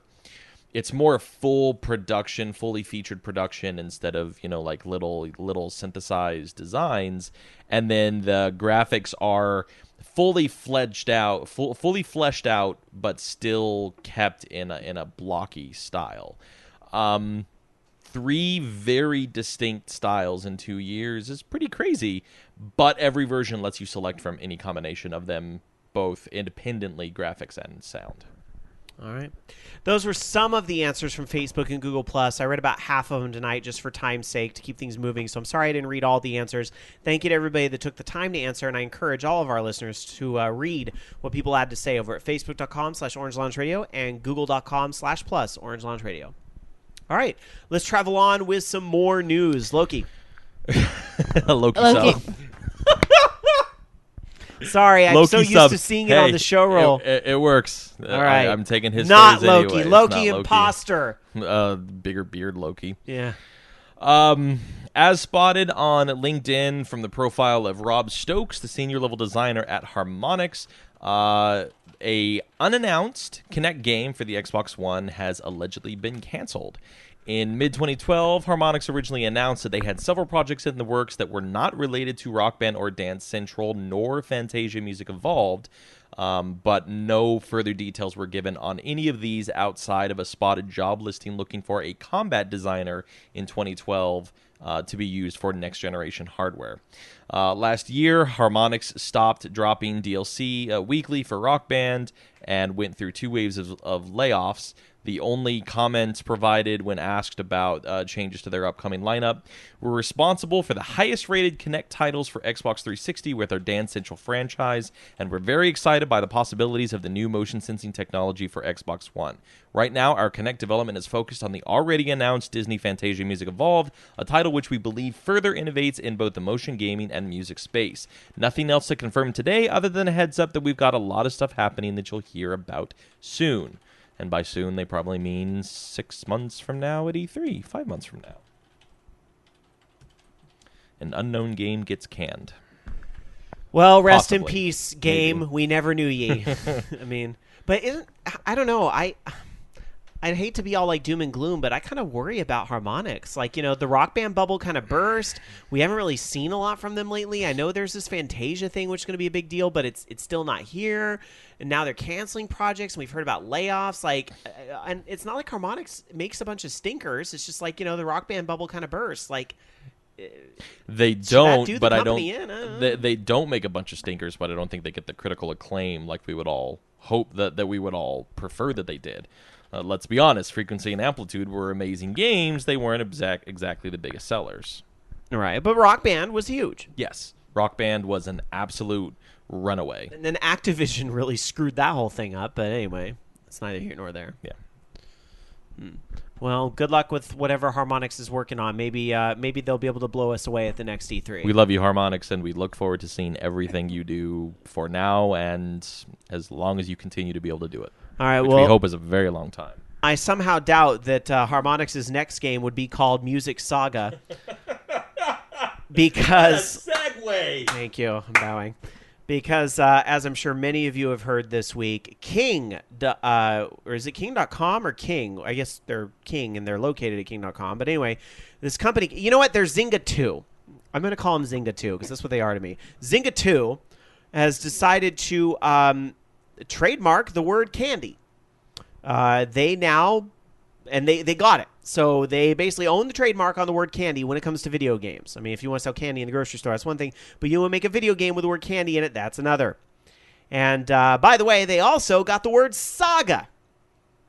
full production, fully featured production instead of, like little synthesized designs. And then the graphics are fully fleshed out, but still kept in a blocky style. 3 very distinct styles in 2 years is pretty crazy, but every version lets you select from any combination of them, both independently, graphics and sound. All right. Those were some of the answers from Facebook and Google+. I read about half of them tonight just for time's sake to keep things moving, so I'm sorry I didn't read all the answers. Thank you to everybody that took the time to answer, and I encourage all of our listeners to read what people had to say over at facebook.com/Orange Lounge Radio and google.com/plus Orange Lounge Radio. All right. Let's travel on with some more news. Loki. Loki. Sorry, I'm Loki so used sub. to seeing it on the show roll. It works. All right. I'm taking his Not phrase Loki. anyway. Loki It's not imposter. Bigger beard Loki. Yeah. As spotted on LinkedIn from the profile of Rob Stokes, the senior level designer at Harmonix, a unannounced Kinect game for the Xbox One has allegedly been canceled. In mid-2012, Harmonix originally announced that they had several projects in the works that were not related to Rock Band or Dance Central nor Fantasia Music Evolved, but no further details were given on any of these outside of a spotted job listing looking for a combat designer in 2012 to be used for next-generation hardware. Last year, Harmonix stopped dropping DLC weekly for Rock Band and went through 2 waves of layoffs. The only comments provided when asked about changes to their upcoming lineup were responsible for the highest-rated Kinect titles for Xbox 360 with our Dance Central franchise, and we're very excited by the possibilities of the new motion sensing technology for Xbox One. Right now, our Kinect development is focused on the already announced Disney Fantasia Music Evolved, a title which we believe further innovates in both the motion gaming and music space. Nothing else to confirm today other than a heads up that we've got a lot of stuff happening that you'll hear about soon. And by soon, they probably mean 6 months from now at E3, 5 months from now. An unknown game gets canned. Well, rest in Possibly. peace, game. Maybe. We never knew ye. I mean, but I don't know. I'd hate to be all like doom and gloom, but I kind of worry about Harmonix. Like, the Rock Band bubble kind of burst. We haven't really seen a lot from them lately. I know there's this Fantasia thing, which is going to be a big deal, but it's still not here. And now they're canceling projects, and we've heard about layoffs. Like, and it's not like Harmonix makes a bunch of stinkers. It's just like, the Rock Band bubble kind of burst. Like, they don't, do the but I don't. company in? I don't know. They don't make a bunch of stinkers, but I don't think they get the critical acclaim like we would all hope that we would all prefer that they did. Let's be honest, Frequency and Amplitude were amazing games. They weren't exactly the biggest sellers. All right, but Rock Band was huge. Yes, Rock Band was an absolute runaway. And then Activision really screwed that whole thing up. But anyway, it's neither here nor there. Yeah. Well, good luck with whatever Harmonix is working on. Maybe they'll be able to blow us away at the next E3. We love you, Harmonix, and we look forward to seeing everything you do for now and as long as you continue to be able to do it. All right, which well, we hope is a very long time. I somehow doubt that Harmonix's next game would be called Music Saga. Because... segue! Thank you. I'm bowing. Because, as I'm sure many of you have heard this week, King, or is it King.com or King? I guess they're King, and they're located at King.com. But anyway, this company, you know what? They're Zynga 2. I'm going to call them Zynga 2 because that's what they are to me. Zynga 2 has decided to trademark the word candy. They now And they got it. So they basically own the trademark on the word candy when it comes to video games. I mean, if you want to sell candy in the grocery store, that's one thing. But you want to make a video game with the word candy in it, that's another. And by the way, they also got the word Saga.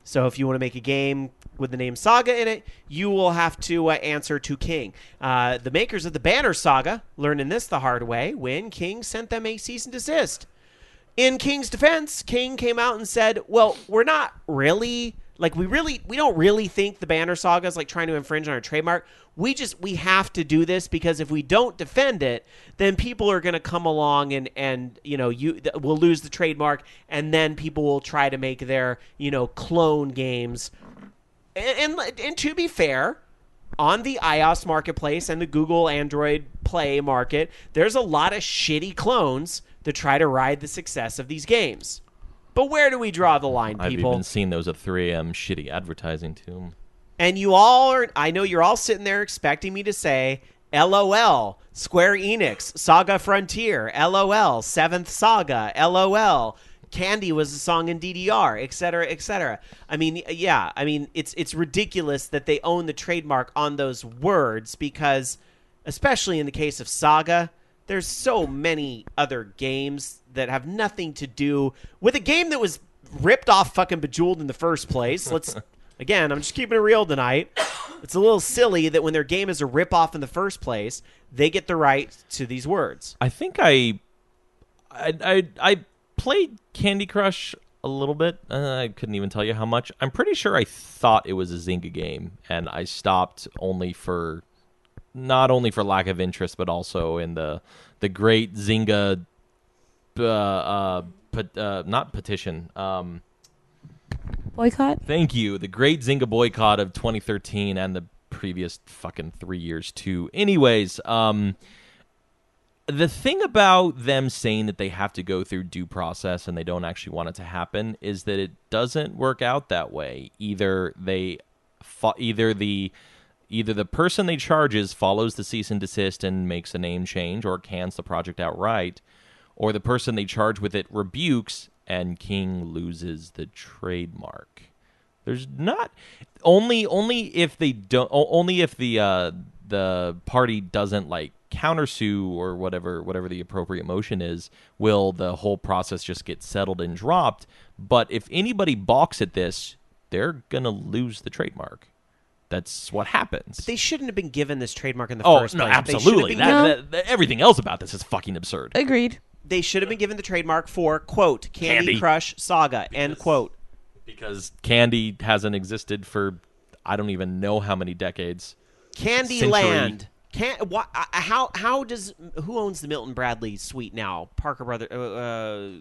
So if you want to make a game with the name Saga in it, you will have to answer to King. The makers of the banner Saga learning this the hard way when King sent them a cease and desist. In King's defense, King came out and said, well, we're not really, like, we don't really think the banner Saga is like trying to infringe on our trademark. We have to do this because if we don't defend it, then people are going to come along and we'll lose the trademark, and then people will try to make their, clone games. And to be fair, on the iOS marketplace and the Google Android Play market, there's a lot of shitty clones to try to ride the success of these games. But where do we draw the line, people? I've even seen those at 3am shitty advertising too. And you all are, I know you're all sitting there expecting me to say, LOL, Square Enix, Saga Frontier, LOL, 7th Saga, LOL, Candy was a song in DDR, etc., etc. I mean, yeah, it's ridiculous that they own the trademark on those words because, especially in the case of Saga, there's so many other games that have nothing to do with a game that was ripped off fucking Bejeweled in the first place. Again, I'm just keeping it real tonight. It's a little silly that when their game is a rip-off in the first place, they get the right to these words. I think I played Candy Crush a little bit. I couldn't even tell you how much. I'm pretty sure I thought it was a Zynga game, and I stopped not only for lack of interest, but also in the great Zynga, not petition. Boycott? Thank you. The great Zynga boycott of 2013 and the previous fucking 3 years too. Anyways, the thing about them saying that they have to go through due process and they don't actually want it to happen is that it doesn't work out that way. Either the person they charges follows the cease and desist and makes a name change or cans the project outright, or the person they charge with it rebukes and King loses the trademark. There's not only if they don't, only if the party doesn't like countersue or whatever the appropriate motion is, will the whole process just get settled and dropped. But if anybody balks at this, they're gonna lose the trademark. That's what happens. They shouldn't have been given this trademark in the first place. Oh, no, absolutely. Everything else about this is fucking absurd. Agreed. They should have been given the trademark for, quote, Candy Crush Saga, end quote. Because Candy hasn't existed for I don't even know how many decades. Candyland. Who owns the Milton Bradley suite now? Parker Brothers.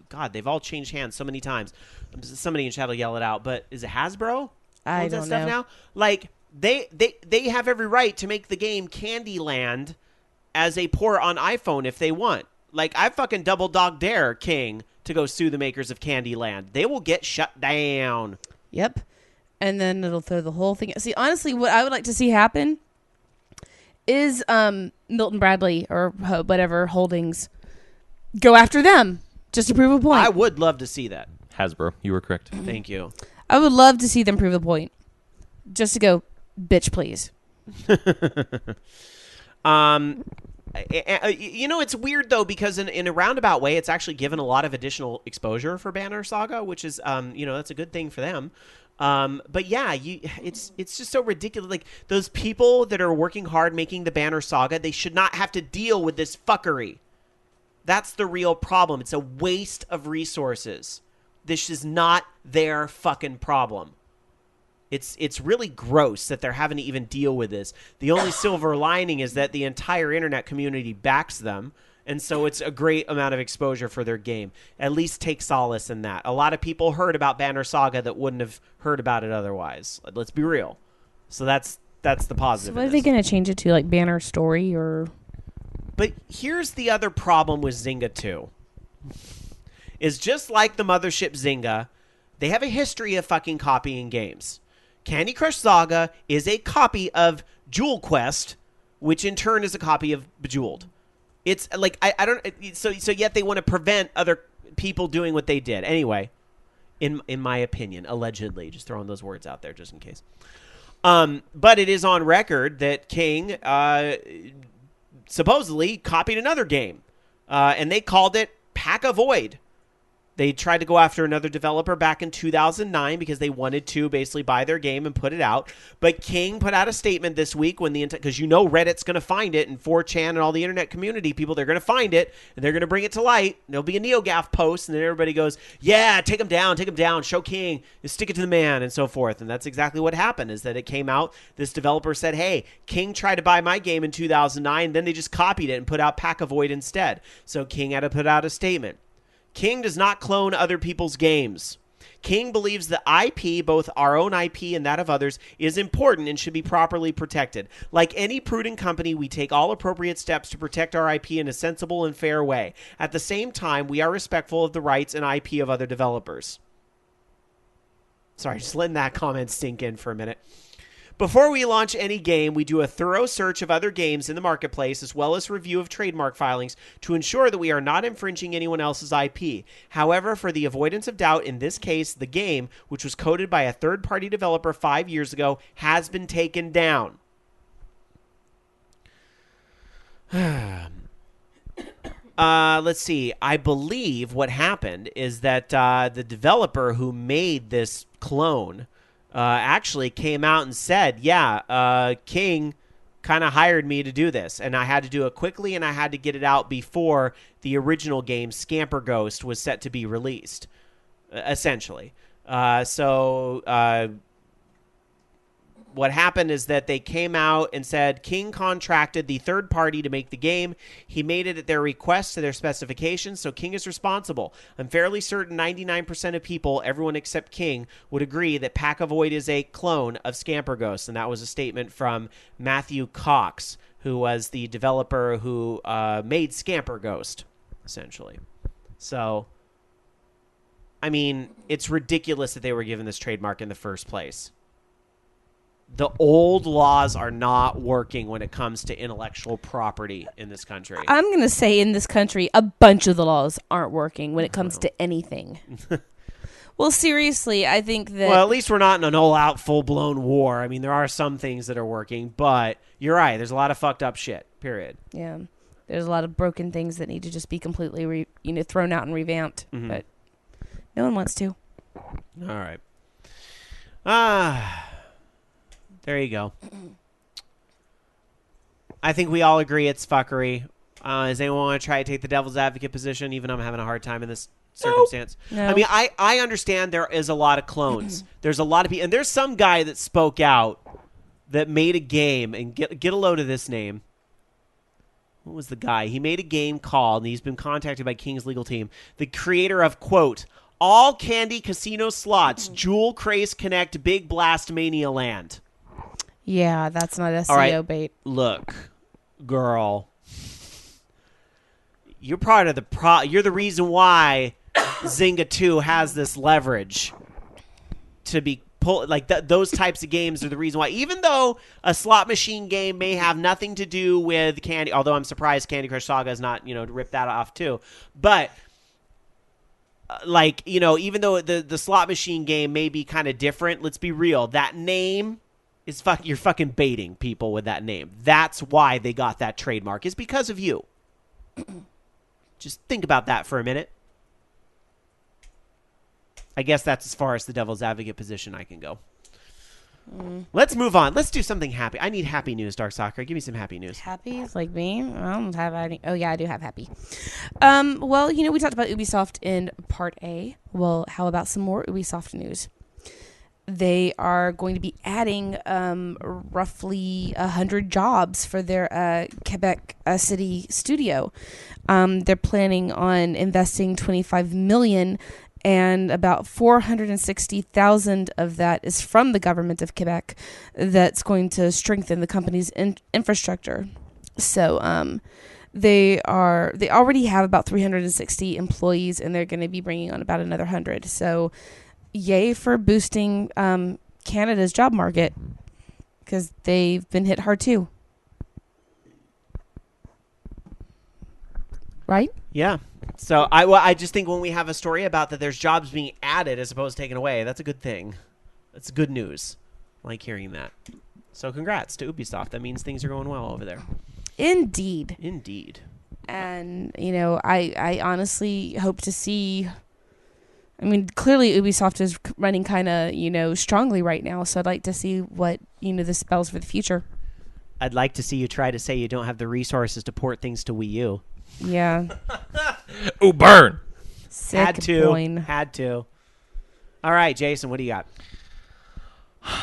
God, they've all changed hands so many times. Somebody in chat will yell it out, but is it Hasbro? I owns that don't stuff know. Now? Like, they have every right to make the game Candyland as a port on iPhone if they want. Like, I fucking double dog dare King to go sue the makers of Candyland. They will get shut down. Yep. And then it'll throw the whole thing. See, honestly, what I would like to see happen is Milton Bradley or whatever holdings go after them just to prove a point. I would love to see that. Hasbro, you were correct. Thank you. I would love to see them prove a point. Just to go, bitch, please. It's weird though because in a roundabout way, it's actually given a lot of additional exposure for Banner Saga, which is that's a good thing for them. But yeah, it's just so ridiculous. Like those people that are working hard making the Banner Saga, they should not have to deal with this fuckery. That's the real problem. It's a waste of resources. This is not their fucking problem. It's really gross that they're having to even deal with this. The only silver lining is that the entire internet community backs them, and so it's a great amount of exposure for their game. At least take solace in that. A lot of people heard about Banner Saga that wouldn't have heard about it otherwise. Let's be real. So that's the positive. So what are they going to change it to, like Banner Story or? But here's the other problem with Zynga 2. Is just like the mothership Zynga, they have a history of fucking copying games. Candy Crush Saga is a copy of Jewel Quest, which in turn is a copy of Bejeweled. It's like I don't so yet they want to prevent other people doing what they did. Anyway, in my opinion, allegedly, just throwing those words out there just in case. But it is on record that King supposedly copied another game, and they called it Pack a Void. They tried to go after another developer back in 2009 because they wanted to basically buy their game and put it out. But King put out a statement this week because Reddit's going to find it, and 4chan and all the internet community people, they're going to find it and they're going to bring it to light. And there'll be a NeoGAF post, and then everybody goes, "Yeah, take him down, show King, stick it to the man," and so forth. And that's exactly what happened. Is that it came out? This developer said, "Hey, King tried to buy my game in 2009, then they just copied it and put out Pack a Void instead." So King had to put out a statement. King does not clone other people's games. King believes the IP, both our own IP and that of others, is important and should be properly protected. Like any prudent company, we take all appropriate steps to protect our IP in a sensible and fair way. At the same time, we are respectful of the rights and IP of other developers. Sorry, just letting that comment sink in for a minute. Before we launch any game, we do a thorough search of other games in the marketplace as well as review of trademark filings to ensure that we are not infringing anyone else's IP. However, for the avoidance of doubt, in this case, the game, which was coded by a third-party developer 5 years ago, has been taken down. Let's see. I believe what happened is that the developer who made this clone actually came out and said, King kind of hired me to do this, and I had to do it quickly, and I had to get it out before the original game, Scamper Ghost, was set to be released, essentially. What happened is that they came out and said King contracted the third party to make the game. He made it at their request to their specifications, so King is responsible. I'm fairly certain 99% of people, everyone except King, would agree that Pack a Void is a clone of Scamper Ghost, and that was a statement from Matthew Cox, who was the developer who made Scamper Ghost, essentially. So, I mean, it's ridiculous that they were given this trademark in the first place. The old laws are not working when it comes to intellectual property in this country. I'm going to say in this country, a bunch of the laws aren't working when it comes to anything. Well, seriously, I think that... Well, at least we're not in an all-out, full-blown war. I mean, there are some things that are working, but you're right. There's a lot of fucked up shit, period. Yeah. There's a lot of broken things that need to just be completely thrown out and revamped. Mm-hmm. But no one wants to. All right. There you go. I think we all agree it's fuckery. Does anyone want to try to take the devil's advocate position, even though I'm having a hard time in this circumstance? No. I mean, I understand there is a lot of clones. There's a lot of people. And there's some guy that spoke out that made a game. And get a load of this name. What was the guy? He made a game called, and he's been contacted by King's legal team, the creator of, quote, All Candy Casino Slots, Jewel Craze Connect, Big Blast Mania Land. Yeah, that's not SEO bait. Look, girl, you're part of you're the reason why Zynga 2 has this leverage to be those types of games are the reason why. Even though a slot machine game may have nothing to do with Candy, although I'm surprised Candy Crush Saga is not, to rip that off too. But even though the slot machine game may be kind of different, let's be real. That name is you're fucking baiting people with that name. That's why they got that trademark, is because of you. Just think about that for a minute. I guess that's as far as the devil's advocate position I can go. Let's move on. Let's do something happy. I need happy news, Dark Soccer. Give me some happy news. Happy? Like me? I don't have any. Oh, yeah, I do have happy. Well, we talked about Ubisoft in part A. Well, how about some more Ubisoft news? They are going to be adding roughly 100 jobs for their Quebec City studio. They're planning on investing $25 million, and about 460,000 of that is from the government of Quebec. That's going to strengthen the company's infrastructure. So they already have about 360 employees, and they're going to be bringing on about another 100. So yay for boosting Canada's job market, because they've been hit hard too. Right? Yeah. So I just think when we have a story about that there's jobs being added as opposed to taken away, that's a good thing. That's good news. like hearing that. So congrats to Ubisoft. That means things are going well over there. Indeed. Indeed. And, I honestly hope to see... I mean, clearly Ubisoft is running kind of, strongly right now. So I'd like to see what, this spells for the future. I'd like to see you try to say you don't have the resources to port things to Wii U. Yeah. Ooh, burn! Sick Had to. boing. Had to. All right, Jason, what do you got?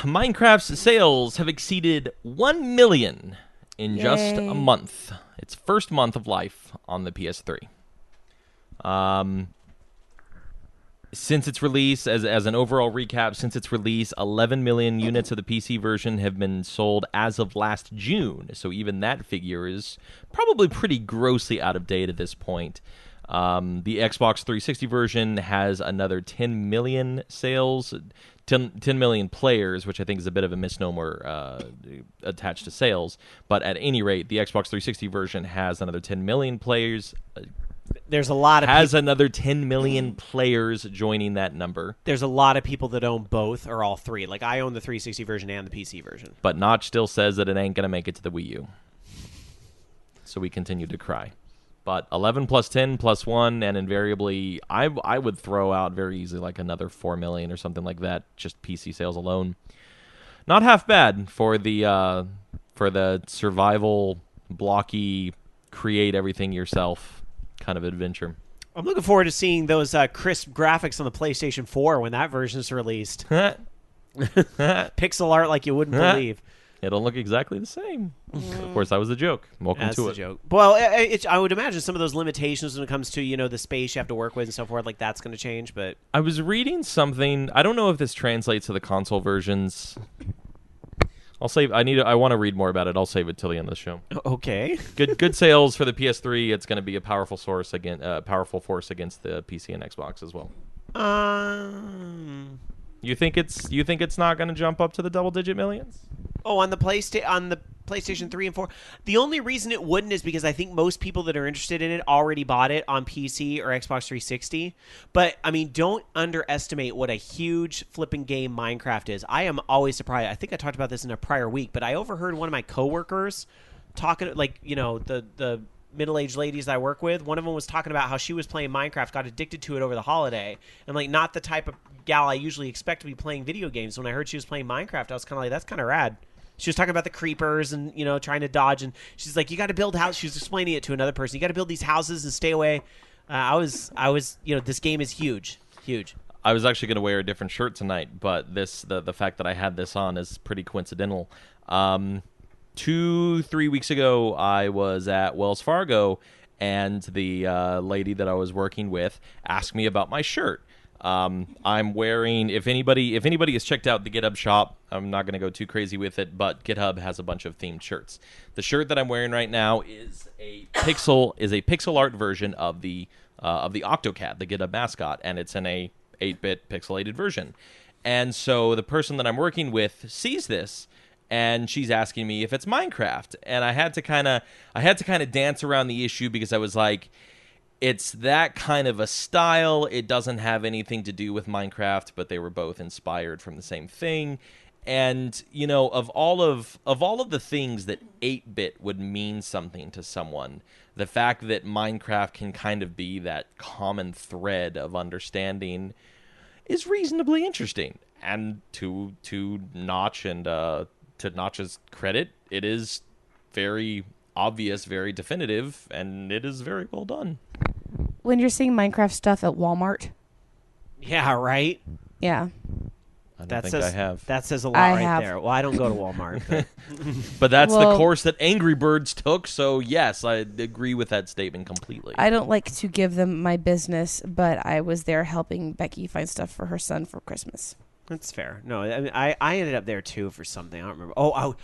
Minecraft's sales have exceeded 1 million in just Yay. a month. Its first month of life on the PS3. Since its release, as an overall recap, since its release, 11 million units of the PC version have been sold as of last June. So even that figure is probably pretty grossly out of date at this point. The Xbox 360 version has another 10 million sales, 10 million players, which I think is a bit of a misnomer attached to sales. But at any rate, the Xbox 360 version has another 10 million players. There's a lot of Another 10 million players joining that number. There's a lot of people that own both or all three. Like, I own the 360 version and the PC version. But Notch still says that it ain't going to make it to the Wii U. So we continue to cry. But 11 plus 10 plus 1, and invariably, I would throw out very easily like another 4 million or something like that, just PC sales alone. Not half bad for the survival, blocky, create everything yourself kind of adventure. I'm looking forward to seeing those crisp graphics on the PlayStation 4 when that version is released. Pixel art like you wouldn't believe. It'll look exactly the same. Of course, that was a joke. Welcome That's to the it. joke. Well, I would imagine some of those limitations when it comes to, the space you have to work with and so forth, like that's going to change. But I was reading something. I don't know if this translates to the console versions. I'll save. I want to read more about it. I'll save it till the end of the show. okay. Good sales for the PS3. It's going to be a powerful force against the PC and Xbox as well. You think it's not going to jump up to the double-digit millions? Oh, on the PlayStation 3 and 4. The only reason it wouldn't is because I think most people that are interested in it already bought it on PC or Xbox 360. But, I mean, don't underestimate what a huge flipping game Minecraft is. I am always surprised. I think I talked about this in a prior week, but I overheard one of my coworkers talking, like, the middle-aged ladies I work with. One of them was talking about how she was playing Minecraft, got addicted to it over the holiday, and, like, not the type of gal I usually expect to be playing video games. When I heard she was playing Minecraft, I was kind of like, that's kind of rad. She was talking about the creepers and, trying to dodge. And she's like, you got to build houses. She was explaining it to another person. You got to build these houses and stay away. I was, this game is huge. Huge. I was actually going to wear a different shirt tonight, but the fact that I had this on is pretty coincidental. 2-3 weeks ago, I was at Wells Fargo, and the lady that I was working with asked me about my shirt. I'm wearing, if anybody has checked out the GitHub shop, I'm not going to go too crazy with it, but GitHub has a bunch of themed shirts. The shirt that I'm wearing right now is a pixel art version of the Octocat, the GitHub mascot, and it's in a 8-bit pixelated version. And so the person that I'm working with sees this, and she's asking me if it's Minecraft, and I had to kind of dance around the issue because I was like, it's that kind of a style. It doesn't have anything to do with Minecraft, but they were both inspired from the same thing. And, of all of the things that 8-bit would mean something to someone, the fact that Minecraft can kind of be that common thread of understanding is reasonably interesting. And to Notch and to Notch's credit, it is very obvious, very definitive, and it is very well done. When you're seeing Minecraft stuff at Walmart. Yeah, right? Yeah. I don't think I have. That says a lot there. Well, I don't go to Walmart. But, but that's the course that Angry Birds took, so yes, I agree with that statement completely. I don't like to give them my business, but I was there helping Becky find stuff for her son for Christmas. That's fair. No, I mean, I ended up there, too, for something. I don't remember.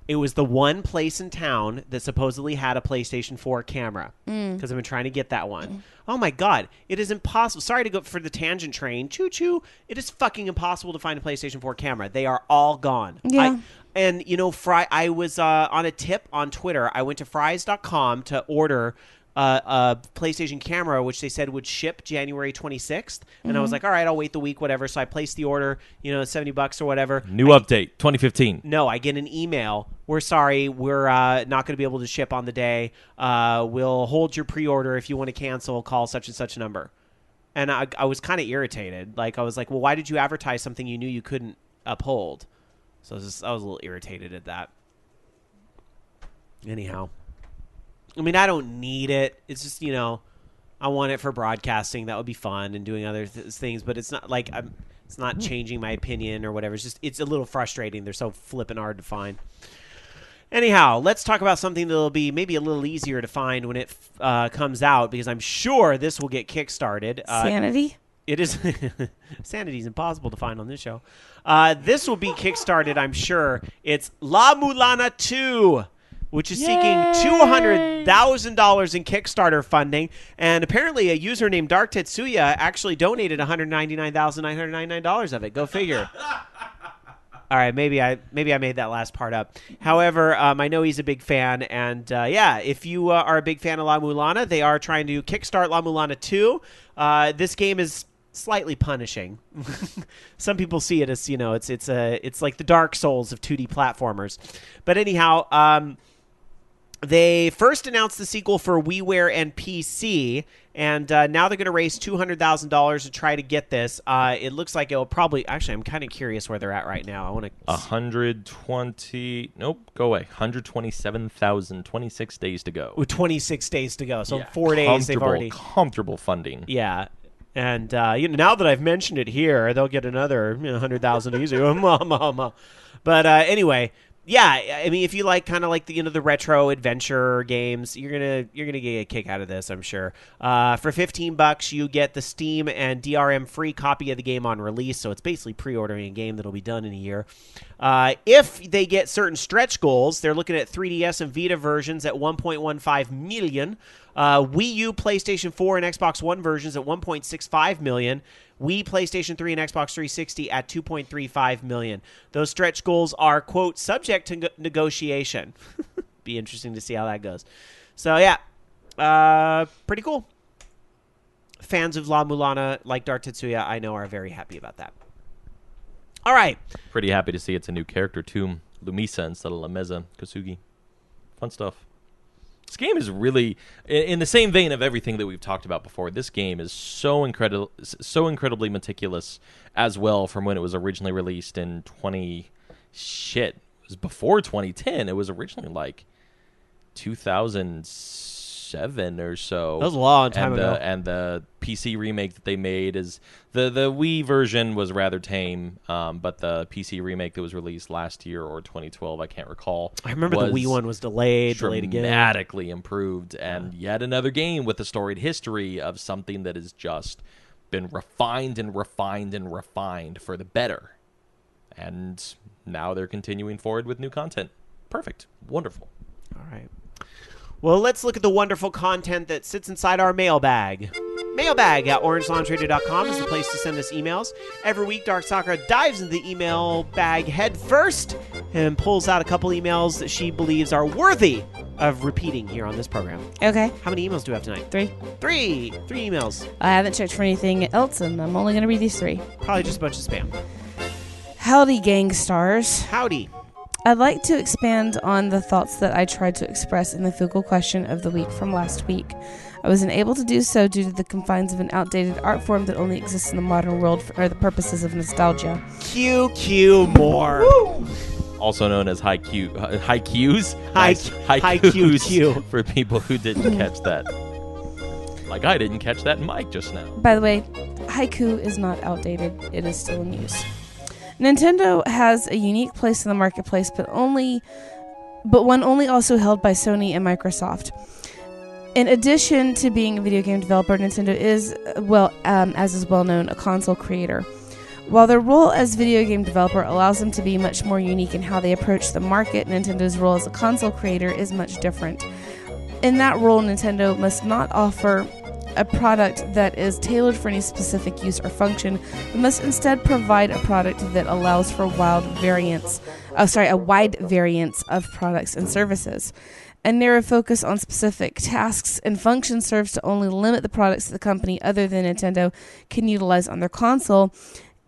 It was the one place in town that supposedly had a PlayStation 4 camera because I've been trying to get that one. Oh, my God. It is impossible. Sorry to go for the tangent train. Choo-choo. It is fucking impossible to find a PlayStation 4 camera. They are all gone. Yeah. I was on a tip on Twitter. I went to Fry's.com to order a PlayStation camera, which they said would ship January 26th. And I was like, all right, I'll wait the week, whatever. So I placed the order, $70 or whatever. New update, 2015. No, I get an email. We're sorry, we're not going to be able to ship on the day. We'll hold your pre-order. If you want to cancel, call such and such number. And I was kind of irritated. Like, I was like, well, why did you advertise something you knew you couldn't uphold? So I was a little irritated at that. Anyhow. I mean, I don't need it. It's just, I want it for broadcasting. That would be fun and doing other things. But it's not like it's not changing my opinion or whatever. It's a little frustrating. They're so flippin' hard to find. Anyhow, let's talk about something that'll be maybe a little easier to find when it comes out, because I'm sure this will get kickstarted. Sanity? It is. Sanity is impossible to find on this show. This will be kickstarted, I'm sure. It's La Mulana 2. Which is seeking $200,000 in Kickstarter funding. And apparently a user named Dark Tetsuya actually donated $199,999 of it. Go figure. All right, maybe I made that last part up. However, I know he's a big fan. And, if you are a big fan of La Mulana, they are trying to kickstart La Mulana 2. This game is slightly punishing. Some people see it as, it's like the Dark Souls of 2D platformers. But anyhow, they first announced the sequel for WiiWare and PC, and now they're going to raise $200,000 to try to get this. It looks like it'll probably... Actually, I'm kind of curious where they're at right now. I want to... 120... Nope, go away. 127,000, 26 days to go. With 26 days to go. So 4 days they've already... Comfortable funding. Yeah. And now that I've mentioned it here, they'll get another 100,000 easy. But anyway... Yeah, I mean, if you like kind of like the the retro adventure games, you're gonna get a kick out of this, I'm sure. For $15, you get the Steam and DRM free copy of the game on release, so it's basically pre-ordering a game that'll be done in a year. If they get certain stretch goals, they're looking at 3DS and Vita versions at 1.15 million, Wii U, PlayStation 4, and Xbox One versions at 1.65 million. Wii, PlayStation 3, and Xbox 360 at 2.35 million. Those stretch goals are, quote, subject to negotiation. Be interesting to see how that goes. So, yeah, pretty cool. Fans of La Mulana, like Dark Tetsuya, I know are very happy about that. All right. Pretty happy to see it's a new character, too. Lumisa instead of Lameza. Kosugi. Fun stuff. This game is really, in the same vein of everything that we've talked about before, this game is so incredibly meticulous as well from when it was originally released in it was before 2010. It was originally like 2007 or so. That was a long time ago. And the PC remake that they made is, the Wii version was rather tame, but the PC remake that was released last year or 2012, I can't recall. I remember the Wii one was delayed again. Dramatically improved, and yet another game with a storied history of something that has just been refined and refined and refined for the better. And now they're continuing forward with new content. Perfect. Wonderful. All right. Well, let's look at the wonderful content that sits inside our mailbag. Mailbag at orangelaunchradio.com is the place to send us emails. Every week, Dark Sakura dives into the email bag head first and pulls out a couple emails that she believes are worthy of repeating here on this program. Okay. How many emails do we have tonight? 3. Three emails. I haven't checked for anything else, and I'm only going to read these 3. Probably just a bunch of spam. Howdy, gang stars. Howdy. I'd like to expand on the thoughts that I tried to express in the Fugal question of the week from last week. I was unable to do so due to the confines of an outdated art form that only exists in the modern world for the purposes of nostalgia. QQ more. Woo! Also known as haikus. Haiku. For people who didn't catch that. Like I didn't catch that in Mike just now. By the way, haiku is not outdated. It is still in use. Nintendo has a unique place in the marketplace, but one only also held by Sony and Microsoft. In addition to being a video game developer, Nintendo is, as is well known, a console creator. While their role as video game developer allows them to be much more unique in how they approach the market, Nintendo's role as a console creator is much different. In that role, Nintendo must not offer a product that is tailored for any specific use or function, but must instead provide a product that allows for a wide variance of products and services. A narrow focus on specific tasks and functions serves to only limit the products that the company other than Nintendo can utilize on their console,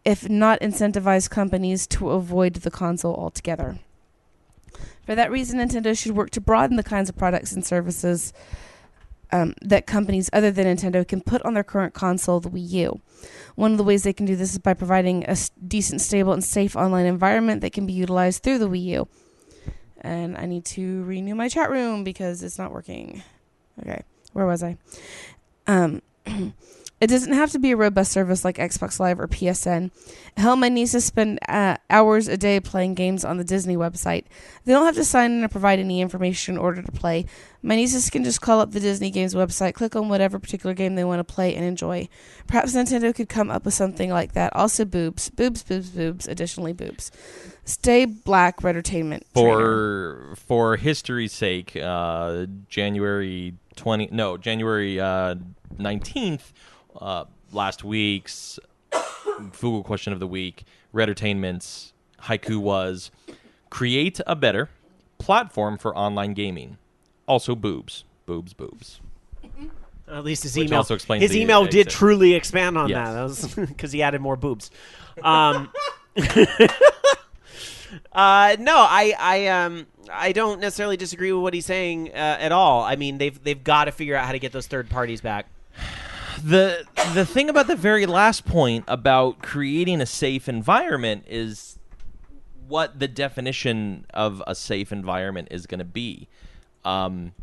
if not incentivize companies to avoid the console altogether. For that reason, Nintendo should work to broaden the kinds of products and services that companies other than Nintendo can put on their current console, the Wii U. One of the ways they can do this is by providing a decent, stable, and safe online environment that can be utilized through the Wii U. And I need to renew my chat room because it's not working. Okay, where was I? It doesn't have to be a robust service like Xbox Live or PSN. Hell, my nieces spend hours a day playing games on the Disney website. They don't have to sign in or provide any information in order to play. My nieces can just call up the Disney Games website, click on whatever particular game they want to play, and enjoy. Perhaps Nintendo could come up with something like that. Also boobs. Boobs, boobs, boobs. Additionally boobs. Stay black, Redtertainment. For history's sake, January 19th, last week's Google question of the week, Redtertainment's haiku was, create a better platform for online gaming. Also boobs. Boobs, boobs. At least his Which email. also explains His the email did exit. truly expand on Yes. that. That was because he added more boobs. No, I don't necessarily disagree with what he's saying at all. I mean, they've got to figure out how to get those third parties back. The thing about the very last point about creating a safe environment is what the definition of a safe environment is going to be.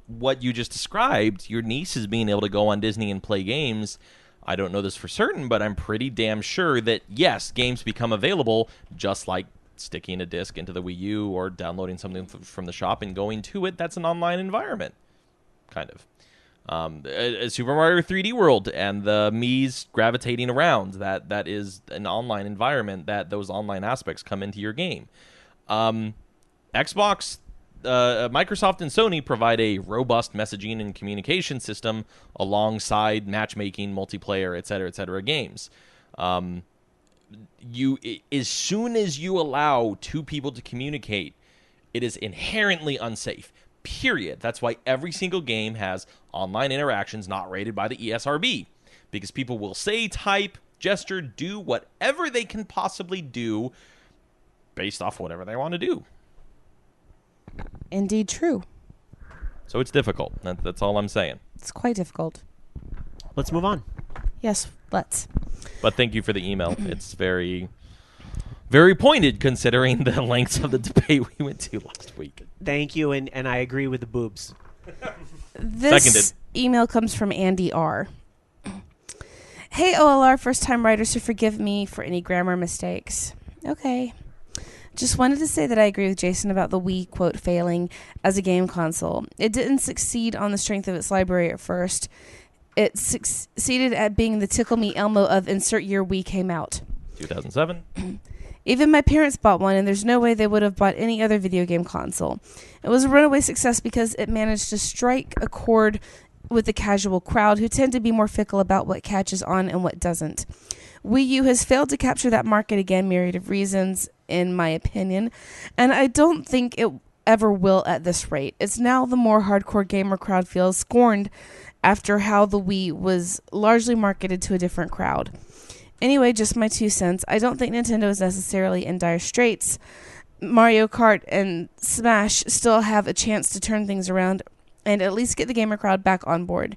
What you just described, your niece is being able to go on Disney and play games. I don't know this for certain, but I'm pretty damn sure that, yes, games become available just like sticking a disc into the Wii U or downloading something from the shop and going to it. That's an online environment, kind of. A Super Mario 3D World and the Mii's gravitating around, that is an online environment that those online aspects come into your game. Xbox, Microsoft and Sony provide a robust messaging and communication system alongside matchmaking, multiplayer, etc. games. As soon as you allow two people to communicate, it is inherently unsafe. Period. That's why every single game has online interactions not rated by the ESRB. Because people will say, type, gesture, do whatever they can possibly do based off whatever they want to do. Indeed true. So it's difficult. That's all I'm saying. It's quite difficult. Let's move on. Yes, let's. But thank you for the email. It's very, very pointed considering the lengths of the debate we went to last week. Thank you, and I agree with the boobs. This Seconded. email comes from Andy R. Hey, OLR first-time writers who forgive me for any grammar mistakes. Okay. Just wanted to say that I agree with Jason about the Wii, quote, failing as a game console. It didn't succeed on the strength of its library at first. It succeeded at being the Tickle Me Elmo of insert year Wii came out. 2007. Even my parents bought one, and there's no way they would have bought any other video game console. It was a runaway success because it managed to strike a chord with the casual crowd, who tend to be more fickle about what catches on and what doesn't. Wii U has failed to capture that market again, myriad of reasons, in my opinion, and I don't think it ever will at this rate. It's now the more hardcore gamer crowd feels scorned after how the Wii was largely marketed to a different crowd. Anyway, just my 2 cents. I don't think Nintendo is necessarily in dire straits. Mario Kart and Smash still have a chance to turn things around and at least get the gamer crowd back on board.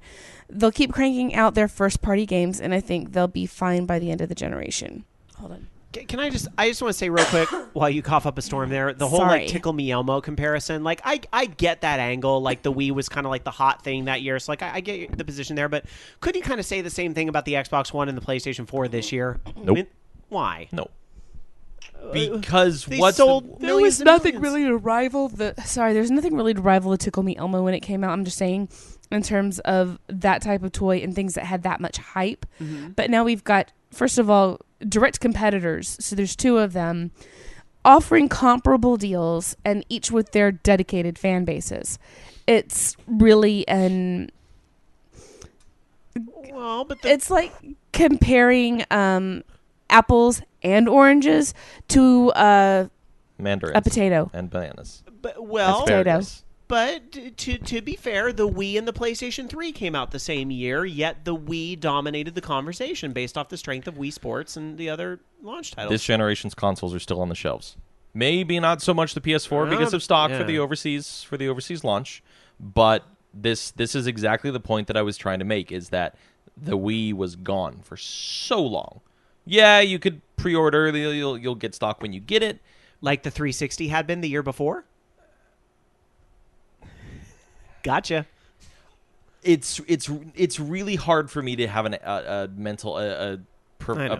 They'll keep cranking out their first-party games, and I think they'll be fine by the end of the generation. Hold on. Can I just want to say real quick while you cough up a storm there, the whole Sorry. like Tickle Me Elmo comparison, like I get that angle, like the Wii was kind of like the hot thing that year, so like I get the position there, but could you kind of say the same thing about the Xbox One and the PlayStation 4 this year? Nope. I mean, why? No. Because They what's sold There millions was and nothing millions. really to rival there's nothing really to rival the Tickle Me Elmo when it came out. I'm just saying in terms of that type of toy and things that had that much hype. Mm-hmm. But now we've got, first of all, direct competitors. So there's 2 of them offering comparable deals and each with their dedicated fan bases. It's really Well, but it's like comparing apples and oranges to mandarins a potato. and bananas. well, potato. Asparagus. But to be fair, the Wii and the PlayStation 3 came out the same year, yet the Wii dominated the conversation based off the strength of Wii Sports and the other launch titles. This generation's consoles are still on the shelves. Maybe not so much the PS4 because of stock for the overseas launch, but this is exactly the point that I was trying to make, is that the Wii was gone for so long. Yeah, you could pre-order, you'll get stock when you get it. Like the 360 had been the year before? Gotcha. It's really hard for me to have a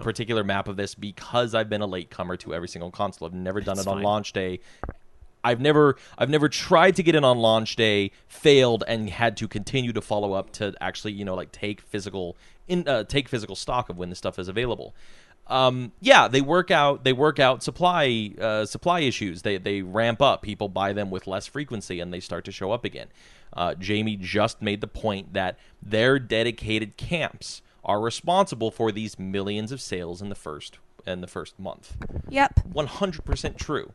particular map of this because I've been a latecomer to every single console. I've never done it on launch day. I've never tried to get in on launch day, failed, and had to continue to follow up to actually take physical stock of when the stuff is available. They work out supply issues. They ramp up. People buy them with less frequency, and they start to show up again. Jamie just made the point that their dedicated camps are responsible for these millions of sales in the first month. Yep. 100% true.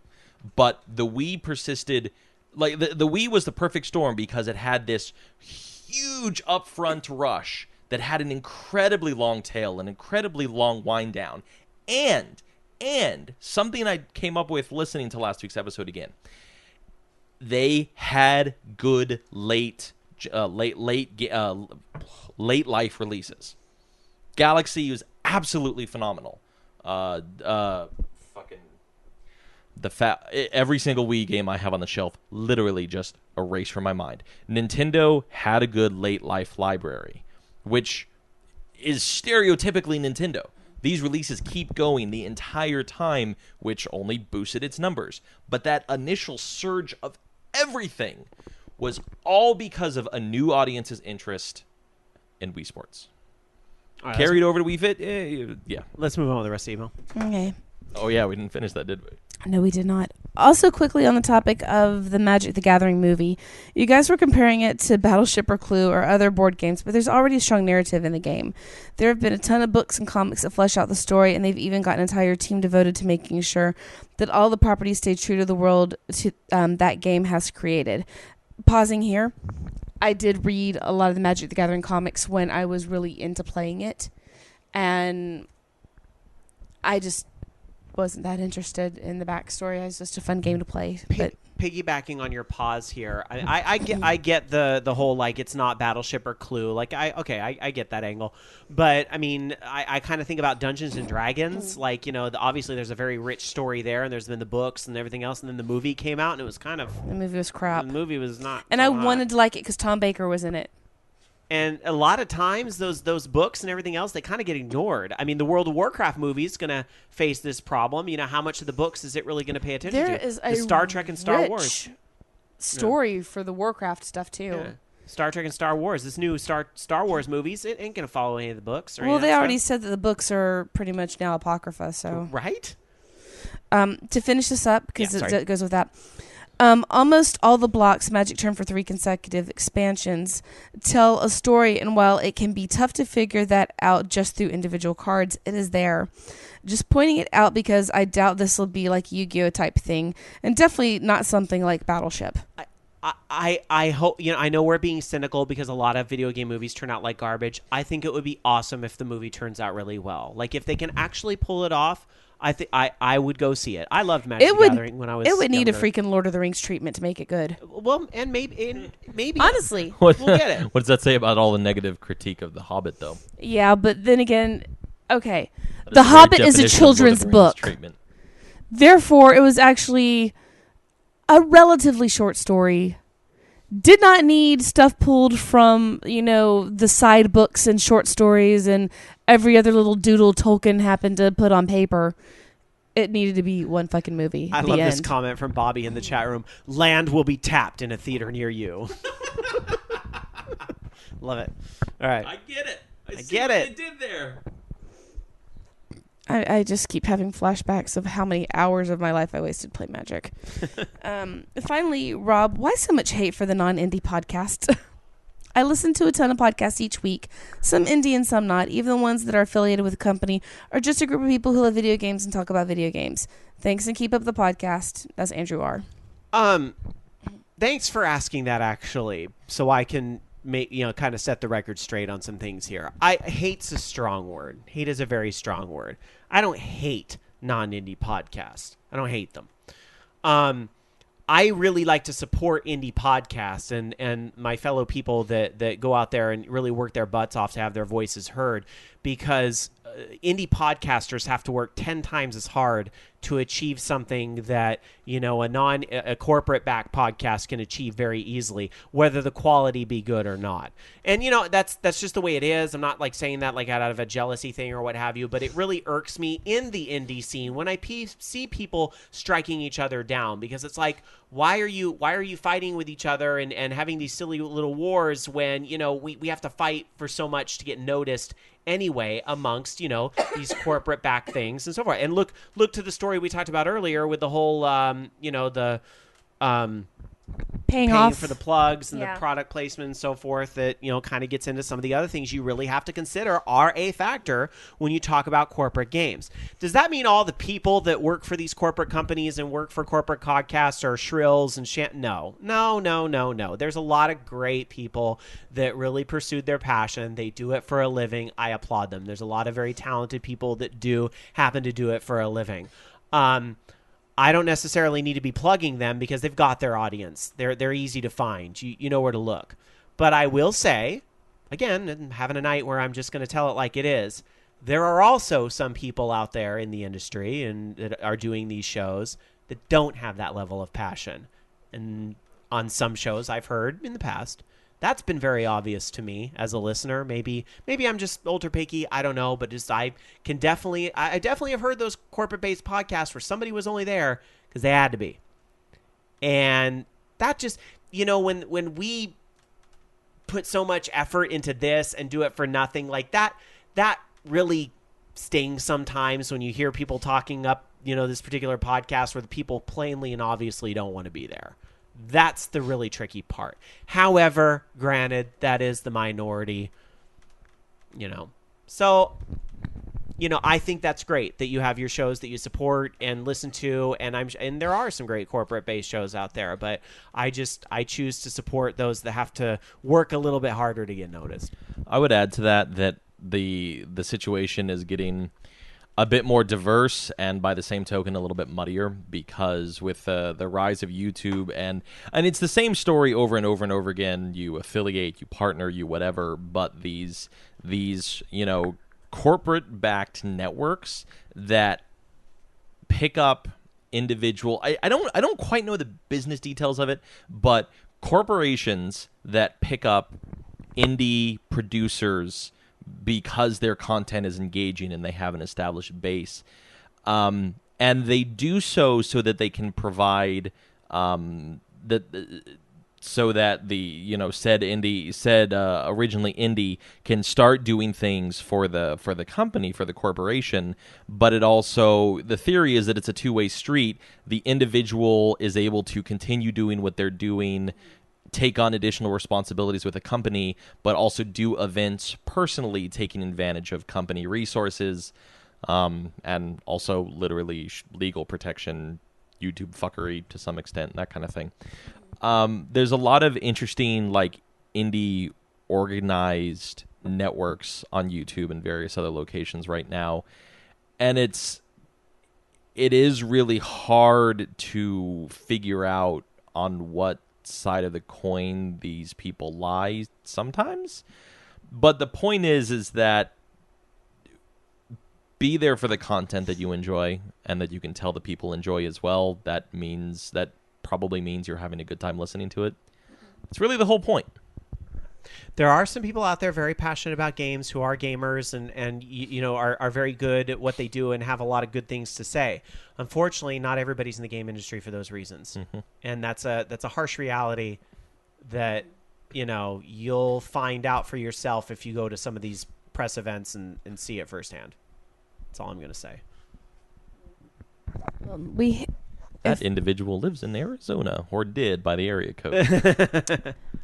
But the Wii persisted. Like the Wii was the perfect storm because it had this huge upfront rush that had an incredibly long tail, an incredibly long wind down, and something I came up with listening to last week's episode again. They had good late life releases. Galaxy was absolutely phenomenal. Every single Wii game I have on the shelf literally just erased from my mind. Nintendo had a good late life library, which is stereotypically Nintendo. These releases keep going the entire time, which only boosted its numbers. But that initial surge of everything was all because of a new audience's interest in Wii Sports. Right, Carried over to Wii Fit, yeah. Let's move on with the rest of the email. Okay. Oh yeah, we didn't finish that, did we? No, we did not. Also, quickly on the topic of the Magic the Gathering movie, you guys were comparing it to Battleship or Clue or other board games, but there's already a strong narrative in the game. There have been a ton of books and comics that flesh out the story, and they've even got an entire team devoted to making sure that all the properties stay true to the world that game has created. Pausing here, I did read a lot of the Magic the Gathering comics when I was really into playing it, and I just wasn't that interested in the backstory. It was just a fun game to play. But piggybacking on your pause here, I get the whole like it's not Battleship or Clue. Like I get that angle, but I mean I kind of think about Dungeons and Dragons. Like obviously there's a very rich story there, and there's been the books and everything else, and then the movie came out, and it was kind of the movie was crap. The movie was not, and I wanted to like it because Tom Baker was in it. And a lot of times, those books and everything else, they kind of get ignored. I mean, the World of Warcraft movie is going to face this problem. How much of the books is it really going to pay attention to? There is the Star Trek and Star Wars story for the Warcraft stuff too. Yeah. Star Trek and Star Wars. This new Star Wars movies, it ain't going to follow any of the books. Or they already said that the books are pretty much now apocrypha. So right. To finish this up, because it goes with that. Almost all the blocks, Magic turned for 3 consecutive expansions, tell a story, and while it can be tough to figure that out just through individual cards, it is there. Just pointing it out because I doubt this will be like Yu-Gi-Oh type thing, and definitely not something like Battleship. I hope, I know we're being cynical because a lot of video game movies turn out like garbage. I think it would be awesome if the movie turns out really well. Like if they can actually pull it off, I would go see it. I loved Magic the Gathering when I was It would need younger. a freaking Lord of the Rings treatment to make it good. Well, and maybe honestly, we'll get it. What does that say about all the negative critique of The Hobbit, though? Yeah, but then again, okay, That The very Hobbit is a definition of Lord of children's the Rings book. treatment. Therefore, it was actually a relatively short story. Did not need stuff pulled from, the side books and short stories and every other little doodle Tolkien happened to put on paper. It needed to be one fucking movie. I love this comment from Bobby in the chat room. Land will be tapped in a theater near you. Love it. All right. I get it. I get it. They did there. I just keep having flashbacks of how many hours of my life I wasted playing Magic. Finally, Rob, why so much hate for the non-indie podcast? I listen to a ton of podcasts each week, some indie and some not. Even the ones that are affiliated with a company are just a group of people who love video games and talk about video games. Thanks and keep up the podcast. That's Andrew R. thanks for asking that, actually, so I can kind of set the record straight on some things here. Hate's a strong word. Hate is a very strong word. I don't hate non-indie podcasts. I don't hate them. I really like to support indie podcasts and my fellow people that go out there and really work their butts off to have their voices heard, because indie podcasters have to work 10 times as hard to achieve something that, a corporate backed podcast can achieve very easily, whether the quality be good or not. And, that's just the way it is. I'm not like saying that like out of a jealousy thing or what have you, but it really irks me in the indie scene when I see people striking each other down, because it's like, why are you fighting with each other and having these silly little wars when, we have to fight for so much to get noticed anyway amongst, these corporate back things and so forth. And look to the story we talked about earlier with the whole, paying paying off for the plugs and Yeah. the product placement and so forth that, kind of gets into some of the other things you really have to consider are a factor when you talk about corporate games. Does that mean all the people that work for these corporate companies and work for corporate podcasts are shrills and No. There's a lot of great people that really pursued their passion. They do it for a living. I applaud them. There's a lot of very talented people that do happen to do it for a living. I don't necessarily need to be plugging them because they've got their audience. They're easy to find. You know where to look. But I will say, again, and having a night where I'm just going to tell it like it is, there are also some people out there in the industry and that are doing these shows that don't have that level of passion. And on some shows I've heard in the past, that's been very obvious to me as a listener. Maybe I'm just ultra picky. I don't know, but I definitely have heard those corporate-based podcasts where somebody was only there because they had to be. And that just, when we put so much effort into this and do it for nothing, like that really stings sometimes when you hear people talking up, this particular podcast where the people plainly and obviously don't want to be there. That's the really tricky part. However, granted, that is the minority, So, I think that's great that you have your shows that you support and listen to, and there are some great corporate-based shows out there, but I choose to support those that have to work a little bit harder to get noticed. I would add to that the situation is getting a bit more diverse, and by the same token, a little bit muddier, because with the rise of YouTube, and it's the same story over and over and over again. You affiliate, you partner, you whatever, but these corporate-backed networks that pick up individual. I don't quite know the business details of it, but corporations that pick up indie producers because their content is engaging and they have an established base, and they do so that they can provide so that the said originally indie can start doing things for the company, for the corporation. But it also, the theory is that it's a two-way street. The individual is able to continue doing what they're doing, take on additional responsibilities with a company, but also do events personally, taking advantage of company resources, and also literally legal protection, YouTube fuckery to some extent, that kind of thing. There's a lot of interesting indie organized networks on YouTube and various other locations right now, and it is really hard to figure out on what side of the coin these people lie sometimes. But the point is that be there for the content that you enjoy and that you can tell the people enjoy as well. That probably means you're having a good time listening to it. It's really the whole point. There are some people out there very passionate about games who are gamers and are very good at what they do and have a lot of good things to say. Unfortunately, not everybody's in the game industry for those reasons. Mm-hmm. And that's a harsh reality that, you'll find out for yourself if you go to some of these press events and see it firsthand. That's all I'm going to say. That individual lives in Arizona, or did by the area code.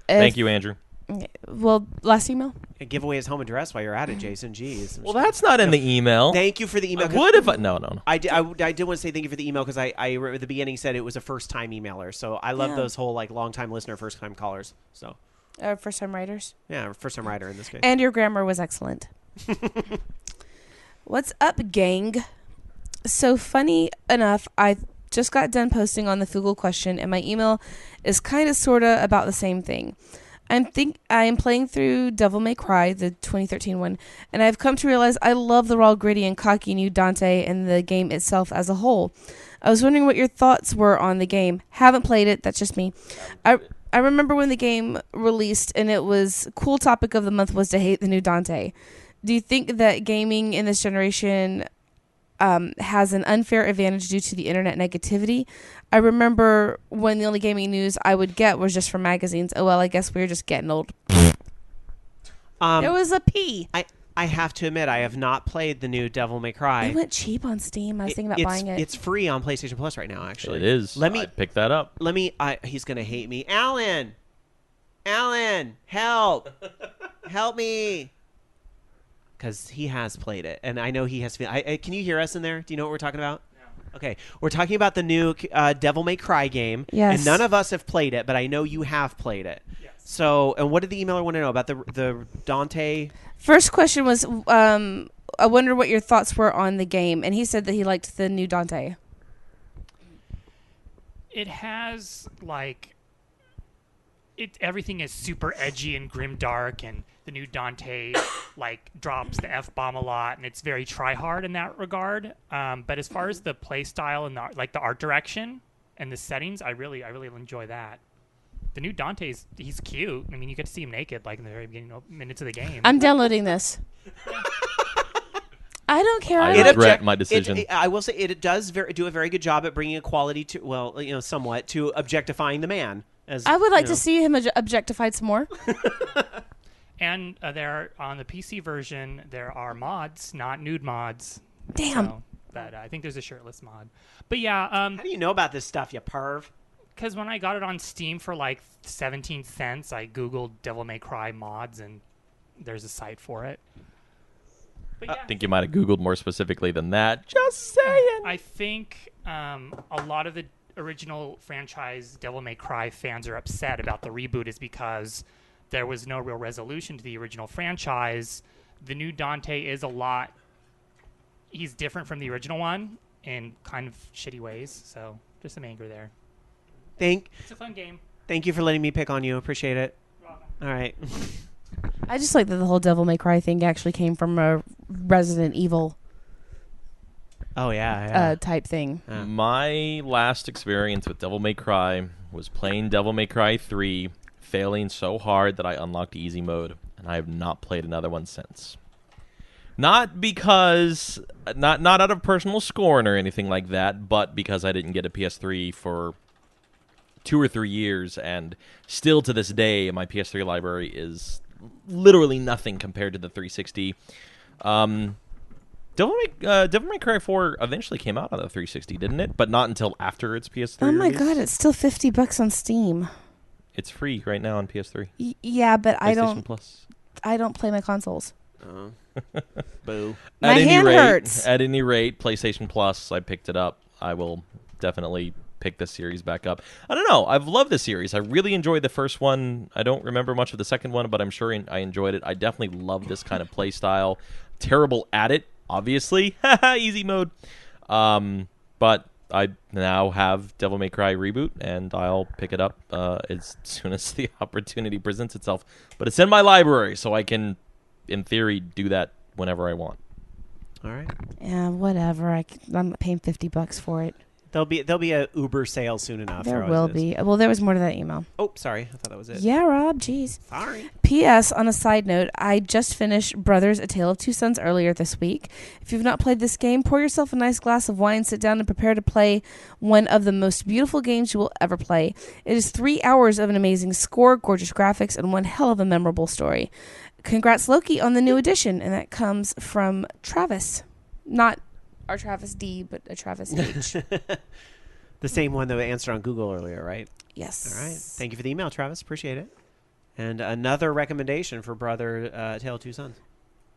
Thank you, Andrew. Okay. Well, last email. And give away his home address while you're at it, Jason. Jeez. Well, that's not in the email. Thank you for the email. I would if I... No. I did want to say thank you for the email because I at the beginning said it was a first-time emailer. So I love those whole like long-time listener, first-time callers. So First time writers. yeah, first-time writer in this case. And your grammar was excellent. What's up, gang? So funny enough, I just got done posting on the Google question, and my email is kind of sorta about the same thing. I am playing through Devil May Cry, the 2013 one, and I've come to realize I love the raw, gritty, and cocky new Dante and the game itself as a whole. I was wondering what your thoughts were on the game. Haven't played it, that's just me. I remember when the game released, and it was cool topic of the month was to hate the new Dante. Do you think that gaming in this generation has an unfair advantage due to the internet negativity? I remember when the only gaming news I would get was just from magazines. Oh, well, I guess we were just getting old. There was a P. I have to admit, I have not played the new Devil May Cry. It went cheap on Steam. I was thinking about buying it. It's free on PlayStation Plus right now, actually. It is. I pick that up. He's going to hate me. Alan, help. Help me. Because he has played it, and I know he has... can you hear us in there? Do you know what we're talking about? Okay, we're talking about the new Devil May Cry game, yes. And none of us have played it, but I know you have played it. Yes. So, and what did the emailer want to know about the Dante? First question was, I wonder what your thoughts were on the game, and he said that he liked the new Dante. It has everything is super edgy and grimdark, and the new Dante drops the F-bomb a lot, and it's very try-hard in that regard. But as far as the play style and the art direction and the settings, I really enjoy that. The new Dante's, he's cute. I mean, you get to see him naked in the very beginning minutes of the game. I'm downloading this. I don't care. I regret my decision. I will say it does do a very good job at bringing equality to, somewhat to objectifying the man. I would like to see him objectified some more. And there, on the PC version, there are mods, not nude mods. Damn. So, but I think there's a shirtless mod. But yeah. How do you know about this stuff, you perv? Because when I got it on Steam for 17 cents, I Googled Devil May Cry mods, and there's a site for it. But yeah. I think you might have Googled more specifically than that. Just saying. I think a lot of the original franchise Devil May Cry fans are upset about the reboot is because there was no real resolution to the original franchise. The new Dante is he's different from the original one in kind of shitty ways, so just some anger there. It's a fun game. Thank you for letting me pick on you. Appreciate it. You're welcome. All right. I just like that the whole Devil May Cry thing actually came from a Resident Evil type thing. Yeah. My last experience with Devil May Cry was playing Devil May Cry 3, failing so hard that I unlocked easy mode, and I have not played another one since. Not because, not out of personal scorn or anything like that, but because I didn't get a PS3 for 2 or 3 years, and still to this day, my PS3 library is literally nothing compared to the 360. Devil May Cry 4 eventually came out on the 360, didn't it? But not until after its PS3 Oh my release. god, it's still $50 on Steam. It's free right now on PS3. Yeah, but I PlayStation Plus. don't play my consoles. Boo. My hand hurts. At any rate, PlayStation Plus, I picked it up. I will definitely pick this series back up. I don't know. I've loved this series. I really enjoyed the first one. I don't remember much of the second one, but I'm sure I enjoyed it. I definitely love this kind of play style. Terrible at it, obviously. Easy mode. But I now have Devil May Cry Reboot, and I'll pick it up as soon as the opportunity presents itself. But it's in my library, so I can, in theory, do that whenever I want. All right. Yeah, whatever. I'm paying $50 for it. There'll be a Uber sale soon enough. There will be. Well, there was more to that email. Oh, sorry. I thought that was it. Yeah, Rob. Jeez. Sorry. P.S. On a side note, I just finished Brothers: A Tale of Two Sons earlier this week. If you've not played this game, pour yourself a nice glass of wine, sit down, and prepare to play one of the most beautiful games you will ever play. It is 3 hours of an amazing score, gorgeous graphics, and one hell of a memorable story. Congrats, Loki, on the new edition, and that comes from Travis. Not our Travis D, but a Travis H. The same one that we answered on Google earlier, right? Yes. All right. Thank you for the email, Travis. Appreciate it. And another recommendation for Brother Tale of Two Sons.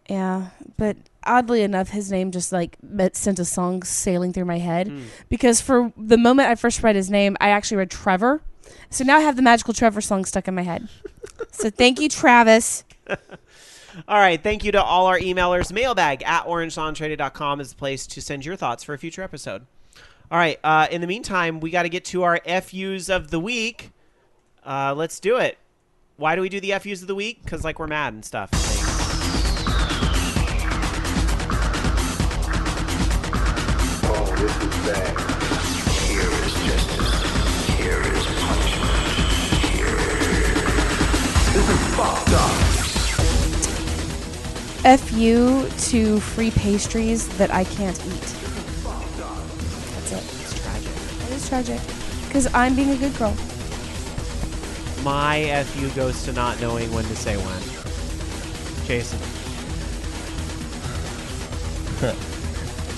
Yeah, but oddly enough, his name just sent a song sailing through my head because for the moment I first read his name, I actually read Trevor. So now I have the Magical Trevor song stuck in my head. So thank you, Travis. All right, thank you to all our emailers. Mailbag at orangelawnsradio.com is the place to send your thoughts for a future episode. All right, in the meantime, we got to get to our FUs of the week. Let's do it. Why do we do the FUs of the week? Because, we're mad and stuff. Oh, this is bad. Here is justice. Here is punishment. Here. This is fucked up. FU to free pastries that I can't eat. That's it. It's tragic. It is tragic. Because I'm being a good girl. My FU goes to not knowing when to say when. Jason.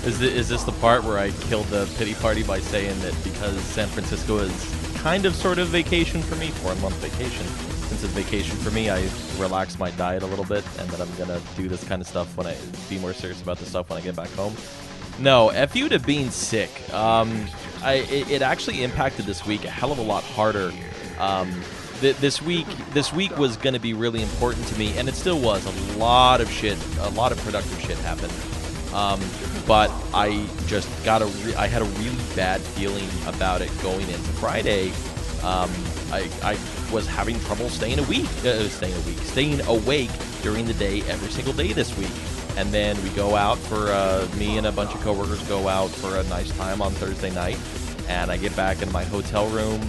Is this the part where I killed the pity party by saying that because San Francisco is kind of sort of vacation for me, 4-month vacation, since it's vacation for me, I relax my diet a little bit, and that I'm gonna do this kind of stuff when I be more serious about this stuff when I get back home? No, FU to being sick. It actually impacted this week a hell of a lot harder. This week was going to be really important to me, and it still was. A lot of productive shit happened. But I just I had a really bad feeling about it going into Friday. I was having trouble staying awake during the day every single day this week. And then we go out for, me and a bunch of coworkers go out for a nice time on Thursday night, and I get back in my hotel room.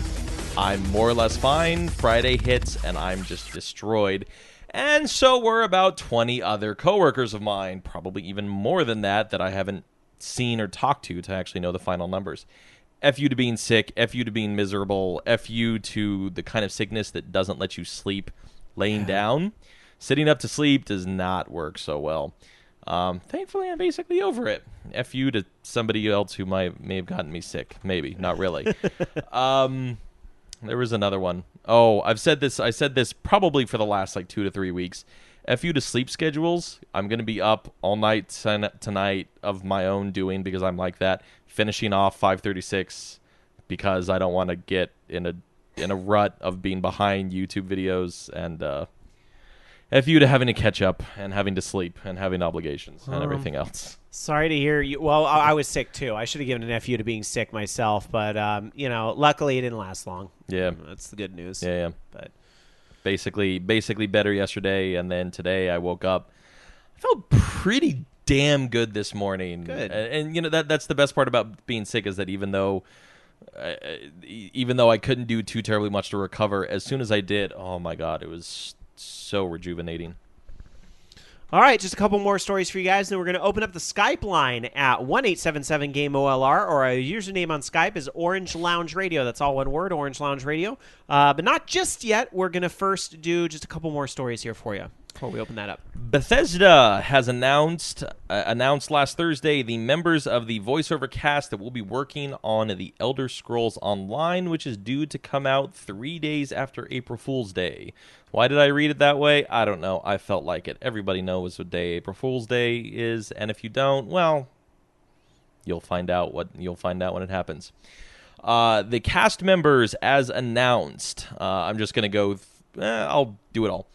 I'm more or less fine. Friday hits, and I'm just destroyed. And so were about 20 other coworkers of mine, probably even more than that I haven't seen or talked to actually know the final numbers. FU to being sick, FU to being miserable, FU to the kind of sickness that doesn't let you sleep laying down. Sitting up to sleep does not work so well. Thankfully, I'm basically over it. FU to somebody else who may have gotten me sick. Maybe, not really. There was another one. Oh, I said this probably for the last 2 to 3 weeks. FU to sleep schedules. I'm going to be up all night tonight of my own doing because I'm like that. Finishing off 5:36 because I don't want to get in a rut of being behind YouTube videos, and FU to having to catch up and having to sleep and having obligations and everything else. Sorry to hear you. Well, I was sick too. I should have given an FU to being sick myself, but luckily it didn't last long. Yeah, that's the good news. Yeah. But basically better yesterday, and then today I woke up. I felt pretty damn good this morning. Good. And that's the best part about being sick is that even though I couldn't do too terribly much to recover, as soon as I did, oh my god, it was so rejuvenating. All right, just a couple more stories for you guys, then we're going to open up the Skype line at 1-877-GAME-OLR, or our username on Skype is Orange Lounge Radio. That's all one word, Orange Lounge Radio. But not just yet. We're going to first do just a couple more stories here for you before we open that up. Bethesda has announced last Thursday the members of the voiceover cast that will be working on The Elder Scrolls Online, which is due to come out 3 days after April Fool's Day. Why did I read it that way? I don't know. I felt like it. Everybody knows what day April Fool's Day is, and if you don't, well, you'll find out when it happens. The cast members, as announced, I'm just going to go. I'll do it all.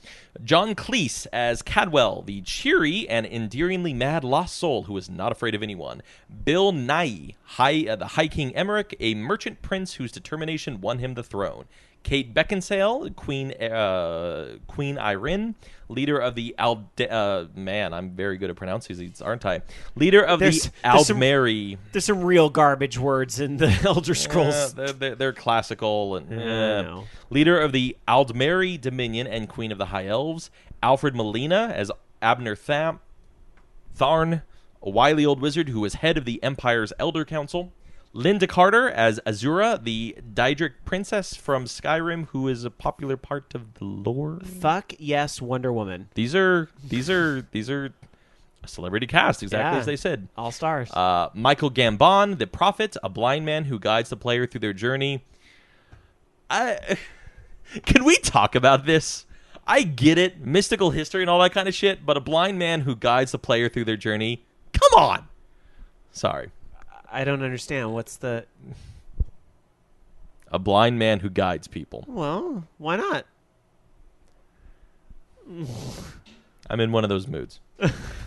John Cleese as Cadwell, the cheery and endearingly mad lost soul who is not afraid of anyone. Bill Nighy, the High King Emmerich, a merchant prince whose determination won him the throne. Kate Beckinsale, Queen Irene, leader of the man, I'm very good at pronouncing these, aren't I? Leader of the Aldmeri. There's some real garbage words in the Elder Scrolls. They're classical. And leader of the Aldmeri Dominion and Queen of the High Elves. Alfred Molina as Abner Tharn, a wily old wizard who is head of the Empire's Elder Council. Linda Carter as Azura, the Daedric princess from Skyrim, who is a popular part of the lore. Fuck yes, Wonder Woman. These are a celebrity cast, exactly as they said. All stars. Michael Gambon, the prophet, a blind man who guides the player through their journey. Can we talk about this? I get it, mystical history and all that kind of shit, but a blind man who guides the player through their journey, come on. Sorry. I don't understand. What's the... A blind man who guides people. Well, why not? I'm in one of those moods.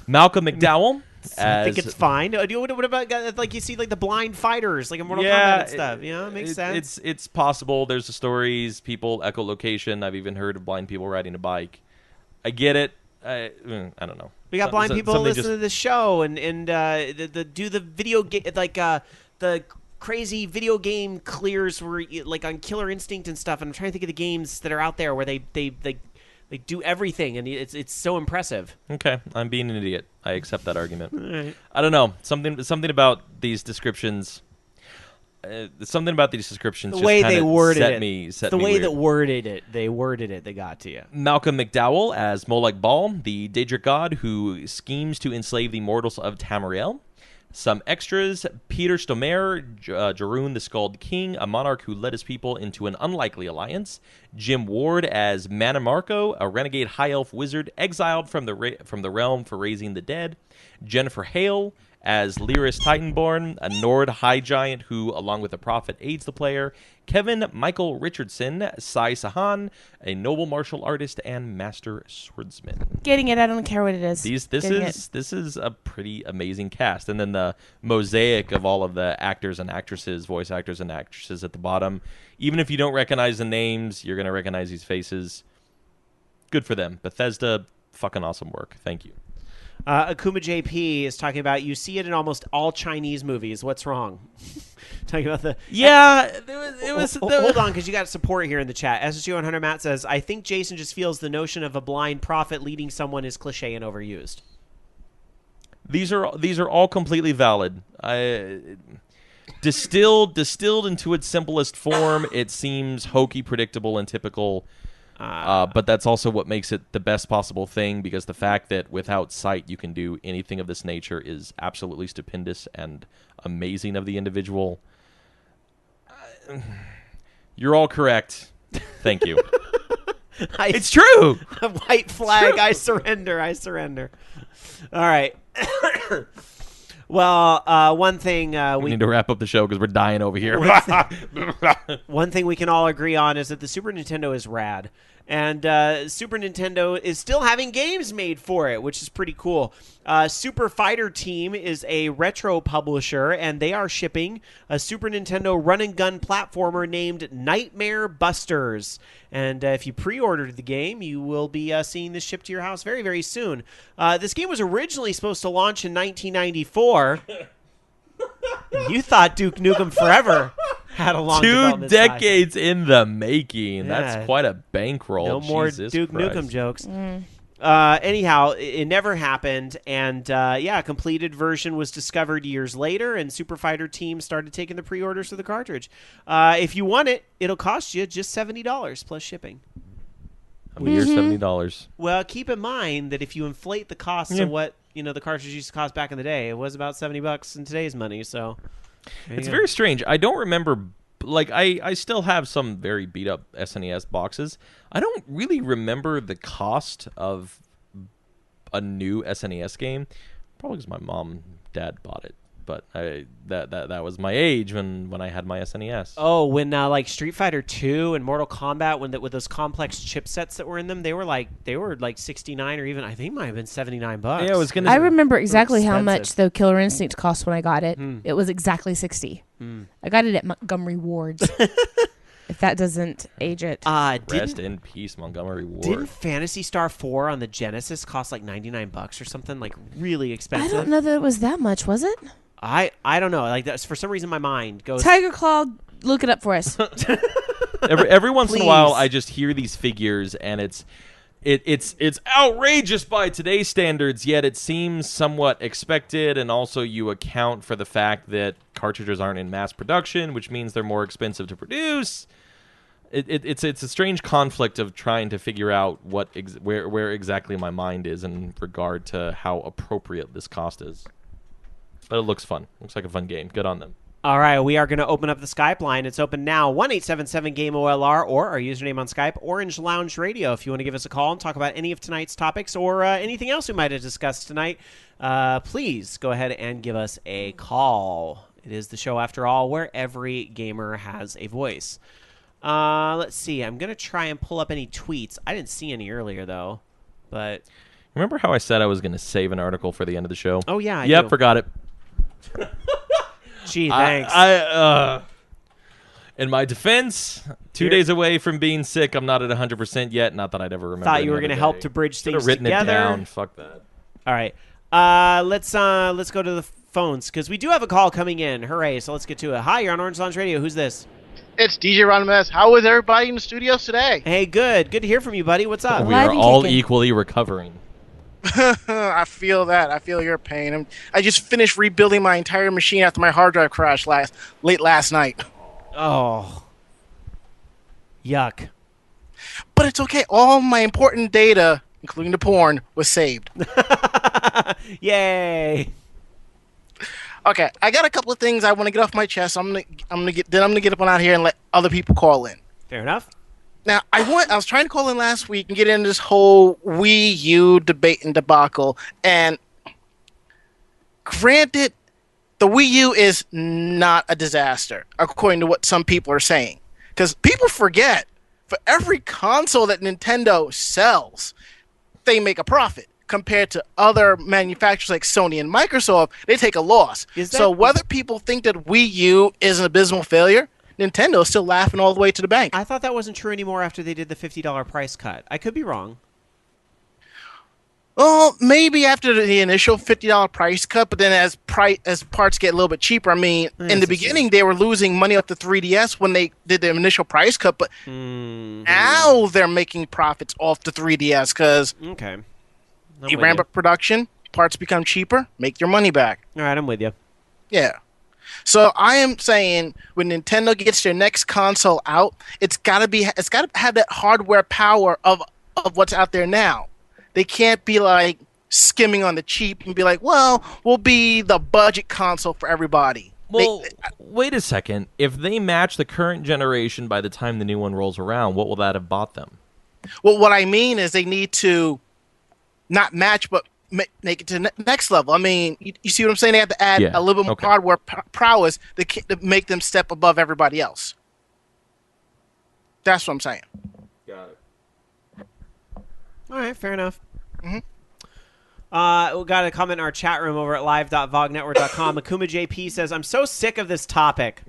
Malcolm McDowell. I think it's fine. What about like you see like the blind fighters like in Mortal Kombat and stuff? You know, it makes sense. It's possible. There's the stories. People echolocation. I've even heard of blind people riding a bike. I get it. I don't know. We got blind people listen to the show and do the video game like the crazy video game clears where like on Killer Instinct and stuff. And I'm trying to think of the games that are out there where they do everything, and it's so impressive. Okay, I'm being an idiot. I accept that argument. Right. I don't know. Something about these descriptions. Something about these descriptions. The way they worded it. The way weird. that worded it. They worded it. They got to you. Malcolm McDowell as Molech Bal, the Daedric god who schemes to enslave the mortals of Tamriel. Some extras: Peter Stormare, Jarun the Scald King, a monarch who led his people into an unlikely alliance. Jim Ward as Manamarco, a renegade high elf wizard exiled from the realm for raising the dead. Jennifer Hale as Lyris Titanborn, a Nord high giant who, along with the prophet, aids the player. Kevin Michael Richardson, Sai Sahan, a noble martial artist and master swordsman. Getting it. I don't care what it is. This is a pretty amazing cast. And then the mosaic of all of the actors and actresses, voice actors and actresses at the bottom. Even if you don't recognize the names, you're going to recognize these faces. Good for them. Bethesda, fucking awesome work. Thank you. Akuma JP is talking about you see it in almost all Chinese movies. What's wrong? Talking about the hold on, because you got support here in the chat. SSG 100 Matt says, I think Jason just feels the notion of a blind prophet leading someone is cliche and overused. These are all completely valid. Distilled into its simplest form, it seems hokey, predictable, and typical. But that's also what makes it the best possible thing, because the fact that without sight you can do anything of this nature is absolutely stupendous and amazing of the individual. You're all correct. Thank you. It's true. White flag. I surrender. All right. Well, one thing we need to wrap up the show because we're dying over here. One thing we can all agree on is that the Super Nintendo is rad. And Super Nintendo is still having games made for it, which is pretty cool. Super Fighter Team is a retro publisher, and they are shipping a Super Nintendo run-and-gun platformer named Nightmare Busters. And if you pre-ordered the game, you will be seeing this shipped to your house very, very soon. This game was originally supposed to launch in 1994. You thought Duke Nukem Forever had a long 2 decades in the making. Yeah. That's quite a bankroll. No more Jesus Duke Christ. Nukem jokes. Anyhow, it never happened, and a completed version was discovered years later, and Super Fighter Team started taking the pre-orders for the cartridge. If you want it, it'll cost you just $70 plus shipping. A mere $70. Well, keep in mind that if you inflate the costs of what the cartridge used to cost back in the day, it was about $70 in today's money. So it's very strange. I don't remember. Like I still have some very beat up SNES boxes. I don't really remember the cost of a new SNES game. Probably because my mom and dad bought it. But that was my age when I had my SNES. Oh, when like Street Fighter 2 and Mortal Kombat, with those complex chipsets that were in them, they were like 69 or even I think it might have been $79. Yeah, I remember exactly how much though Killer Instinct cost when I got it. It was exactly $60. I got it at Montgomery Ward's. If that doesn't age it. Rest in peace, Montgomery Ward. Didn't Phantasy Star 4 on the Genesis cost like $99 or something, like really expensive? I don't know that it was that much, was it? I don't know. Like that's for some reason my mind goes. Tiger Claw, look it up for us. Every once in a Please. while, I just hear these figures, and it's outrageous by today's standards. Yet it seems somewhat expected, and also you account for the fact that cartridges aren't in mass production, which means they're more expensive to produce. It's a strange conflict of trying to figure out where exactly my mind is in regard to how appropriate this cost is. But it looks fun. Looks like a fun game. Good on them. All right, we are going to open up the Skype line. It's open now, 1-877-GAME-OLR, or our username on Skype, Orange Lounge Radio. If you want to give us a call and talk about any of tonight's topics or anything else we might have discussed tonight, please go ahead and give us a call. It is the show, after all, where every gamer has a voice. Let's see. I'm going to try and pull up any tweets. I didn't see any earlier, though. But Remember how I said I was going to save an article for the end of the show? oh, yeah. Yep, forgot it. Gee, thanks. In my defense, 2 days away from being sick. I'm not at 100% yet. Not that I'd ever remember. Thought you were going to help to bridge Should have things written together. it down. Fuck that. All right. Let's go to the phones because we do have a call coming in. Hooray! So let's get to it. Hi, you're on Orange Lounge Radio. Who's this? It's DJ Ron Mess. How is everybody in the studios today? Hey, good. Good to hear from you, buddy. What's up? We Live are and all kicking. equally recovering. I feel that. I feel your pain. I just finished rebuilding my entire machine after my hard drive crashed late last night. Oh, yuck. But it's okay. All my important data, including the porn, was saved. Yay! Okay, I got a couple of things I want to get off my chest. I'm gonna get up on out here and let other people call in. Fair enough. Now, I was trying to call in last week and get into this whole Wii U debate and debacle. And granted, the Wii U is not a disaster, according to what some people are saying. Because people forget, for every console that Nintendo sells, they make a profit. Compared to other manufacturers like Sony and Microsoft, they take a loss. So whether people think that Wii U is an abysmal failure, Nintendo is still laughing all the way to the bank. I thought that wasn't true anymore after they did the $50 price cut. I could be wrong. Well, maybe after the initial $50 price cut, but then as parts get a little bit cheaper. I mean, in the beginning, they were losing money off the 3DS when they did the initial price cut, but now they're making profits off the 3DS because Okay. you ramp up production, parts become cheaper, make your money back. All right, I'm with you. Yeah. So I am saying when Nintendo gets their next console out, it's gotta have that hardware power of what's out there now. They can't be like skimming on the cheap and be like, well, we'll be the budget console for everybody. Well, wait a second. If they match the current generation by the time the new one rolls around, what will that have bought them? Well, what I mean is they need to not match, but make it to the next level. I mean, you see what I'm saying? They have to add a little bit more hardware prowess to make them step above everybody else. That's what I'm saying. Got it. All right, fair enough. Mm-hmm. We got a comment in our chat room over at live.vognetwork.com. Akuma JP says, I'm so sick of this topic.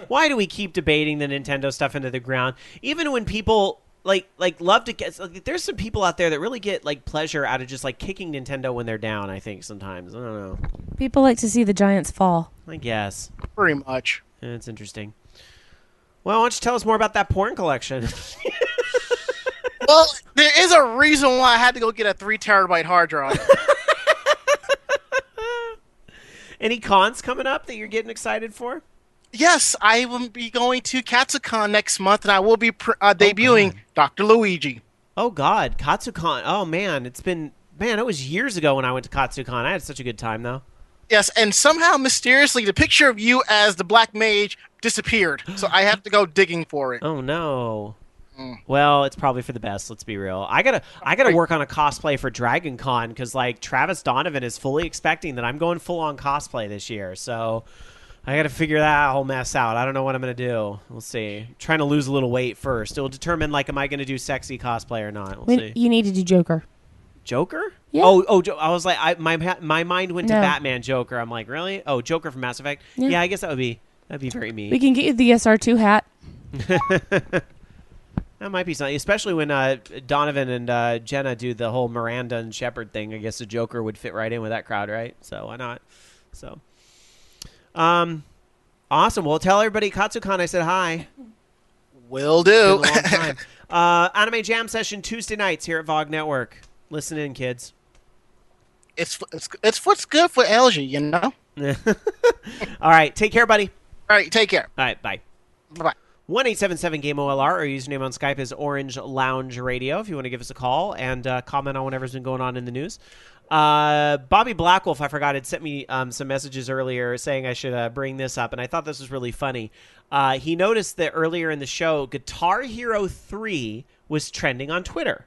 Why do we keep debating the Nintendo stuff into the ground? Even when people like love to get, there's some people out there that really get like pleasure out of just like kicking Nintendo when they're down, I think sometimes. I don't know. People like to see the giants fall. I guess. Pretty much. It's interesting. Well, why don't you tell us more about that porn collection? Well, there is a reason why I had to go get a 3 terabyte hard drive. Any cons coming up that you're getting excited for? Yes, I will be going to Katsucon next month, and I will be debuting Dr. Luigi. Oh, God. Katsucon. Oh, man. It was years ago when I went to Katsucon. I had such a good time, though. Yes, and somehow, mysteriously, the picture of you as the Black Mage disappeared, so I have to go digging for it. Oh, no. Well, it's probably for the best. Let's be real. I gotta work on a cosplay for Dragon Con because like Travis Donovan is fully expecting that I'm going full on cosplay this year. So I gotta figure that whole mess out. I don't know what I'm gonna do. We'll see. I'm trying to lose a little weight first. It'll determine like am I gonna do sexy cosplay or not. We'll see. You need to do Joker. Joker? Yeah. Oh, I was like, my mind went to No. Batman Joker. I'm like, really? Oh, Joker from Mass Effect. Yeah. Yeah, I guess that'd be very me. We can get you the SR2 hat. That might be something, especially when Donovan and Jenna do the whole Miranda and Shepard thing. I guess the Joker would fit right in with that crowd, right? So why not? So, awesome. Well, tell everybody Katsucon I said hi. Will Been a do. long time. Anime Jam Session Tuesday nights here at VOG Network. Listen in, kids. It's what's good for LG, you know? All right. Take care, buddy. All right, take care. All right. Bye. Bye-bye. 1-877-GAME-OLR. Our username on Skype is Orange Lounge Radio if you want to give us a call and comment on whatever's been going on in the news. Bobby Blackwolf, I forgot, had sent me some messages earlier saying I should bring this up, and I thought this was really funny. He noticed that earlier in the show, Guitar Hero 3 was trending on Twitter.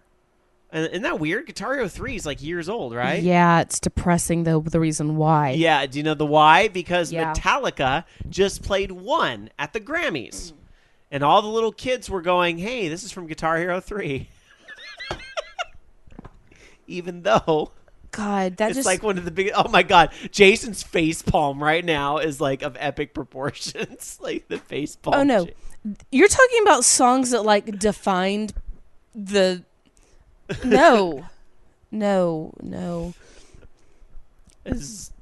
And isn't that weird? Guitar Hero 3 is like years old, right? Yeah, it's depressing, though, the reason why. Yeah, do you know the why? Because Yeah. Metallica just played 1 at the Grammys. And all the little kids were going, hey, this is from Guitar Hero 3. Even though God, that it's just... like one of the biggest... Oh, my God. Jason's face palm right now is like of epic proportions. Like the face palm. Oh, no. You're talking about songs that, like, defined the... No. It's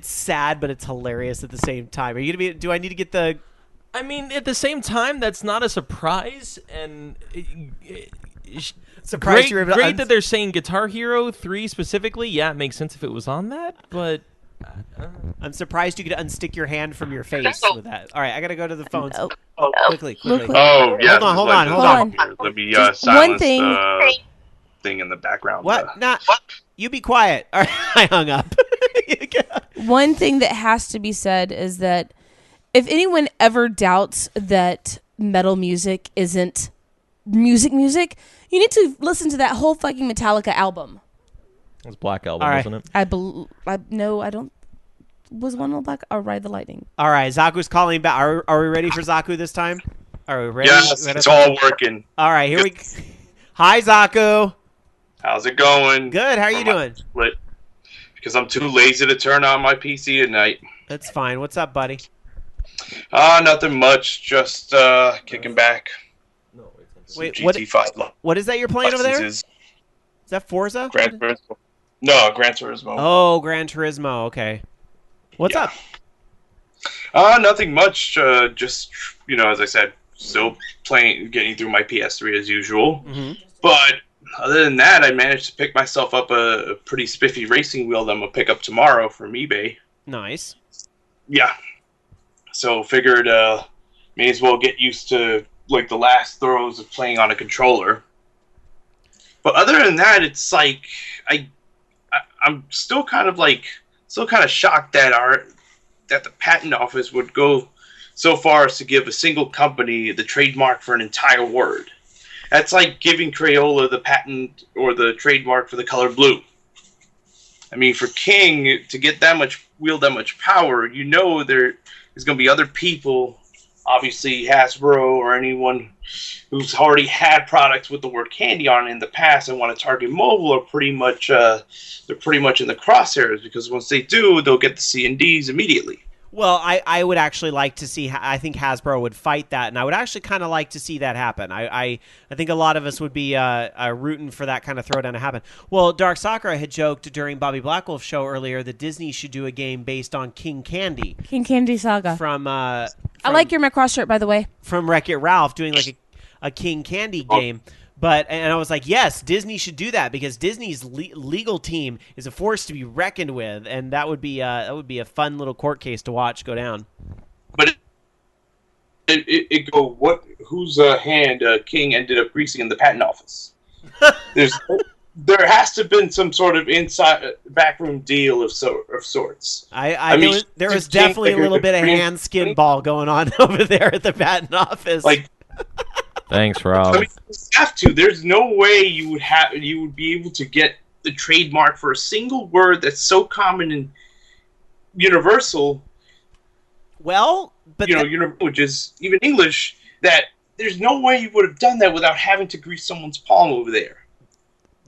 sad, but it's hilarious at the same time. Are you gonna be? Do I need to get the? I mean, at the same time, that's not a surprise, and Surprised you were able to great that they're saying Guitar Hero 3 specifically. Yeah, it makes sense if it was on that, but I'm surprised you could unstick your hand from your face with that. All right, I gotta go to the phones. No. Quickly. Oh, yeah. Hold on. Let me Just silence one thing. the thing in the background. What? You be quiet. All right, I hung up. One thing that has to be said is that if anyone ever doubts that metal music isn't music, you need to listen to that whole fucking Metallica album. it was Black Album, All right. wasn't it? I don't. Was one on Black or Ride the Lightning? All right, Zaku's calling back. Are we ready for Zaku this time? Are we ready? Yes, it's all working. All right, here we. Hi, Zaku. How's it going? Good. How are you doing? Split. Because I'm too lazy to turn on my PC at night. That's fine. What's up, buddy? Nothing much. Just kicking back. Wait, GT5 what is that you're playing over there? Is licenses. that Forza? Gran Turismo. No, Gran Turismo. Oh, Gran Turismo. Okay. What's up? Nothing much. Just, as I said, still playing, getting through my PS3 as usual. Mm-hmm. But other than that, I managed to pick myself up a pretty spiffy racing wheel that I'm going to pick up tomorrow from eBay. Nice. Yeah. So figured may as well get used to like the last throws of playing on a controller. But other than that, it's like I'm still kind of shocked that the patent office would go so far as to give a single company the trademark for an entire word. That's like giving Crayola the patent or the trademark for the color blue. I mean, for King to wield that much power, there is going to be other people, obviously Hasbro or anyone who's already had products with the word candy on it in the past and want to target mobile are pretty much they're pretty much in the crosshairs, because once they do, they'll get the C&Ds immediately. Well, I would actually like to see. I think Hasbro would fight that, and I would actually kind of like to see that happen. I think a lot of us would be rooting for that kind of throwdown to happen. Well, Dark Sakura had joked during Bobby Blackwolf's show earlier that Disney should do a game based on King Candy. King Candy Saga. From I like your Macross shirt, by the way. From Wreck-It Ralph, doing like a King Candy game. And I was like, yes, Disney should do that, because Disney's legal team is a force to be reckoned with, and that would be a fun little court case to watch go down. But whose hand King ended up greasing in the patent office? There has to have been some sort of inside backroom deal of sorts. I mean, there was definitely a little bit of hand skin ball going on over there at the patent office. Thanks, Rob. I mean, you have to. There's no way you would be able to get the trademark for a single word that's so common and universal. Well, but which is even English. That there's no way you would have done that without having to grease someone's palm over there.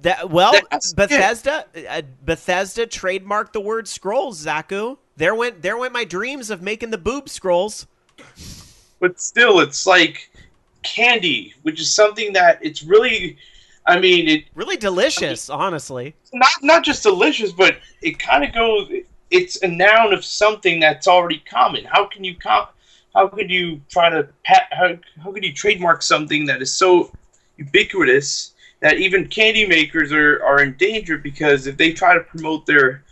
Bethesda trademarked the word scrolls. Zaku, there went my dreams of making the boob scrolls. But still, it's like candy, which is something that it's really, really delicious, honestly. Not just delicious, but it kind of goes. It's a noun of something that's already common. How could you trademark something that is so ubiquitous that even candy makers are in danger, because if they try to promote their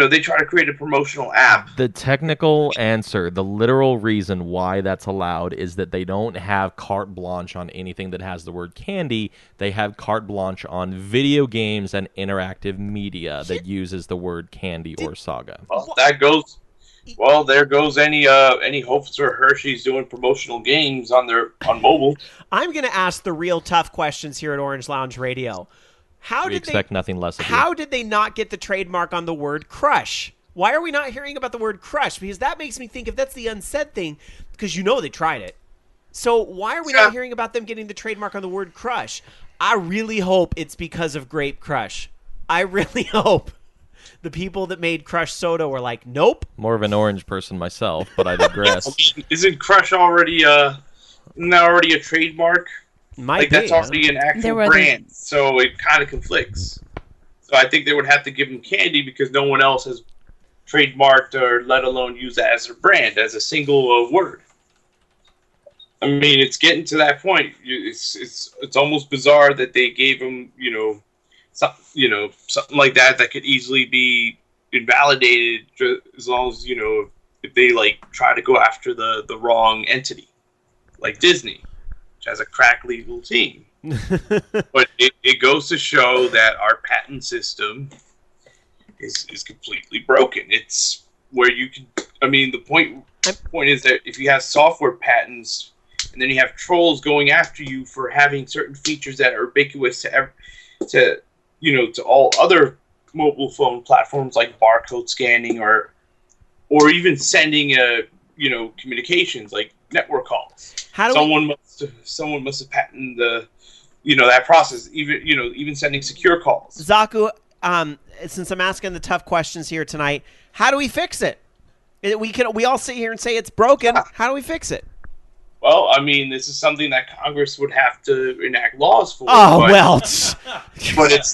they try to create a promotional app. The technical answer, the literal reason why that's allowed is that they don't have carte blanche on anything that has the word candy. They have carte blanche on video games and interactive media that uses the word candy or Saga. Well, there goes any hopes for Hershey's doing promotional games on mobile. I'm going to ask the real tough questions here at Orange Lounge Radio. We expect nothing less of you. How did they not get the trademark on the word crush? Why are we not hearing about the word crush? Because that makes me think if that's the unsaid thing, because they tried it. So why are we not hearing about them getting the trademark on the word crush? I really hope it's because of Grape Crush. I really hope the people that made Crush Soda were like, nope. More of an orange person myself, but I digress. Isn't Crush already a trademark? That's already an actual brand, so it kind of conflicts. So I think they would have to give them candy because no one else has trademarked or let alone use that as a brand, as a single word. I mean, it's getting to that point. It's almost bizarre that they gave them, something like that could easily be invalidated as long as if they try to go after the wrong entity, like Disney, which has a crack legal team. But it goes to show that our patent system is completely broken. It's where you can. I mean, the point is that if you have software patents, and then you have trolls going after you for having certain features that are ubiquitous to all other mobile phone platforms like barcode scanning or even sending communications like network calls. Someone must have patented that process. Even sending secure calls. Zaku, since I'm asking the tough questions here tonight, how do we fix it? We all sit here and say it's broken. How do we fix it? Well, I mean, this is something that Congress would have to enact laws for. But it's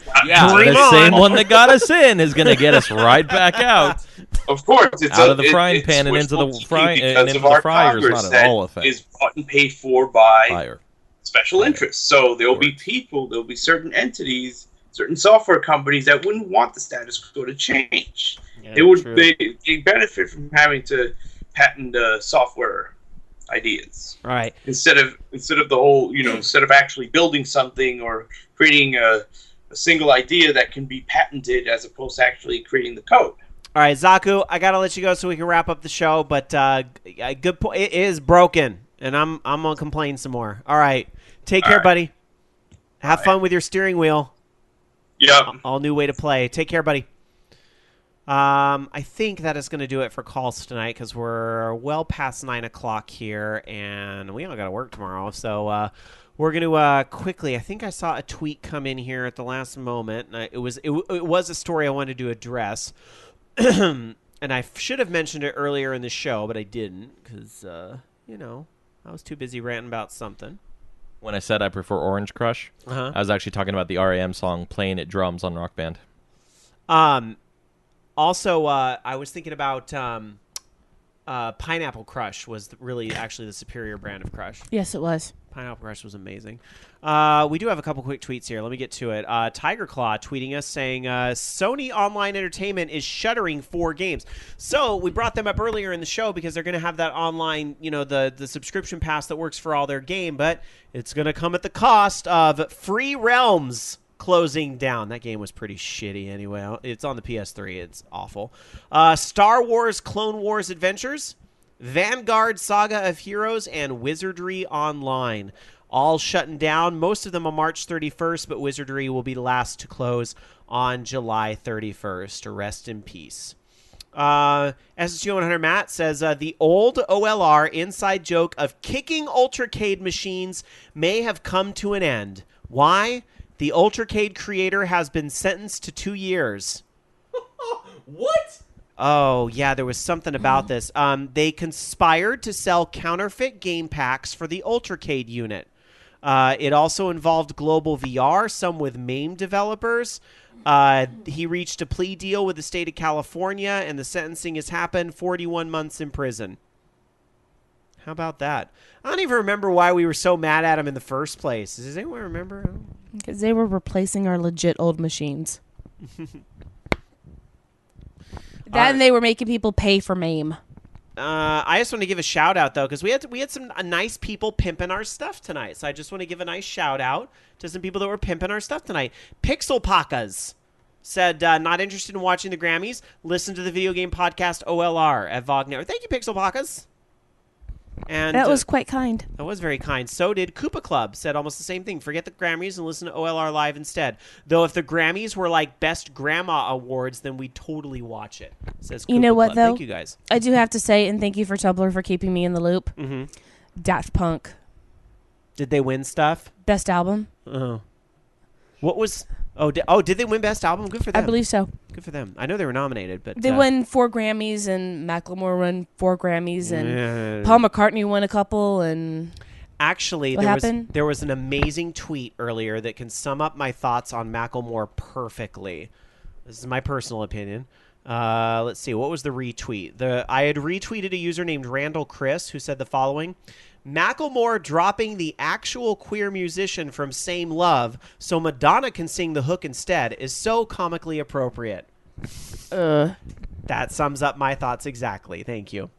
not. Yeah, the same one that got us in is going to get us right back out. Of course, it's out of the frying pan and into the fryer is not at all a thing. Is bought and paid for by special interests. So there will be people, there will be certain entities, certain software companies that wouldn't want the status quo to change. Yeah, they benefit from having to patent software ideas, right? Instead of the whole, instead of actually building something or creating a single idea that can be patented, as opposed to actually creating the code. All right, Zaku, I gotta let you go so we can wrap up the show. But good point. It is broken, and I'm gonna complain some more. All right, take care, buddy. Have fun with your steering wheel. Yeah. All new way to play. Take care, buddy. I think that is going to do it for calls tonight because we're well past 9 o'clock here, and we all got to work tomorrow. So we're going to quickly. I think I saw a tweet come in here at the last moment. It was a story I wanted to address, and I should have mentioned it earlier in the show, but I didn't because I was too busy ranting about something. When I said I prefer Orange Crush, I was actually talking about the REM song "Playing It Drums" on Rock Band. Also, I was thinking about Pineapple Crush was really actually the superior brand of Crush. Yes, it was. Pineapple Crush was amazing. We do have a couple quick tweets here. Let me get to it. Tiger Claw tweeting us saying, Sony Online Entertainment is shuttering 4 games. So we brought them up earlier in the show because they're going to have that online, the subscription pass that works for all their game, but it's going to come at the cost of Free Realms closing down. That game was pretty shitty anyway. It's on the PS3. It's awful. Star Wars Clone Wars Adventures, Vanguard Saga of Heroes, and Wizardry Online. All shutting down. Most of them on March 31st, but Wizardry will be last to close on July 31st. Rest in peace. SSG100 Matt says, the old OLR inside joke of kicking Ultracade machines may have come to an end. Why? The Ultracade creator has been sentenced to 2 years. What? Oh, yeah, there was something about this. They conspired to sell counterfeit game packs for the Ultracade unit. It also involved Global VR, some with MAME developers. He reached a plea deal with the state of California, and the sentencing has happened, 41 months in prison. How about that? I don't even remember why we were so mad at him in the first place. Does anyone remember? Because they were replacing our legit old machines. That and they were making people pay for MAME. I just want to give a shout out though, because we had some nice people pimping our stuff tonight. So I just want to give a nice shout out to some people that were pimping our stuff tonight. Pixel Pakas said not interested in watching the Grammys. Listen to the video game podcast OLR at VOG Network. Thank you, Pixel Pakas. And That was quite kind. that was very kind. So did Koopa Club. Said almost the same thing. Forget the Grammys and listen to OLR Live instead. Though if the Grammys were like Best Grandma Awards, then we'd totally watch it. Says Koopa You know what, Club. though? Thank you guys. I do have to say, and thank you for Tumblr for keeping me in the loop. Mm-hmm. Daft Punk, Did they win stuff? best album. Oh. What was... did they win Best Album? Good for them. I believe so. Good for them. I know they were nominated, but... They won 4 Grammys, and Macklemore won 4 Grammys, and Yeah. Paul McCartney won a couple, and... Actually, What happened? there was an amazing tweet earlier that can sum up my thoughts on Macklemore perfectly. This is my personal opinion. Let's see. What was the retweet? I had retweeted a user named Randall Chris who said the following: Macklemore dropping the actual queer musician from Same Love so Madonna can sing the hook instead is so comically appropriate. That sums up my thoughts exactly. Thank you.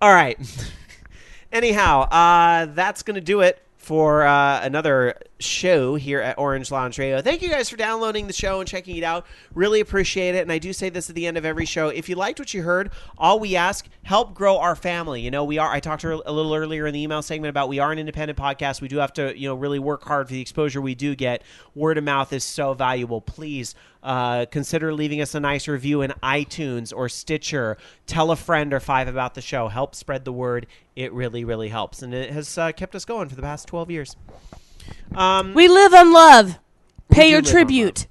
All right. Anyhow, that's going to do it for another show here at Orange Lounge Radio. Thank you guys for downloading the show and checking it out. Really appreciate it. And I do say this at the end of every show. If you liked what you heard, all we ask, help grow our family. You know, I talked a little earlier in the email segment about we are an independent podcast. We do have to, really work hard for the exposure we do get. Word of mouth is so valuable. Please consider leaving us a nice review in iTunes or Stitcher. Tell a friend or 5 about the show. Help spread the word. It really, really helps. And it has kept us going for the past 12 years. We live on love. Pay your do live on tribute.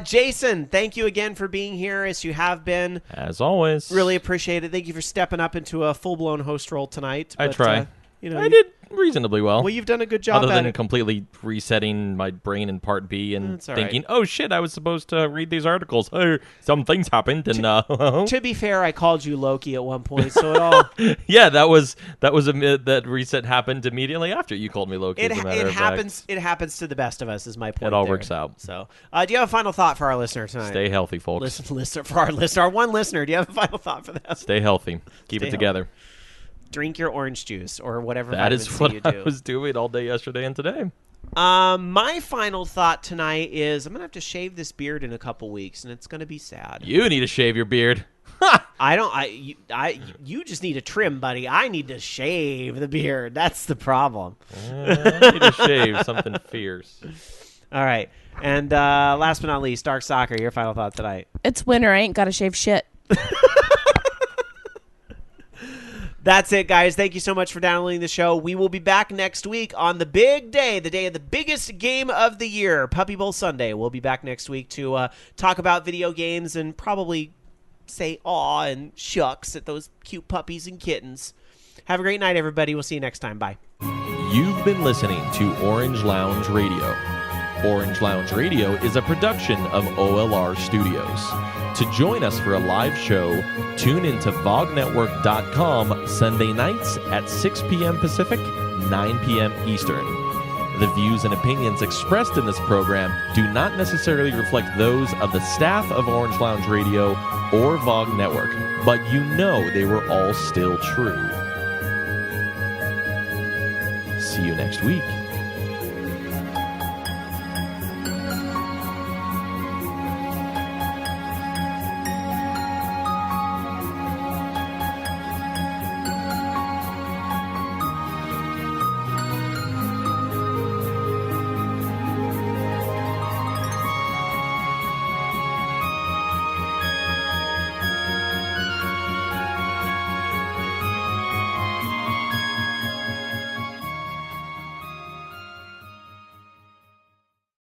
Jason, thank you again for being here, as you have been. As always. Really appreciate it. Thank you for stepping up into a full-blown host role tonight. I try. I did reasonably well. Well, you've done a good job Other at than it. completely resetting my brain in part B and That's all thinking, right. oh shit, I was supposed to read these articles. Oh, some things happened, and To be fair, I called you Loki at one point, so it all yeah, that reset happened immediately after you called me Loki. it as a matter of happens. fact. It happens to the best of us. Is my point. It all there. works out. So, do you have a final thought for our listener tonight? Stay healthy, folks. Listen for our listener, our one listener. Do you have a final thought for that? Stay healthy. Keep Stay it together. Drink your orange juice or whatever. That is vitamin C what you I do. was doing all day yesterday and today. My final thought tonight is I'm gonna have to shave this beard in a couple weeks, and it's gonna be sad. You need to shave your beard. You just need to trim, buddy. I need to shave the beard. That's the problem. I need to shave something fierce. All right. And last but not least, Dark Soccer, your final thought tonight. It's winter. I ain't got to shave shit. That's it, guys. Thank you so much for downloading the show. We will be back next week on the big day, the day of the biggest game of the year, Puppy Bowl Sunday. We'll be back next week to talk about video games and probably say aw and shucks at those cute puppies and kittens. Have a great night, everybody. We'll see you next time. Bye. You've been listening to Orange Lounge Radio. Orange Lounge Radio is a production of OLR Studios. To join us for a live show, tune into VogNetwork.com Sunday nights at 6 p.m. Pacific, 9 p.m. Eastern. The views and opinions expressed in this program do not necessarily reflect those of the staff of Orange Lounge Radio or VOG Network, but you know they were all still true. See you next week.